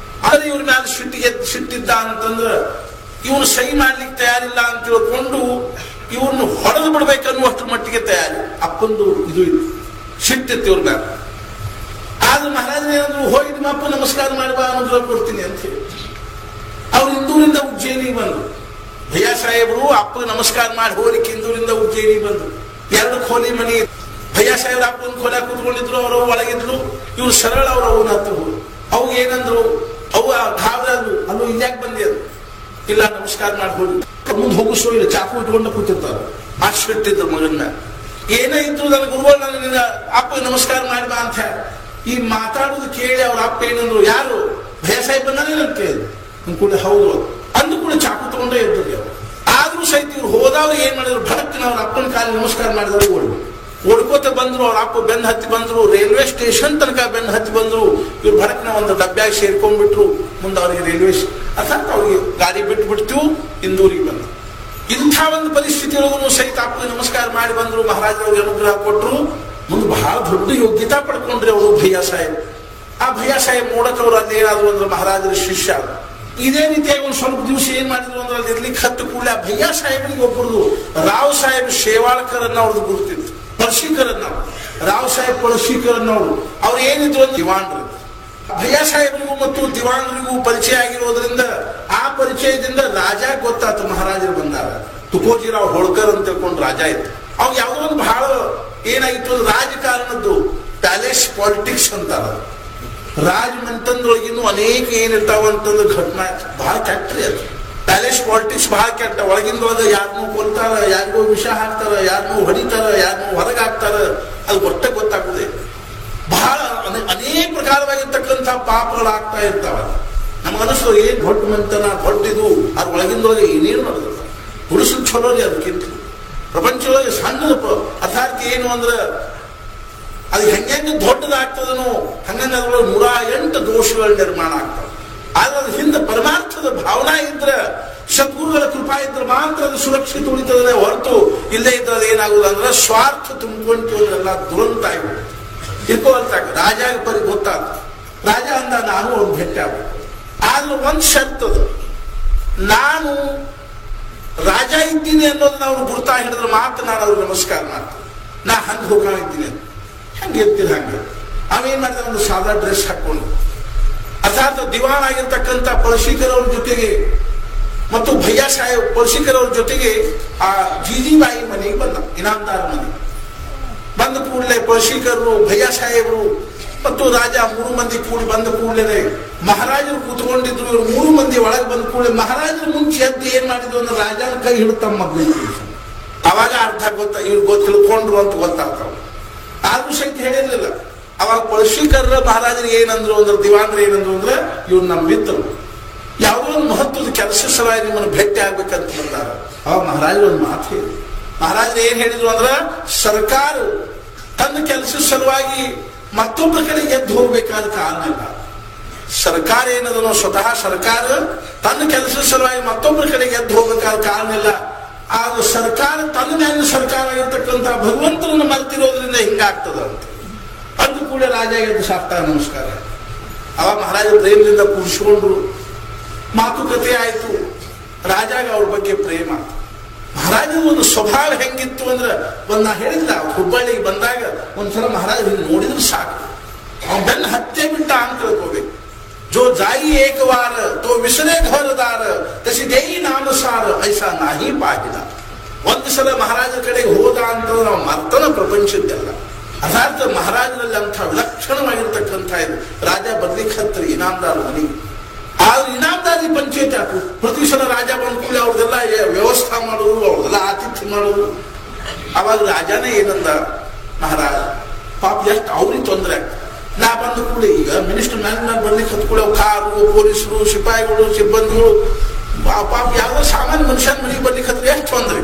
ಆದ್ರೆ ಇವ್ರ ಮ್ಯಾಲ ಸಿಟ್ಟಿದ್ದ ಅಂತಂದ್ರ ಇವನು ಸಹಿ ಮಾಡ್ಲಿಕ್ಕೆ ತಯಾರಿಲ್ಲ ಅಂತ ತಿಳ್ಕೊಂಡು ಇವ್ರನ್ನ ಹೊಡೆದು ಬಿಡ್ಬೇಕನ್ನುವಷ್ಟ್ರ ಮಟ್ಟಿಗೆ ತಯಾರಿ. ಅಪ್ಪಂದು ಇದು ಸಿಟ್ಟಿತ್ತು ಇವ್ರ ಮ್ಯಾಲ. ಆದ್ರೆ ಮಹಾರಾಜನ ಏನಂದ್ರು, ಹೋಗಿ ನಿಮ್ಮ ಅಪ್ಪ ನಮಸ್ಕಾರ ಮಾಡಿ ಬಾ, ಅನುಗ್ರಹ ಕೊಡ್ತೀನಿ ಅಂತ ಹೇಳಿ ಅವ್ರು ಇಂದೂರಿಂದ ಉಜ್ಜಯಿನಿಗೆ ಬಂದ್ರು. ಭಯ್ಯ ಸಾಹೇಬರು ಅಪ್ಪಗೆ ನಮಸ್ಕಾರ ಮಾಡಿ ಹೋಲಿಕ್ಕೆ ಇಂದೂರಿಂದ ಉಜ್ಜಯಿನಿಗೆ ಬಂದ್ರು. 2 ಖೋಲಿ ಮನಿ. ಭಯ್ಯ ಸಾಹೇಬ್ರ ಅಪ್ಪನ ಖೋಲ ಕೂತ್ಕೊಂಡಿದ್ರು, ಅವರು ಒಳಗಿದ್ರು. ಇವ್ರು ಸರಳ ಅವ್ರ ಅವನ ಹತ್ರ ಹೋದ್ರು. ಅವು ಏನಂದ್ರು, ಅವು ಗಾಬರಾದ್ರು, ಅಲ್ಲೂ ಇಲ್ಯಾಕೆ ಬಂದಿ ಅದು. ಇಲ್ಲ ನಮಸ್ಕಾರ ಮಾಡಿ ಹೋಗಿ ಮುಂದೆ ಹೋಗಿಸೋ ಇಲ್ಲ, ಚಾಕು ಇಟ್ಕೊಂಡು ಕೂತಿರ್ತಾರೆ. ಅಷ್ಟಿಟ್ಟಿದ್ರು ಮಗನ್ನ. ಏನೇ ಇದ್ರು ನನ್ನ ಗುರುಗಳು ನನಗೆ ಅಪ್ಪಗೆ ನಮಸ್ಕಾರ ಮಾಡಿ ಬಾ ಅಂತ ಹೇಳಿ ಈ ಮಾತಾಡೋದು ಕೇಳಿ ಅವ್ರ ಅಪ್ಪ ಏನಂದ್ರು, ಯಾರು ಭಯ್ಯ ಸಾಹೇಬ್ ಬಂದಾನೆ ಅಂತ ಕೇಳಿದ್ರು. ನನ್ ಕೂಡ ಹೌದು ಅಂದು ಕೂಡ ಚಾಕು ತಗೊಂಡೇ ಇರ್ತದೆ ಅವ್ರು. ಆದ್ರೂ ಸಹಿತ ಇವ್ರು ಹೋದವ್ರು ಏನ್ ಮಾಡಿದ್ರು, ಭಡಕ್ನ ಅವ್ರ ಅಪ್ಪನ ಕಾಲಿ ನಮಸ್ಕಾರ ಮಾಡಿದವರು ಓಡ್ಕೋತ ಬಂದ್ರು. ಅವ್ರ ಅಪ್ಪ ಬೆನ್ನ ಹತ್ತಿ ಬಂದ್ರು, ರೈಲ್ವೆ ಸ್ಟೇಷನ್ ತನಕ ಬೆನ್ನ ಹತ್ತಿ ಬಂದ್ರು. ಇವ್ರು ಭಡಕ್ನ ಒಂದು ಡಬ್ಬ್ಯಾಗ ಸೇರ್ಕೊಂಡ್ಬಿಟ್ರು. ಮುಂದೆ ಅವ್ರಿಗೆ ರೈಲ್ವೆ ಅರ್ಥಾತ್ ಅವ್ರಿಗೆ ಗಾಡಿ ಬಿಟ್ಬಿಡ್ತೀವಿ, ಇಂದೂರಿಗೆ ಬಂದ್ರು. ಇಂಥ ಒಂದು ಪರಿಸ್ಥಿತಿಯೊಳಗೂ ಸಹಿತ ಅಪ್ಪಗೆ ನಮಸ್ಕಾರ ಮಾಡಿ ಬಂದ್ರು. ಮಹಾರಾಜರಿಗೆ ಅನುಗ್ರಹ ಕೊಟ್ಟರು. ಮುಂದೆ ಬಹಳ ದೊಡ್ಡ ಯೋಗ್ಯತಾ ಪಡ್ಕೊಂಡ್ರಿ ಅವರು ಭಯ್ಯ ಸಾಹೇಬ್. ಆ ಭಯ್ಯ ಸಾಹೇಬ್ ನೋಡಕ್ಕವ್ರು ಅಲ್ಲಿ ಏನಾದ್ರು ಅಂದ್ರೆ ಮಹಾರಾಜರ ಶಿಷ್ಯ. ಇದೇ ರೀತಿಯಾಗಿ ಒಂದು ಸ್ವಲ್ಪ ದಿವಸ ಏನ್ ಮಾಡಿದ್ರು ಅಂದ್ರೆ ಅಲ್ಲಿ ಇರ್ಲಿಕ್ಕೆ ಹತ್ತು ಕೂಡಲೇ ಆ ಭಯ್ಯ ಸಾಹೇಬರಿಗೆ ಒಬ್ಬರದು ರಾವ್ ಸಾಹೇಬ್ ಶೇವಾಳ್ಕರನ್ನ ಅವ್ರದ್ದು ಗುರುತಿದ್ರು. ಪಳಶಿಕರನ್ನ ರಾವ್ ಸಾಹೇಬ್ ಪಳಶಿಕರನ್ನವರು ಅವ್ರು ಏನಿದ್ರು ಅಂದ್ರೆ ದಿವಾನ್ರು. ಭಯ್ಯ ಸಾಹೇಬರಿಗೂ ಮತ್ತು ದಿವಾನ್ರಿಗೂ ಪರಿಚಯ ಆಗಿರೋದ್ರಿಂದ ಆ ಪರಿಚಯದಿಂದ ರಾಜ ಗೊತ್ತಾಯ್ತು ಮಹಾರಾಜರು ಬಂದಾಗ. ತುಕೋಜಿರಾವ್ ಹೋಳ್ಕರ್ ಅಂತ ತಿಳ್ಕೊಂಡು ರಾಜ ಇತ್ತು. ಅವಾಗ ಯಾವುದೋ ಒಂದು ಬಹಳ ಏನಾಗಿತ್ತು, ರಾಜಕಾರಣದ್ದು ಪ್ಯಾಲೇಸ್ ಪಾಲಿಟಿಕ್ಸ್ ಅಂತಾರ. ರಾಜಮಂತಂದ್ರೊಳಗಿನ್ನೂ ಅನೇಕ ಏನಿರ್ತಾವಂತಂದ್ರೆ ಘಟನಾ ಬಹಳ ಕೆಟ್ಟ್ರಿ ಅದು. ಪ್ಯಾಲೇಸ್ ಪಾಲಿಟಿಕ್ಸ್ ಬಹಳ ಕೆಟ್ಟ. ಒಳಗಿಂದೊಳಗೆ ಯಾರನ್ನೂ ಕೊಲ್ತಾರ, ಯಾರಿಗೋ ವಿಷ ಹಾಕ್ತಾರ, ಯಾರನ್ನೂ ಹೊಡಿತಾರ, ಯಾರನ್ನೂ ಹೊರಗೆ ಹಾಕ್ತಾರ, ಅದು ಗೊತ್ತಾಗುದೇ. ಬಹಳ ಅನೇಕ ಪ್ರಕಾರವಾಗಿರ್ತಕ್ಕಂಥ ಪಾಪಗಳಾಗ್ತಾ ಇರ್ತಾವ. ನಮಗನಿಸ್ತು ಏನ್ ದೊಡ್ಡ ಮಂತನ ದೊಡ್ಡದು, ಅದ್ರ ಒಳಗಿಂದೊಳಗೆ ಏನೇನು ನಡೆದ ಪುರುಷನ ಚಲೋರಿ. ಅದಕ್ಕಿಂತ ಪ್ರಪಂಚದೊಳಗೆ ಸಣ್ಣದ ಅರ್ಥಾತ್ ಏನು ಅಂದ್ರೆ ಅದು ಹೆಂಗೆ ದೊಡ್ಡದಾಗ್ತದನೋ ಹಂಗಂಗೆ ಅದ್ರೊಳಗೆ 108 ದೋಷಗಳ ನಿರ್ಮಾಣ ಆಗ್ತವೆ. ಆದ್ರೆ ಅದ್ರ ಹಿಂದೆ ಪರಮಾರ್ಥದ ಭಾವನಾ ಇದ್ರೆ, ಸದ್ಗುರುಗಳ ಕೃಪಾ ಇದ್ರೆ ಮಾತ್ರ ಅದು ಸುರಕ್ಷಿತ ಉಳಿತದೆ. ಹೊರತು ಇಲ್ಲೇ ಇದ್ರೆ ಅದು ಏನಾಗುದು ಅಂದ್ರೆ ಸ್ವಾರ್ಥ ತುಂಬಿಕೊಂತೀವಲ್ಲ ದುರಂತ ಆಗಿಬಿಡುತ್ತೆ. ಇರ್ಕೋವಂತಾಗ ರಾಜಾಗ ಪರಿ ಗೊತ್ತಾದ. ರಾಜ ಅಂದ ನಾನು ಅವ್ರು ಭೇಟಿ ಆಗ್ಬೇಕು. ಆದ್ರೆ ಒಂದ್ ಶರ್ತದ, ನಾನು ರಾಜ ಇದ್ದೀನಿ ಅನ್ನೋದನ್ನ ಅವ್ರು ಗುರ್ತಾ ಹಿಡಿದ್ರೆ ಮಾತ್ರ ನಾನು ಅವ್ರಿಗೆ ನಮಸ್ಕಾರ ಮಾಡ್ತೀನಿ. ನಾ ಹಂಗೆ ಹೋಗಿದ್ದೀನಿ ಅಂತ ಹಂಗೆ ಇರ್ತೀನಿ. ಹಂಗೆ ಅವೇನ್ ಮಾಡಿದ ಒಂದು ಸಾದಾ ಡ್ರೆಸ್ ಹಾಕೊಂಡು ಅರ್ಥಾತ್ ದಿವಾನ್ ಆಗಿರ್ತಕ್ಕಂಥ ಪಳಶಿಕರ್ ಅವ್ರ ಜೊತೆಗೆ ಮತ್ತು ಭಯ್ಯ ಸಾಹೇಬ್ ಪಳಶಿಕರ್ ಅವ್ರ ಜೊತೆಗೆ ಆ ಜೀಜಿಬಾಯಿ ಮನೆಗೆ ಬಂದ. ಇನಾಮದಾರ ಮನೆ ಬಂದ ಕೂಡಲೇ ಪಳಶಿಕರು, ಭಯ್ಯ ಸಾಹೇಬರು ಮತ್ತು ರಾಜ 3 ಮಂದಿ ಕೂಡಿ ಬಂದ ಕೂಡಲೇ ಮಹಾರಾಜರು ಕೂತ್ಕೊಂಡಿದ್ರು. ಇವ್ರು 3 ಮಂದಿ ಒಳಗೆ ಬಂದ ಕೂಡಲೇ ಮಹಾರಾಜರು ಮುಂಚೆ ಎದ್ದು ಏನ್ ಮಾಡಿದ್ರು ಅಂದ್ರೆ ರಾಜನ ಕೈ ಹಿಡ್ತಮ್ಮ ಮಗ್ಳು. ಅವಾಗ ಅರ್ಥ ಇವ್ರು ತಿಳ್ಕೊಂಡ್ರು ಅಂತ ಗೊತ್ತಾಗ್ತಾವ. ಆದ್ರೂ ಶಕ್ತಿ ಹೇಳಿರ್ಲಿಲ್ಲ. ಅವಾಗ ಪಳಶಿಕರ ಮಹಾರಾಜರಿಗೆ ಏನಂದ್ರು ಅಂದ್ರೆ, ದಿವಾನ್ರು ಏನಂದ್ರು ಅಂದ್ರೆ, ಇವ್ರು ನಮ್ಮ ಮಿತ್ರರು, ಯಾವುದೋ ಒಂದು ಮಹತ್ವದ ಕೆಲಸ ಸಲುವಾಗಿ ನಿಮ್ಮನ್ನು ಭೇಟಿ ಆಗ್ಬೇಕಂತ ಬಂದಾರ. ಅವಾಗ ಮಹಾರಾಜರು ಒಂದು ಮಾತು ಹೇಳಿ, ಮಹಾರಾಜರು ಏನ್ ಹೇಳಿದ್ರು ಅಂದ್ರ, ಸರ್ಕಾರ ತನ್ನ ಕೆಲಸದ ಸಲುವಾಗಿ ಮತ್ತೊಬ್ಬರ ಕಡೆ ಎದ್ದು ಹೋಗ್ಬೇಕಾದ ಕಾರಣ ಇಲ್ಲ. ಸರ್ಕಾರ ಏನದನೋ ಸ್ವತಃ ಸರ್ಕಾರ ತನ್ನ ಕೆಲಸದ ಸಲುವಾಗಿ ಮತ್ತೊಬ್ಬರ ಕಡೆಗೆ ಎದ್ದು ಹೋಗ್ಬೇಕಾದ ಕಾರಣ ಇಲ್ಲ. ಆದ್ರೆ ಸರ್ಕಾರ ತನ್ನ ಮೇಲೆ ಸರ್ಕಾರ ಆಗಿರ್ತಕ್ಕಂಥ ಭಗವಂತನನ್ನು ಮರೆತಿರೋದ್ರಿಂದ ಹಿಂಗಾಗ್ತದ ಅಂತ ಅಂದ ಕೂಡ ರಾಜ ಎದ್ದು ಸಾಕ್ತಾರ ನಮಸ್ಕಾರ. ಅವಾಗ ಮಹಾರಾಜ ಪ್ರೇಮದಿಂದ ಕೂರಿಸ್ಕೊಂಡ್ರು, ಮಾತುಕತೆ ಆಯ್ತು. ರಾಜಾಗ ಅವ್ರ ಬಗ್ಗೆ ಪ್ರೇಮ. ಮಹಾರಾಜನ ಒಂದು ಸ್ವಭಾವ ಹೆಂಗಿತ್ತು ಅಂದ್ರೆ, ನಾ ಹೇಳಿಲ್ಲ ಹುಬ್ಬಳ್ಳಿಗೆ ಬಂದಾಗ ಒಂದ್ಸಲ ಮಹಾರಾಜ ನೋಡಿದ್ರೆ ಸಾಕು, ಅವನ ಬೆನ್ನ ಹತ್ತೆ ಬಿಟ್ಟ ಅಂತ ತಿಳ್ಕೋಬೇಕು. ಜೋ ಜಾಯಿ ಏಕವಾರ ತೋ ವಿಸರೆ ಘೋರದಾರ ತಸಿ ದೇಯಿ ನಾಮಸಾರ ಐಸಾ ನಾಹಿ ಪಾಹಿದ. ಒಂದು ಸಲ ಮಹಾರಾಜರ ಕಡೆಗೆ ಹೋದ ಅಂತಂದ್ರೆ ನಾವು ಮರ್ತನ ಪ್ರಪಂಚದ್ದೆಲ್ಲ. ಅರ್ಥಾತ್ ಮಹಾರಾಜರಲ್ಲಿ ಅಂಥ ವಿಲಕ್ಷಣವಾಗಿರ್ತಕ್ಕಂಥ ಇದು. ರಾಜ ಬರ್ಲಿಕ್ಕೆ ಹತ್ರಿ ಇನಾಮದಾರ ಮನೆಗೆ. ಆದ್ರೆ ಇನಾಮದಾರಿ ಪಂಚಾಯತ್ ಹಾಕು. ಪ್ರತಿ ಸಲ ರಾಜ ಬಂದ ಕೂಡಲೇ ಅವ್ರದೆಲ್ಲ ವ್ಯವಸ್ಥೆ ಮಾಡೋದು, ಅವ್ರದೆಲ್ಲ ಆತಿಥ್ಯ ಮಾಡೋದು. ಅವಾಗ ರಾಜನೇ ಏನಂದ, ಮಹಾರಾಜ ಪಾಪ ಎಷ್ಟು ಅವ್ರಿಗೆ ತೊಂದರೆ ಆಗ್ತದೆ. ನಾ ಬಂದ ಕೂಡ ಈಗ ಮಿನಿಸ್ಟರ್ ಮ್ಯಾನೇಜ್ಮೆಂಟ್ ಬರ್ಲಿಕ್ಕೆ ಹತ್ಕೊಳ್ಳಿ, ಕಾರು, ಪೊಲೀಸರು, ಸಿಪಾಯಿಗಳು, ಸಿಬ್ಬಂದಿಗಳು, ಪಾಪ ಯಾವ್ದೋ ಸಾಮಾನ್ಯ ಮನುಷ್ಯನ ಮನೆಗೆ ಬರ್ಲಿಕ್ಕೆ ಹತ್ರ ಎಷ್ಟು ತೊಂದ್ರೆ.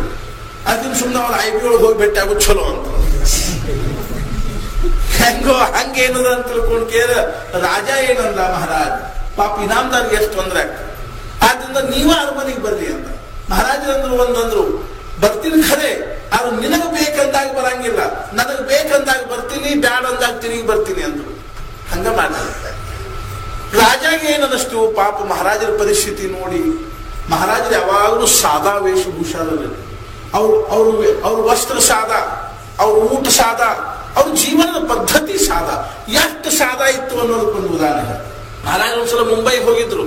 ಅದನ್ನ ಸುಮ್ಮನೆ ಅವ್ರ IB ಒಳಗೆ ಹೋಗಿ ಭೇಟಿ ಆಗೋದು ಚಲೋ ಅಂತ ಹೆಂಗೋ ಹಂಗೇನದ ಅಂತ ತಿಳ್ಕೊಂಡು ಕೇಳ ರಾಜ ಏನಂದ, ಮಹಾರಾಜ್ ಪಾಪ ಇನಾಮದಾರ್ಗೆ ಎಷ್ಟು ತೊಂದರೆ ಆಗ್ತದೆ, ಆದ್ರಿಂದ ನೀವ ಅವ್ರ ಮನೆಗೆ ಬರ್ರಿ ಅಂತ. ಮಹಾರಾಜರಂದ್ರು ಒಂದಂದ್ರು, ಬರ್ತೀನಿ ಖರೆ, ಆದ್ರೆ ನಿನಗೆ ಬೇಕಂದಾಗ ಬರಂಗಿಲ್ಲ, ನನಗೆ ಬೇಕಂದಾಗ ಬರ್ತೀನಿ, ಬ್ಯಾಡ ಅಂದಾಗ ತಿರುಗಿ ಬರ್ತೀನಿ ಅಂದ್ರು. ಹಂಗ ಮಾಡ್ತಾರೆ. ರಾಜಾಗೆ ಏನದಷ್ಟು ಪಾಪ ಮಹಾರಾಜರ ಪರಿಸ್ಥಿತಿ ನೋಡಿ, ಮಹಾರಾಜರು ಯಾವಾಗಲೂ ಸಾದಾ ವೇಷಭೂಷಾದಲ್ಲಿ, ಅವ್ರ ವಸ್ತ್ರ ಸಾದಾ, ಅವ್ರ ಊಟ ಸಾದಾ, ಅವ್ರ ಜೀವನದ ಪದ್ಧತಿ ಸಾದಾ. ಎಷ್ಟು ಸಾದಾ ಇತ್ತು ಅನ್ನೋದಕ್ಕೊಂದು ಉದಾಹರಣೆ. ಮಹಾರಾಜ ಒಂದ್ಸಲ ಮುಂಬೈಗೆ ಹೋಗಿದ್ರು.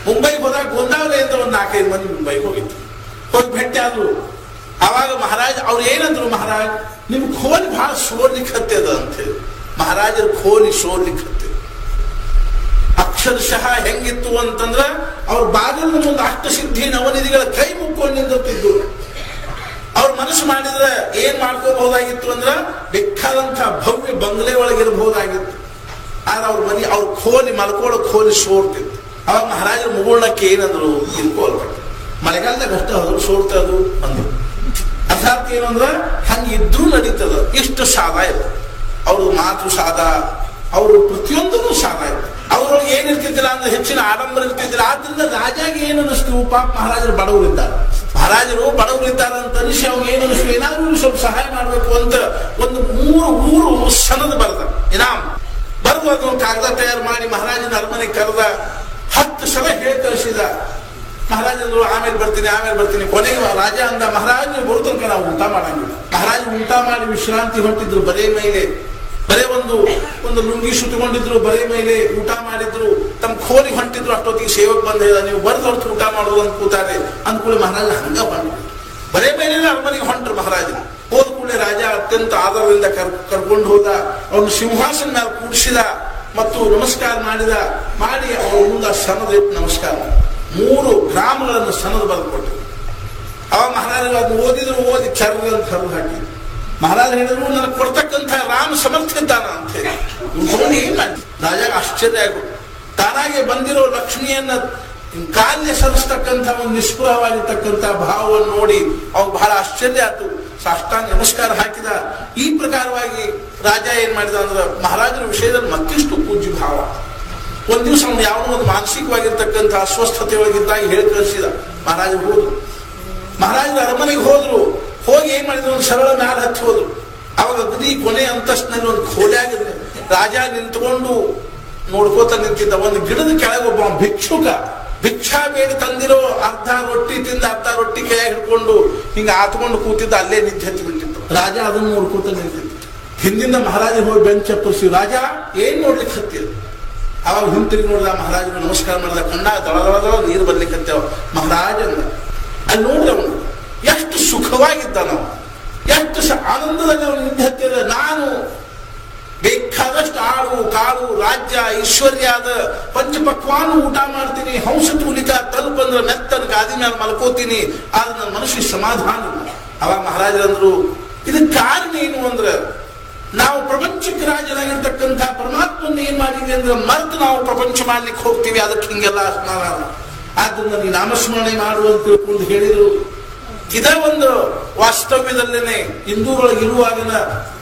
ಮುಂಬೈಗೆ ಹೋದಾಗ ಗೋಂದಾವಲೆಯಿಂದ ಒಂದು 4-5 ಮಂದಿ ಮುಂಬೈಗೆ ಹೋಗಿದ್ರು. ಹೋಗಿ ಭೇಟಿ ಆದ್ರು. ಆವಾಗ ಮಹಾರಾಜ್ ಅವ್ರು ಏನಂದ್ರು, ಮಹಾರಾಜ್ ನಿಮ್ ಖೋಲಿ ಬಹಳ ಸೋರ್ಲಿಕ್ಕೆ ಹತ್ತದ ಅಂತ ಹೇಳಿ. ಮಹಾರಾಜರ ಖೋಲಿ ಸೋರ್ಲಿಕ್ಕೆ ಹತ್ತಿದ. ಅಕ್ಷರಶಃ ಹೆಂಗಿತ್ತು ಅಂತಂದ್ರ ಅವ್ರ ಬಾಗಿಲಿನ ಮುಂದೆ ಅಷ್ಟಸಿದ್ಧಿ ನವನಿಧಿಗಳ ಕೈ ಮುಕ್ಕೊಂಡು ನಿಂತಿದ್ದು. ಅವ್ರ ಮನಸ್ಸು ಮಾಡಿದ್ರೆ ಏನ್ ಮಾಡ್ಕೋಬಹುದಾಗಿತ್ತು ಅಂದ್ರ ಬೇಕಾದಂತ ಭವ್ಯ ಬಂಗ್ಲೆ ಒಳಗಿರಬಹುದಾಗಿತ್ತು. ಆದ್ರೆ ಅವ್ರ ಮನೆ ಅವ್ರ ಖೋಲಿ ಮಲ್ಕೊಳ್ಳೋ ಖೋಲಿ ಸೋರ್ತಿತ್ತು. ಅವಾಗ ಮಹಾರಾಜರ ಮುಗುಳ್ನಕ್ಕೆ ಏನಂದ್ರು, ತಿಳ್ಕೊಳ್ಬೇಕು, ಮಳೆಗಾಲದಾಗ ಅಷ್ಟ ಹೋದ್ರು ಸೋರ್ತದು ಅಂದ್ರು. ಅರ್ಥಾತ್ ಏನು ಅಂದ್ರ ಹಂಗಿದ್ರು ನಡೀತದ. ಇಷ್ಟು ಸಾದಾ ಇತ್ತು. ಅವ್ರ ಮಾತು ಸಾದಾ, ಅವರು ಪ್ರತಿಯೊಂದೂ ಸಾದಾ ಇತ್ತು. ಅವ್ರೊಳಗೆ ಏನಿರ್ತಿದ್ದಿಲ್ಲ ಅಂದ್ರೆ ಹೆಚ್ಚಿನ ಆಡಂಬರ ಇರ್ತಿದ್ದಿಲ್ಲ. ಆದ್ರಿಂದ ರಾಜಾಗೆ ಏನು ಅನಿಸ್ತು, ಪಾಪ ಮಹಾರಾಜರು ಬಡವರಿದ್ದಾರೆ, ಮಹಾರಾಜರು ಬಡವರಿದ್ದಾರೆ ಅಂತ ಅನಿಸಿ ಅವ್ನು ಏನು ಅನಿಸ್ತು, ಏನಾದ್ರೂ ಸ್ವಲ್ಪ ಸಹಾಯ ಮಾಡ್ಬೇಕು ಅಂತ ಒಂದು 3 ಊರು ಸನದ ಬರೆದ, ಇನಾಮ್ ಬರೆದು ಅದನ್ನು ಕಾಗದ ತಯಾರು ಮಾಡಿ ಮಹಾರಾಜನ ಅರಮನೆಗೆ ಕರೆದ. 10 ಸಲ ಹೇಳಿ ಕಳಿಸಿದ. ಮಹಾರಾಜರು ಆಮೇಲೆ ಬರ್ತೀನಿ. ಕೊನೆಗೆ ರಾಜ ಅಂದ, ಮಹಾರಾಜ ಬರು ತನಕ ನಾವು ಊಟ ಮಾಡಂಗಿಲ್ಲ. ಮಹಾರಾಜ ಊಟ ಮಾಡಿ ವಿಶ್ರಾಂತಿ ಹೊರಟಿದ್ರು. ಬರೇ ಒಂದು ಲುಂಗಿ ಸುತ್ತಕೊಂಡಿದ್ರು, ಬರೇ ಮೇಲೆ ಊಟ ಮಾಡಿದ್ರು, ತಮ್ಮ ಖೋಲಿಗೆ ಹೊಂಟಿದ್ರು. ಅಷ್ಟೊತ್ತಿಗೆ ಸೇವಕ್ ಬಂದ ಹೇಳಿದ, ನೀವು ಬರ್ದು ಹೊರತು ಊಟ ಮಾಡೋದು ಅಂತ ಕೂತಾರೆ ಅಂದ್ಕೂಳೆ ಮಹಾರಾಜ ಹಂಗ ಬಂದ್ರು. ಬರೇ ಮೇಲೆ ಅರಮನೆಗೆ ಹೊಂಟ್ರು ಮಹಾರಾಜ. ಹೋದ ಕೂಡಲೇ ರಾಜ ಅತ್ಯಂತ ಆದರದಿಂದ ಕರ್ಕೊಂಡು ಹೋದ, ಅವನು ಸಿಂಹಾಸನ ಮೇಲೆ ಕೂಡಿಸಿದ ಮತ್ತು ನಮಸ್ಕಾರ ಮಾಡಿ ಅವರ ಮುಂದೆ ಸನದ ಇಟ್ಟು ನಮಸ್ಕಾರ 3 ಗ್ರಾಮಗಳನ್ನು ಸನದ ಬರೆದುಕೊಟ್ಟು ಅವ ಮಹಾರಾಜರು ಅದನ್ನು ಓದಿ ಚರ್ರ ಅಂತ ಹರಿದು ಹಾಕಿ ಮಹಾರಾಜ ಹೇಳಿದ್ರು ನನಗೆ ಕೊಡ್ತಕ್ಕಂಥ ರಾಮ ಸಮರ್ಥ ಇದ್ದಾನ ಅಂತ ಹೇಳಿ ಏನ್ ಮಾಡಿ ರಾಜ ಆಶ್ಚರ್ಯ ಆಗು ತಾನಾಗೆ ಬಂದಿರೋ ಲಕ್ಷ್ಮಿಯನ್ನ ಕಾಲ್ಯ ಸರಿಸ್ತಕ್ಕಂಥ ಒಂದು ನಿಷ್ಪ್ರಹವಾಗಿರ್ತಕ್ಕಂಥ ಭಾವವನ್ನು ನೋಡಿ ಅವ್ ಬಹಳ ಆಶ್ಚರ್ಯ ಆಯ್ತು. ಸಾಷ್ಟಾಂಗ ನಮಸ್ಕಾರ ಹಾಕಿದ. ಈ ಪ್ರಕಾರವಾಗಿ ರಾಜ ಏನ್ ಮಾಡಿದ ಅಂದ್ರೆ ಮಹಾರಾಜರ ವಿಷಯದಲ್ಲಿ ಮತ್ತಿಷ್ಟು ಪೂಜ್ಯ ಭಾವ. ಒಂದ್ ದಿವಸ ಅವನು ಯಾವನೋ ಒಂದು ಮಾನಸಿಕವಾಗಿರ್ತಕ್ಕಂಥ ಅಸ್ವಸ್ಥತೆ ಒಳಗಿದ್ದಾಗ ಹೇಳಿ ಕಳಿಸಿದ. ಮಹಾರಾಜರು ಹೋದ್ರು, ಮಹಾರಾಜರ ಅರಮನೆಗೆ ಹೋದ್ರು. ಹೋಗಿ ಏನ್ ಮಾಡಿದ್ರು, ಒಂದು ಸರಳ ಮ್ಯಾಲ ಹತ್ತಿ ಹೋದ್ರು. ಅವಾಗ ಅಗದಿ ಕೊನೆ ಅಂತಸ್ತಿನಲ್ಲಿ ಒಂದು ಖೋಲ್ಯಾಗ ರಾಜ ನಿಂತ್ಕೊಂಡು ನೋಡ್ಕೋತ ನಿಂತಿದ್ದ. ಒಂದು ಗಿಡದ ಕೆಳಗೆ ಒಬ್ಬ ಭಿಕ್ಷಾ ಬೇಡಿ ತಂದಿರೋ ಅರ್ಧ ರೊಟ್ಟಿ ತಿಂದ ಅರ್ಧ ರೊಟ್ಟಿ ಕೈಯಾಗ ಹಿಡ್ಕೊಂಡು ಹಿಂಗ ಆತ್ಕೊಂಡು ಕೂತಿದ್ದ. ಅಲ್ಲೇ ನಿದ್ದೆ ಹಚ್ಚಿ ಬಿಟ್ಟಿತ್ತು. ರಾಜ ಅದನ್ನು ನೋಡ್ಕೋತ ನಿಂತಿದ್ದ. ಹಿಂದಿಂದ ಮಹಾರಾಜ ಹೋಗಿ ಬೆಂಚ್ ಚಪ್ಪರಿಸಿ, ರಾಜ ಏನ್ ನೋಡ್ಲಿಕ್ಕೆ ಹತ್ತಿರ? ಅವಾಗ ಹಿಂತಿರುಗಿ ನೋಡಿದ, ಮಹಾರಾಜರು ನಮಸ್ಕಾರ ಮಾಡಿದ. ಕಣ್ಣ ದಳ ನೀರು ಬರ್ಲಿಕ್ಕೆ ಹತ್ತೇವ. ಮಹಾರಾಜ ಅಂದ. ಅಲ್ಲಿ ನೋಡ್ರಿ ಅವನು ಎಷ್ಟು ಸುಖವಾಗಿದ್ದ, ನಾವು ಎಷ್ಟು ಆನಂದದಲ್ಲಿ ಅವನು ನಿದ್ದೆ ಹತ್ತಿರ. ನಾನು ಬೇಕಾದಷ್ಟು ಆಳು ಕಾಳು ರಾಜ್ಯ ಐಶ್ವರ್ಯಾದ ಪಂಚಪಕ್ವಾನು ಊಟ ಮಾಡ್ತೀನಿ, ಹಂಸ ತೂಲಿಕ ತಲುಪಂದ್ರ ಮೆತ್ತನ ಗಾದಿ ಮೇಲೆ ಮಲ್ಕೋತೀನಿ, ಆದ್ರೆ ನನ್ನ ಮನಸ್ಸಿಗೆ ಸಮಾಧಾನ ಇಲ್ಲ. ಅವಾಗ ಮಹಾರಾಜರಂದ್ರು, ಇದಕ್ಕೆ ಕಾರಣ ಏನು ಅಂದ್ರೆ ನಾವು ಪ್ರಪಂಚಕ್ಕೆ ರಾಜನಾಗಿರ್ತಕ್ಕಂಥ ಪರಮಾತ್ಮನ ಏನ್ ಮಾಡಿದ್ವಿ ಅಂದ್ರೆ ಮರೆತು ನಾವು ಪ್ರಪಂಚ ಮಾಡ್ಲಿಕ್ಕೆ ಹೋಗ್ತೀವಿ. ಅದಕ್ಕೆ ಹಿಂಗೆಲ್ಲ ಸ್ನಾನ. ಆದ್ರಿಂದ ನೀ ನಾಮಸ್ಮರಣೆ ಮಾಡುವಂತ ತಿಳ್ಕೊಂಡು ಹೇಳಿದ್ರು. ಇದೇ ಒಂದು ವಾಸ್ತವ್ಯದಲ್ಲೇನೆ ಇಂದೂರೊಳಗೆ ಇರುವಾಗಿನ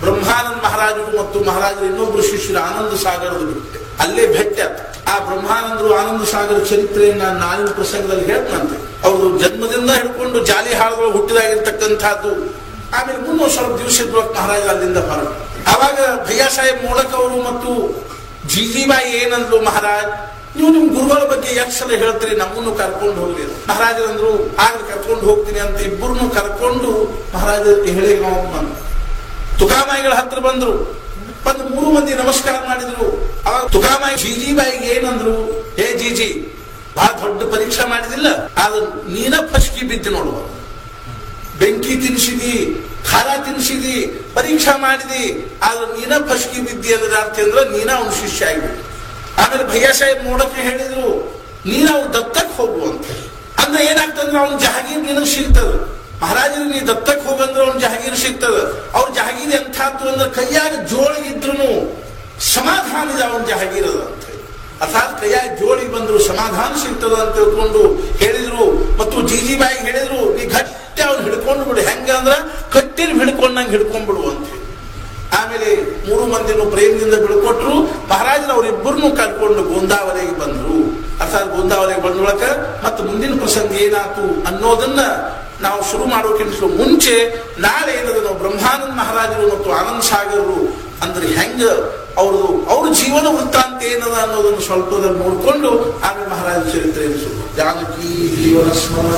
ಬ್ರಹ್ಮಾನಂದ ಮಹಾರಾಜರು ಮತ್ತು ಮಹಾರಾಜರು ಇನ್ನೊಬ್ರು ಶಿಷ್ಯರು ಆನಂದ ಸಾಗರದ ಬಿಟ್ಟೆ ಅಲ್ಲೇ ಭೇಟಿ ಆತ. ಆ ಬ್ರಹ್ಮಾನಂದರು ಆನಂದ ಸಾಗರ ಚರಿತ್ರೆಯನ್ನ ನಾಳಿನ ಪ್ರಸಂಗದಲ್ಲಿ ಹೇಳ್ತಂತೆ. ಅವರು ಜನ್ಮದಿಂದ ಹಿಡ್ಕೊಂಡು ಜಾಲಿ ಹಾಳದೊಳಗೆ ಹುಟ್ಟಿದಾಗಿರ್ತಕ್ಕಂಥದ್ದು. ಆಮೇಲೆ ಮುಂದೆ ಸ್ವಲ್ಪ ದಿವಸದೊಳಗೆ ಮಹಾರಾಜ ಅಲ್ಲಿಂದ ಹೊರಟು. ಆವಾಗ ಭಯ್ಯ ಸಾಹೇಬ್ ಮೋಡಕ್ ಅವರು ಮತ್ತು ಜೀಜಿಬಾಯಿ ಏನಂದ್ರು, ಮಹಾರಾಜ್ ನೀವು ನಿಮ್ ಗುರುಗಳ ಬಗ್ಗೆ ಎಷ್ಟು ಸಲ ಹೇಳ್ತೀರಿ, ನಮ್ಮನ್ನು ಕರ್ಕೊಂಡು ಹೋಗ್ಲಿ. ಮಹಾರಾಜರಂದ್ರು ಆಗ್ಲಿ ಕರ್ಕೊಂಡು ಹೋಗ್ತೀನಿ ಅಂತ ಇಬ್ಬರನ್ನು ಕರ್ಕೊಂಡು ಮಹಾರಾಜ ಹೇಳಿ ಬಂದ್ರು. ತುಕಾಮಾಯಿಗಳ ಹತ್ರ ಬಂದ್ರು. 3 ಮಂದಿ ನಮಸ್ಕಾರ ಮಾಡಿದ್ರು. ಅವಾಗ ತುಕಾಮಾಯಿ ಜೀಜಿಬಾಯಿಗೆ ಏನಂದ್ರು, ಹೇ ಜೀಜಿ, ಬಹಳ ದೊಡ್ಡ ಪರೀಕ್ಷೆ ಮಾಡಿದಿಲ್ಲ, ಆದ್ರೆ ನೀನ ಫಸ್ಕಿ ಬಿದ್ದು ನೋಡುವ. ಬೆಂಕಿ ತಿನ್ಸಿದಿ, ಖಾರ ತಿನ್ಸಿದಿ, ಪರೀಕ್ಷಾ ಮಾಡಿದಿ, ಆದ್ರೆ ನೀನ ಫಸ್ಕಿ ಬಿದ್ದಿ ಅಂದ್ರೆ ಅರ್ಥ ಅಂದ್ರೆ ನೀನ ಅವ್ನ ಶಿಷ್ಯ ಆಗಿಬಿಟ್ಟು. ಆಮೇಲೆ ಭಯ್ಯ ಸಾಹೇಬ್ ನೋಡಕ್ಕೆ ಹೇಳಿದ್ರು, ನೀನು ಅವ್ನು ದತ್ತಕ್ಕೆ ಹೋಗುವಂತ. ಅಂದ್ರೆ ಏನಾಗ್ತಂದ್ರೆ ಅವ್ನ ಜಹಾಗೀರ್ ನಿನಗೆ ಸಿಗ್ತದ. ಮಹಾರಾಜರು ನೀ ದತ್ತಕ್ಕೆ ಹೋಗಂದ್ರೆ ಅವ್ನ ಜಹಾಗೀರ್ ಸಿಗ್ತದ. ಅವ್ರ ಜಹಾಗೀರ್ ಎಂಥದ್ದು ಅಂದ್ರೆ ಕೈಯಾಗ ಜೋಳಿಗಿದ್ರು ಸಮಾಧಾನ ಇದೆ ಅವನ ಜಹಾಗೀರ್ ಅದ ಅಂತ. ಅರ್ಥಾತ್ ಕೈಯಾಗ ಜೋಳಿಗೆ ಬಂದ್ರು ಸಮಾಧಾನ ಸಿಗ್ತದ ಅಂತ ತಿಳ್ಕೊಂಡು ಹೇಳಿದ್ರು. ಮತ್ತು ಜೀಜಿಬಾಯಿ ಹೇಳಿದ್ರು, ನೀ ಗಟ್ಟಿ ಅವ್ನು ಹಿಡ್ಕೊಂಡು ಬಿಡು, ಹೆಂಗ ಅಂದ್ರ ಕಟ್ಟಿನ ಹಿಡ್ಕೊಂಡಂಗೆ ಹಿಡ್ಕೊಂಡ್ಬಿಡು ಅಂತ. ಆಮೇಲೆ 3 ಮಂದಿನೂ ಪ್ರೇಮದಿಂದ ಬಿಡ್ಕೊಟ್ರು. ಮಹಾರಾಜರು ಅವರಿಬ್ಬರನ್ನು ಕರ್ಕೊಂಡು ಗೋಂದಾವಲಿಗೆ ಬಂದ್ರು. ಅರ್ಥಾತ್ ಗೋಂದಾವಲಿಗೆ ಬಂದೊಳಕ ಮತ್ತು ಮುಂದಿನ ಪ್ರಸಂಗ ಏನಾಯ್ತು ಅನ್ನೋದನ್ನ ನಾವು ಶುರು ಮಾಡೋಕ್ಕಿಂತ ಮುಂಚೆ ನಾಳೆ ಏನದ ನಾವು ಬ್ರಹ್ಮಾನಂದ ಮಹಾರಾಜರು ಮತ್ತು ಆನಂದ ಸಾಗರರು ಅಂದ್ರೆ ಹೆಂಗ ಅವ್ರ ಜೀವನ ವೃತ್ತಾಂತ ಏನದ ಅನ್ನೋದನ್ನು ಸ್ವಲ್ಪದಲ್ಲಿ ನೋಡ್ಕೊಂಡು ಆಮೇಲೆ ಮಹಾರಾಜ ಚರಿತ್ರೆ ಜಾನಕಿ ಜೀವನ ಸ್ಮರಣ